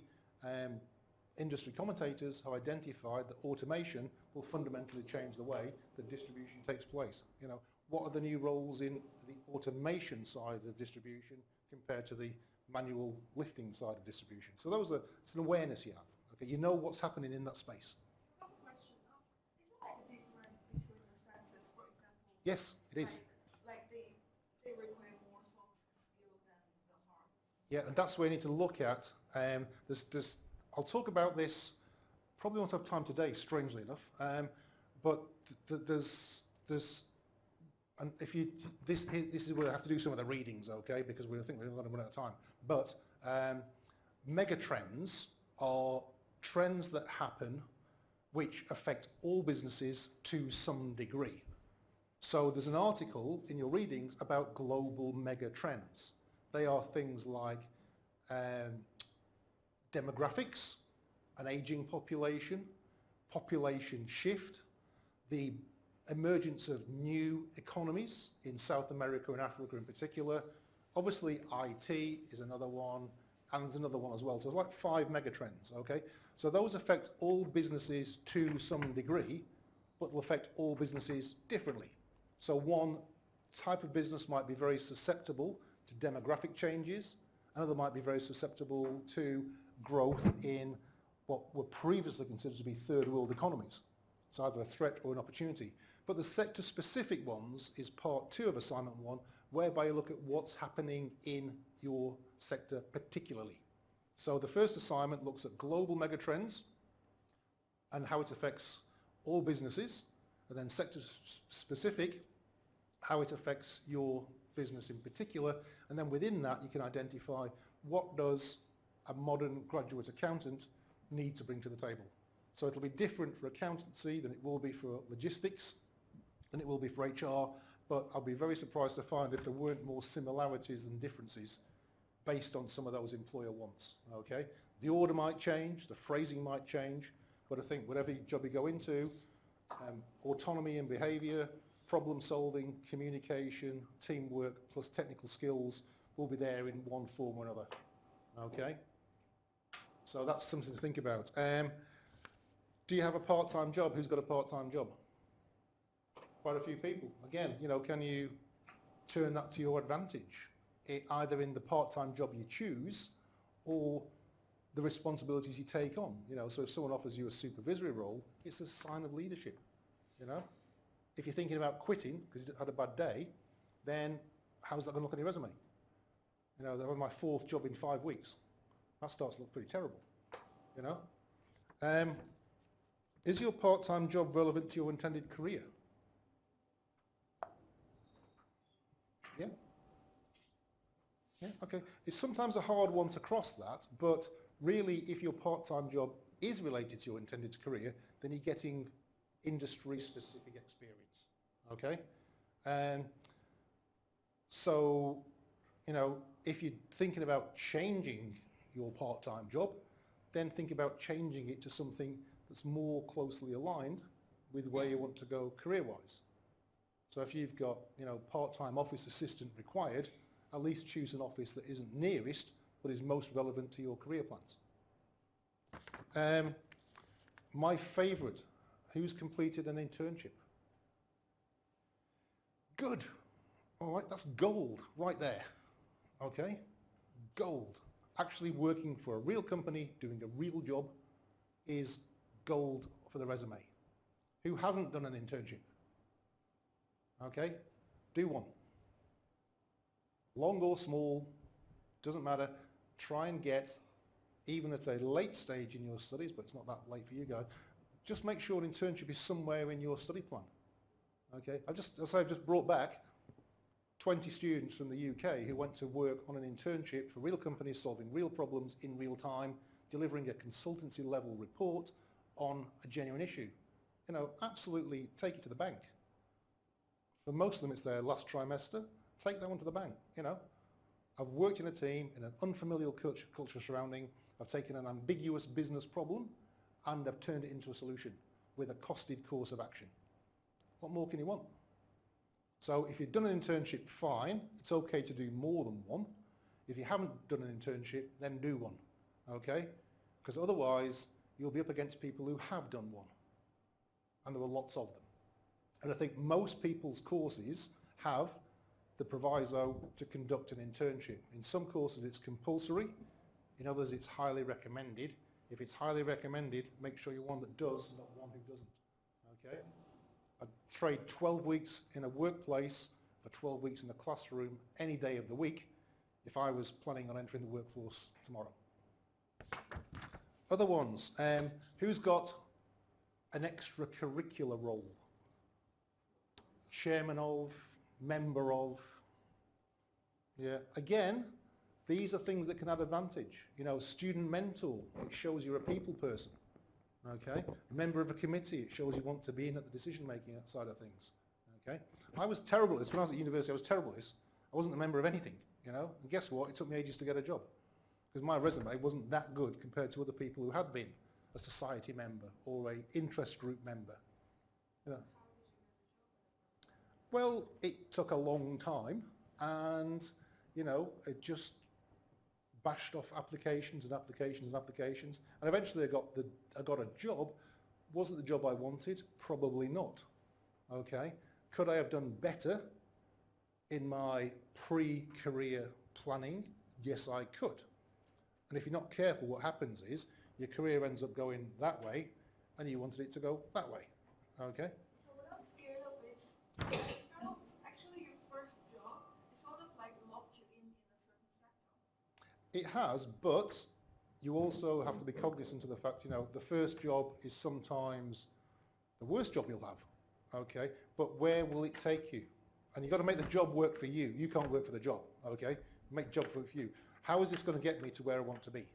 industry commentators have identified that automation will fundamentally change the way that distribution takes place. You know, what are the new roles in the automation side of distribution compared to the manual lifting side of distribution? So it's an awareness you have. Okay, you know what's happening in that space. I have a question. Is there like a difference between the sectors, for example? Yes, it is. Like they require more soft skill than the hard. Yeah, and that's where you need to look at. I'll talk about this. Probably won't have time today, strangely enough. But there's and if you this is where I have to do some of the readings, okay? Because I think we're going to run out of time. But mega trends are trends that happen which affect all businesses to some degree. So there's an article in your readings about global mega trends. They are things like demographics, an aging population, population shift, the emergence of new economies in South America and Africa in particular. Obviously IT is another one, and there's another one as well. So it's like 5 megatrends, okay? So those affect all businesses to some degree, but will affect all businesses differently. So one type of business might be very susceptible to demographic changes, another might be very susceptible to growth in what were previously considered to be third world economies. It's either a threat or an opportunity. But the sector-specific ones is part 2 of assignment 1, whereby you look at what's happening in your sector particularly. So the first assignment looks at global megatrends and how it affects all businesses, and then sector-specific, how it affects your business in particular, and then within that you can identify what does a modern graduate accountant need to bring to the table. So it'll be different for accountancy than it will be for logistics, than it will be for HR, but I'll be very surprised to find if there weren't more similarities than differences based on some of those employer wants, okay? The order might change, the phrasing might change, but I think whatever job you go into, autonomy and behaviour, problem solving, communication, teamwork, plus technical skills will be there in one form or another, okay? So that's something to think about. Do you have a part-time job? Who's got a part-time job? Quite a few people. Again, you know, can you turn that to your advantage? Either in the part-time job you choose or the responsibilities you take on. You know, so if someone offers you a supervisory role, it's a sign of leadership, you know? If you're thinking about quitting because you had a bad day, then how's that going to look on your resume? You know, that was my 4th job in 5 weeks. That starts to look pretty terrible, you know? Is your part-time job relevant to your intended career? Yeah? Yeah, okay. It's sometimes a hard one to cross that, but really if your part-time job is related to your intended career, then you're getting industry-specific experience, okay? So, you know, if you're thinking about changing your part-time job, then think about changing it to something that's more closely aligned with where you want to go career-wise. So if you've got, you know, part-time office assistant required, at least choose an office that isn't nearest, but is most relevant to your career plans. My favourite, who's completed an internship? Good. All right, that's gold right there. Okay? Gold. Actually working for a real company, doing a real job, is gold for the resume. Who hasn't done an internship? Okay? Do one. Long or small, doesn't matter. Try and get, even at a late stage in your studies, but it's not that late for you guys, just make sure an internship is somewhere in your study plan. Okay? I've just brought back 20 students from the UK who went to work on an internship for real companies solving real problems in real time, delivering a consultancy level report on a genuine issue. You know, absolutely take it to the bank. For most of them, it's their last trimester. Take that one to the bank, you know. I've worked in a team in an unfamiliar culture surrounding. I've taken an ambiguous business problem and I've turned it into a solution with a costed course of action. What more can you want? So if you've done an internship, fine. It's okay to do more than one. If you haven't done an internship, then do one, okay? Because otherwise, you'll be up against people who have done one. And there are lots of them. And I think most people's courses have the proviso to conduct an internship. In some courses it's compulsory, in others it's highly recommended. If it's highly recommended, make sure you're one that does, not one who doesn't, okay? I'd trade 12 weeks in a workplace for 12 weeks in a classroom any day of the week if I was planning on entering the workforce tomorrow. Other ones, who's got an extracurricular role? Chairman of, member of, yeah. Again, these are things that can add advantage. You know, student mentor, it shows you're a people person, okay? Member of a committee, it shows you want to be in at the decision-making side of things, okay? I was terrible at this. When I was at university, I was terrible at this. I wasn't a member of anything, you know? And guess what? It took me ages to get a job because my resume wasn't that good compared to other people who had been a society member or a interest group member, you know? Well, it took a long time and, you know, it just bashed off applications and applications and applications. And eventually I got a job. Was it the job I wanted? Probably not, okay? Could I have done better in my pre-career planning? Yes, I could. And if you're not careful, what happens is your career ends up going that way and you wanted it to go that way, okay? So what I'm scared of is, actually your first job is sort of like locked you in a certain sector. It has, but you also have to be cognizant of the fact, you know, the first job is sometimes the worst job you'll have, okay? But where will it take you? And you've got to make the job work for you. You can't work for the job, okay? Make the job work for you. How is this going to get me to where I want to be,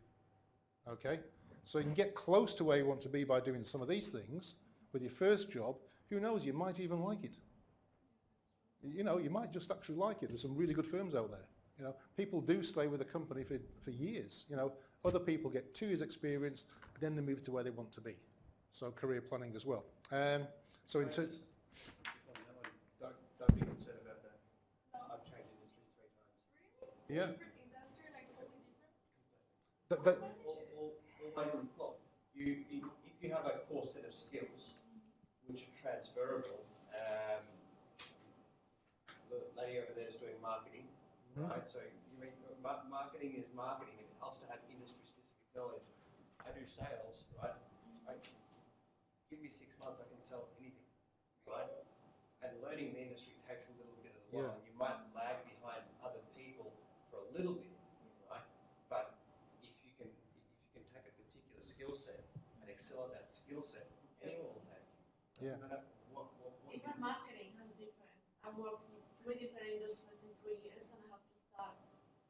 okay? So you can get close to where you want to be by doing some of these things. With your first job, who knows, you might even like it. You know, you might just actually like it. There's some really good firms out there. You know, people do stay with a company for years. You know, other people get 2 years experience, then they move to where they want to be. So career planning as well. So in terms... Don't be concerned about that. I've changed industries 3 times. Really? Yeah. Different industry, like totally different? If you have a core set of skills which are transferable, the lady over there is doing marketing, right? So you mean marketing is marketing, and it helps to have industry-specific knowledge. I do sales, right? Give me 6 months, I can sell anything, right? And learning the industry takes a little bit of the while. You might lag behind other people for a little bit, right? But if you can take a particular skill set and excel at that skill set, anyone will take you. Yeah. No matter what Even marketing has different. I worked with 3 different industries in 3 years and I have to start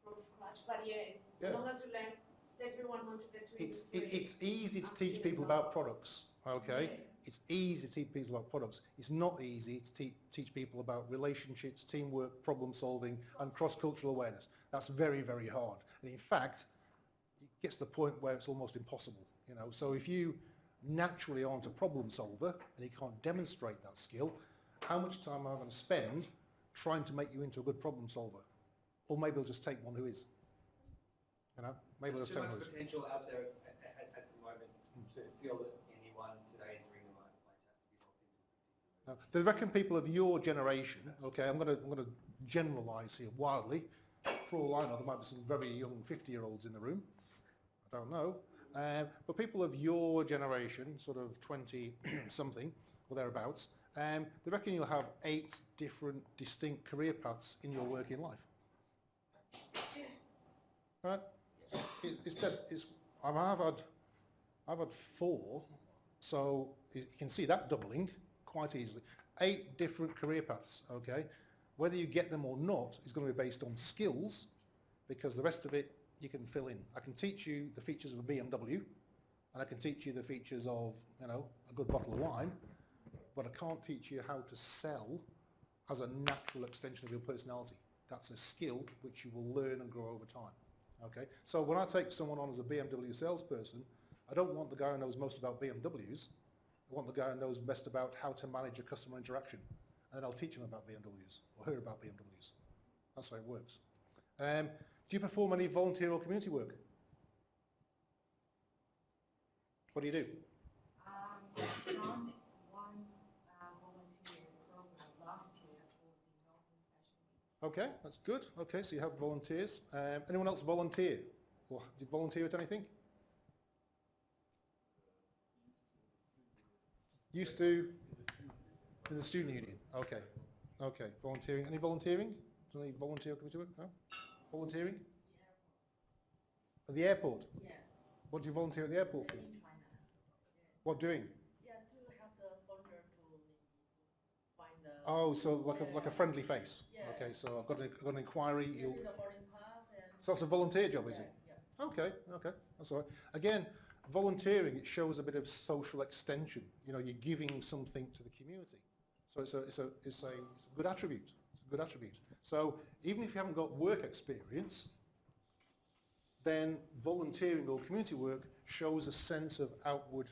from scratch. But as long as you learn, it takes me 100 to get to industry. It's easy to teach people about products, okay? Yeah. It's easy to teach people about products. It's not easy to teach people about relationships, teamwork, problem solving, and cross-cultural awareness. That's very, very hard. And in fact, it gets to the point where it's almost impossible, you know? So if you naturally aren't a problem solver and you can't demonstrate that skill, how much time am I going to spend trying to make you into a good problem solver? Or maybe I'll just take one who is. You know, maybe There's I'll too take one much who is. potential out there at the moment to feel that anyone today entering the marketplace has to be locked into a particular. Now, they reckon people of your generation, okay, I'm going to generalise here wildly. For all I know, there might be some very young 50-year-olds in the room. I don't know. But people of your generation, sort of 20-something or thereabouts, they reckon you'll have 8 different distinct career paths in your working life. Right? I've had 4, so you can see that doubling quite easily. 8 different career paths, okay? Whether you get them or not is going to be based on skills, because the rest of it you can fill in. I can teach you the features of a BMW, and I can teach you the features of, you know, a good bottle of wine, but I can't teach you how to sell as a natural extension of your personality. That's a skill which you will learn and grow over time. Okay, so when I take someone on as a BMW salesperson, I don't want the guy who knows most about BMWs. I want the guy who knows best about how to manage a customer interaction. And then I'll teach him about BMWs or her about BMWs. That's how it works. Do you perform any volunteer or community work? What do you do? Done one volunteer program last year for the Melbourne Fashion Week. Okay, that's good. Okay, so you have volunteers. Anyone else volunteer? Or did you volunteer at anything? Used to in the student union. Okay, okay. Volunteering. Any volunteering? Do any volunteer committee work? No. Volunteering? At the airport. Yeah. What do you volunteer at the airport for? In China. What doing? Yeah, to have the funder to find the. Oh, so like a friendly face. Yeah. Okay, so I've got an inquiry. Yeah, You'll. do the boarding pass and. So that's a volunteer job, is it? Yeah. Okay, okay, that's all right. Again, volunteering, it shows a bit of social extension. You know, you're giving something to the community. So it's a good attribute. It's a good attribute. So even if you haven't got work experience, then volunteering or community work shows a sense of outward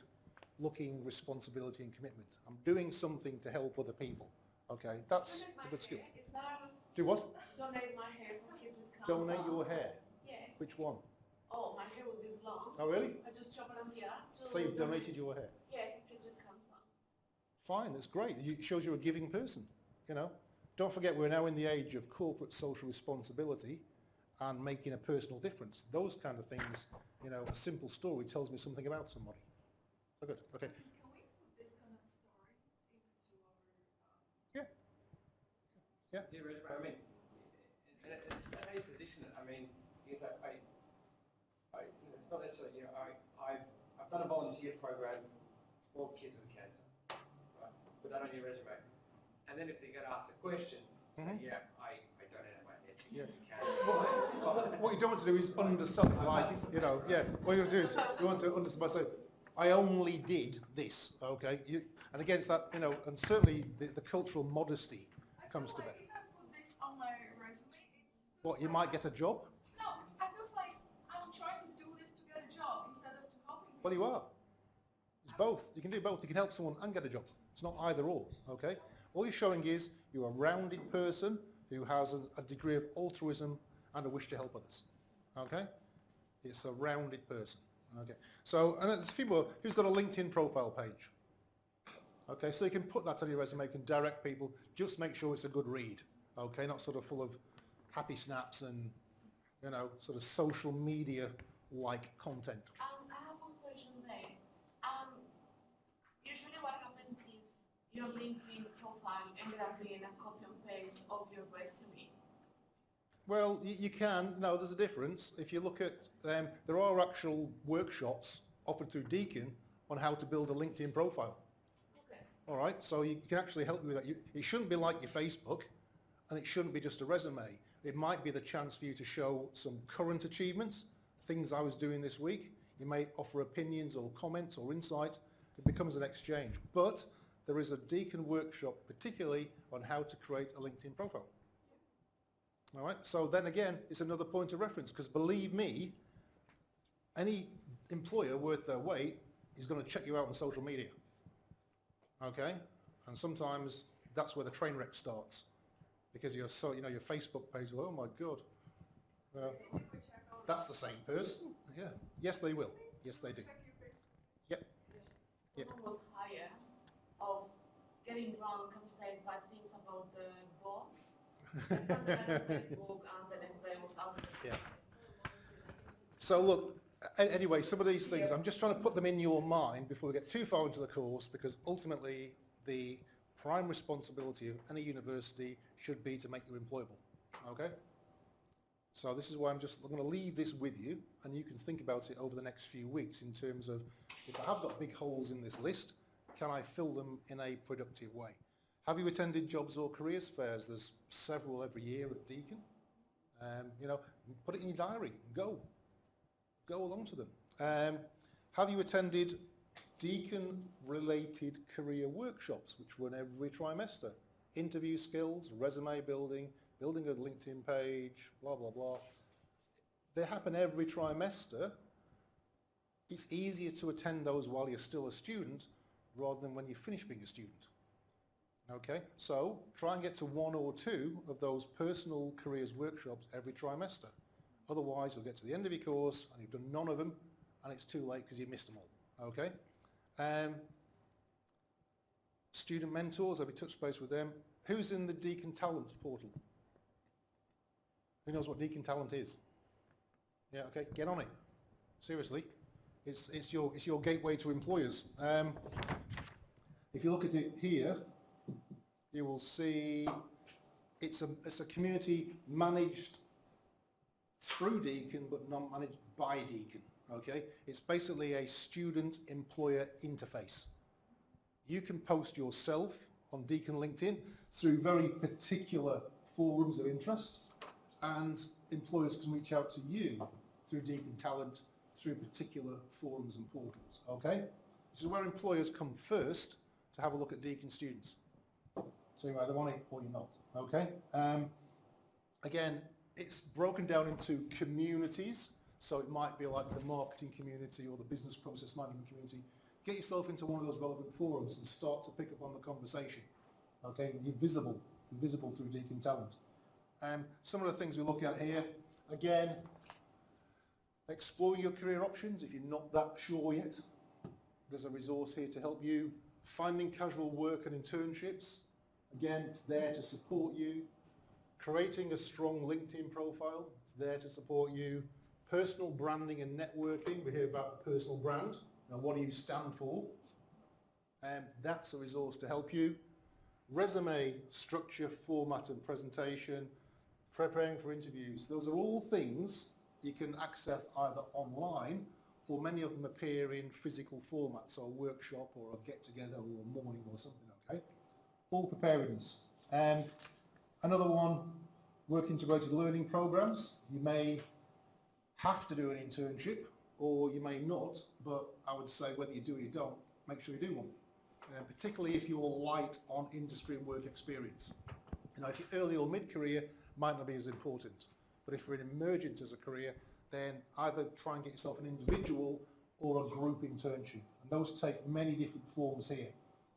looking responsibility and commitment. I'm doing something to help other people. Okay, that's a good skill. Is that Do what? donate my hair for kids with cancer? Donate your hair. Yeah. Which one? Oh, my hair was this long. Oh, really? I just chop it on here. So you've donated your hair. Yeah, for kids with cancer. Fine, that's great. It shows you're a giving person, you know. Don't forget, we're now in the age of corporate social responsibility and making a personal difference. Those kind of things, you know, a simple story tells me something about somebody. So good, okay. Can we put this kind of story into our? Yeah. Yeah. Yeah, resume. I mean, and it's about how you position it. I mean, it's like it's not necessarily, you know, I've done a volunteer program for kids with cancer, right? Put that on your resume. And then if they get asked a question, say, yeah, I donated my head to kids with cancer. What you don't want to do is undersell, like, you know, yeah, what you want to do is you want to undersell by saying, I only did this, okay? And against that, you know, and certainly the cultural modesty comes to bear. If I put this on my resume, it's. What, you might get a job? No, I feel like I'm trying to do this to get a job instead of to helping people. Well, you are. It's both. You can do both. You can help someone and get a job. It's not either or, okay? All you're showing is you're a rounded person who has a degree of altruism and a wish to help others, okay? It's a rounded person, okay? So, and there's a few more. Who's got a LinkedIn profile page? Okay, so you can put that on your resume, you can direct people, just make sure it's a good read, okay? Not sort of full of happy snaps and, you know, sort of social media-like content. I have one question there. Usually what happens is your LinkedIn profile ended up being a copy and paste of your resume. Well, you can. No, there's a difference. If you look at, there are actual workshops offered through Deakin on how to build a LinkedIn profile. Okay. All right, so you can actually help you with that. It shouldn't be like your Facebook, and it shouldn't be just a resume. It might be the chance for you to show some current achievements, things I was doing this week. You may offer opinions or comments or insight. It becomes an exchange. But there is a Deakin workshop, particularly on how to create a LinkedIn profile. All right, so then again, it's another point of reference, because believe me, any employer worth their weight is going to check you out on social media. Okay, and sometimes that's where the train wreck starts, because you're so, you know, your Facebook page, oh my God, that's the same person. Yeah, yes they will. Yes they do. Yep. Yep. Someone was hired of getting drunk and saying bad things about the boss. And then on Facebook, and the next day was out. Yeah. So look, anyway, some of these things, I'm just trying to put them in your mind before we get too far into the course, because ultimately the prime responsibility of any university should be to make you employable, okay? So this is why I'm going to leave this with you, and you can think about it over the next few weeks in terms of, if I have got big holes in this list, can I fill them in a productive way? Have you attended jobs or careers fairs? There's several every year at Deakin. You know, put it in your diary. Go along to them. Have you attended Deakin-related career workshops, which run every trimester? Interview skills, resume building, building a LinkedIn page, blah, blah, blah. They happen every trimester. It's easier to attend those while you're still a student rather than when you finish being a student. Okay, so try and get to one or two of those personal careers workshops every trimester. Otherwise, you'll get to the end of your course and you've done none of them, and it's too late because you missed them all, okay? Student mentors, have we touched base with them? Who's in the Deakin Talent portal? Who knows what Deakin Talent is? Yeah, okay, get on it. Seriously, it's your gateway to employers. If you look at it here, you will see it's a community managed through Deakin, but not managed by Deakin. Okay, it's basically a student-employer interface. You can post yourself on Deakin LinkedIn through very particular forums of interest, and employers can reach out to you through Deakin Talent through particular forums and portals. Okay, this is where employers come first to have a look at Deakin students. So you're either on it or you're not. Okay. Again, it's broken down into communities. So it might be like the marketing community or the business process management community. Get yourself into one of those relevant forums and start to pick up on the conversation. Okay, you're visible through Deakin Talent. Some of the things we look at here, again, explore your career options if you're not that sure yet. There's a resource here to help you. Finding casual work and internships, again, it's there to support you. Creating a strong LinkedIn profile, it's there to support you. Personal branding and networking, we hear about the personal brand. Now, what do you stand for? That's a resource to help you. Resume, structure, format and presentation, preparing for interviews. Those are all things you can access either online, or many of them appear in physical formats, so a workshop or a get-together or a morning or something, okay? All preparedness. Another one, work integrated learning programs. You may have to do an internship, or you may not, but I would say whether you do or you don't, make sure you do one. Particularly if you're light on industry and work experience. You know, if you're early or mid-career, might not be as important. But if you're emergent as a career, then either try and get yourself an individual or a group internship. And those take many different forms here.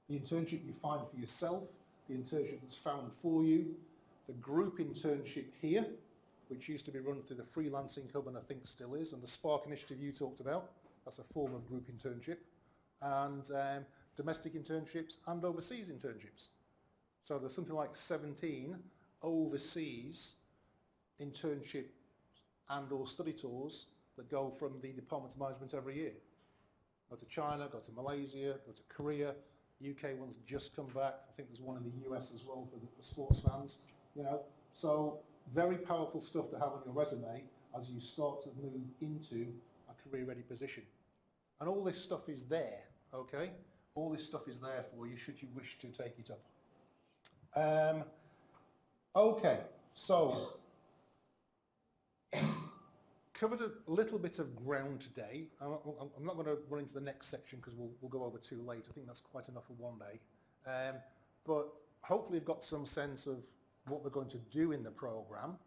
The internship you find for yourself, the internship that's found for you, the group internship here, which used to be run through the Freelancing Hub and I think still is, and the Spark initiative you talked about, that's a form of group internship, and domestic internships and overseas internships. So there's something like 17 overseas internship and or study tours that go from the Department of Management every year. Go to China, go to Malaysia, go to Korea. UK one's just come back. I think there's one in the US as well for sports fans. You know, so very powerful stuff to have on your resume as you start to move into a career-ready position. And all this stuff is there, okay? All this stuff is there for you should you wish to take it up. Okay, so covered a little bit of ground today. I'm not going to run into the next section because we'll go over too late. I think that's quite enough for one day. But hopefully you've got some sense of what we're going to do in the program.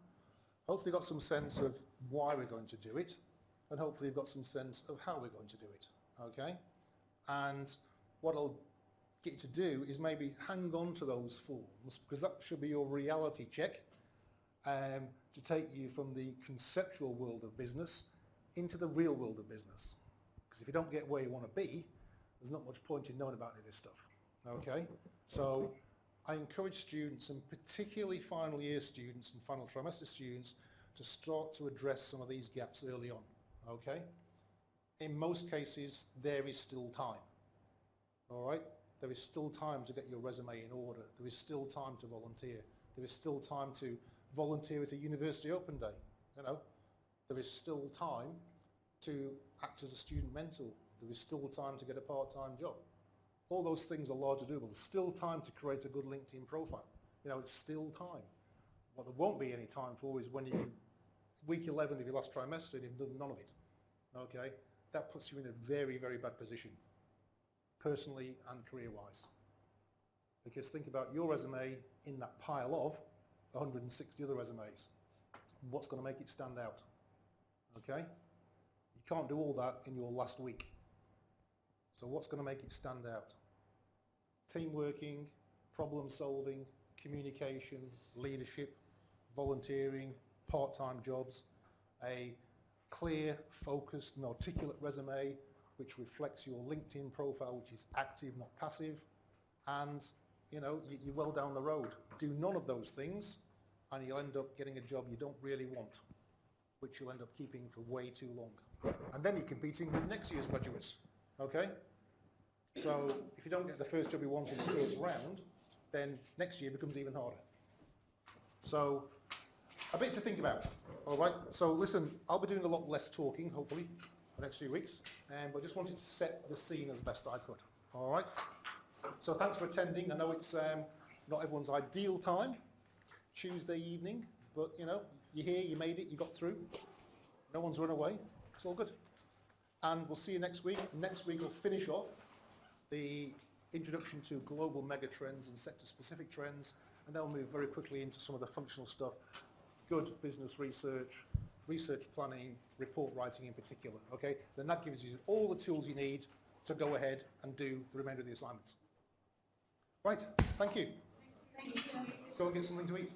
Hopefully you've got some sense of why we're going to do it. And hopefully you've got some sense of how we're going to do it. Okay? And what I'll get you to do is maybe hang on to those forms, because that should be your reality check to take you from the conceptual world of business into the real world of business. Because if you don't get where you want to be, there's not much point in knowing about any of this stuff. Okay? So I encourage students, and particularly final year students and final trimester students, to start to address some of these gaps early on. Okay? In most cases, there is still time. All right? There is still time to get your resume in order. There is still time to volunteer. There is still time to volunteer at a university open day. You know, there is still time to act as a student mentor. There is still time to get a part-time job. All those things are largely doable. There's still time to create a good LinkedIn profile. You know, it's still time. What there won't be any time for is when you, week 11 of your last trimester and you've done none of it. Okay? That puts you in a very, very bad position, personally and career-wise. Because think about your resume in that pile of 160 other resumes. What's going to make it stand out? Okay? You can't do all that in your last week. So what's going to make it stand out? Team working, problem solving, communication, leadership, volunteering, part-time jobs. a clear, focused and articulate resume which reflects your LinkedIn profile, which is active, not passive, and you're well down the road. Do none of those things and you'll end up getting a job you don't really want, which you'll end up keeping for way too long. And then you're competing with next year's graduates, okay? So if you don't get the first job you want in the first round, then next year becomes even harder. So a bit to think about, all right? So listen, I'll be doing a lot less talking, hopefully, the next few weeks, but I just wanted to set the scene as best I could, all right? So thanks for attending. I know it's not everyone's ideal time, Tuesday evening, but you're here, you made it, you got through. No one's run away, it's all good. And we'll see you next week. Next week we'll finish off the introduction to global mega trends and sector-specific trends, and then we'll move very quickly into some of the functional stuff, good business research, research planning, report writing in particular, okay? Then that gives you all the tools you need to go ahead and do the remainder of the assignments. Right, thank you. Thank you. Go and get something to eat.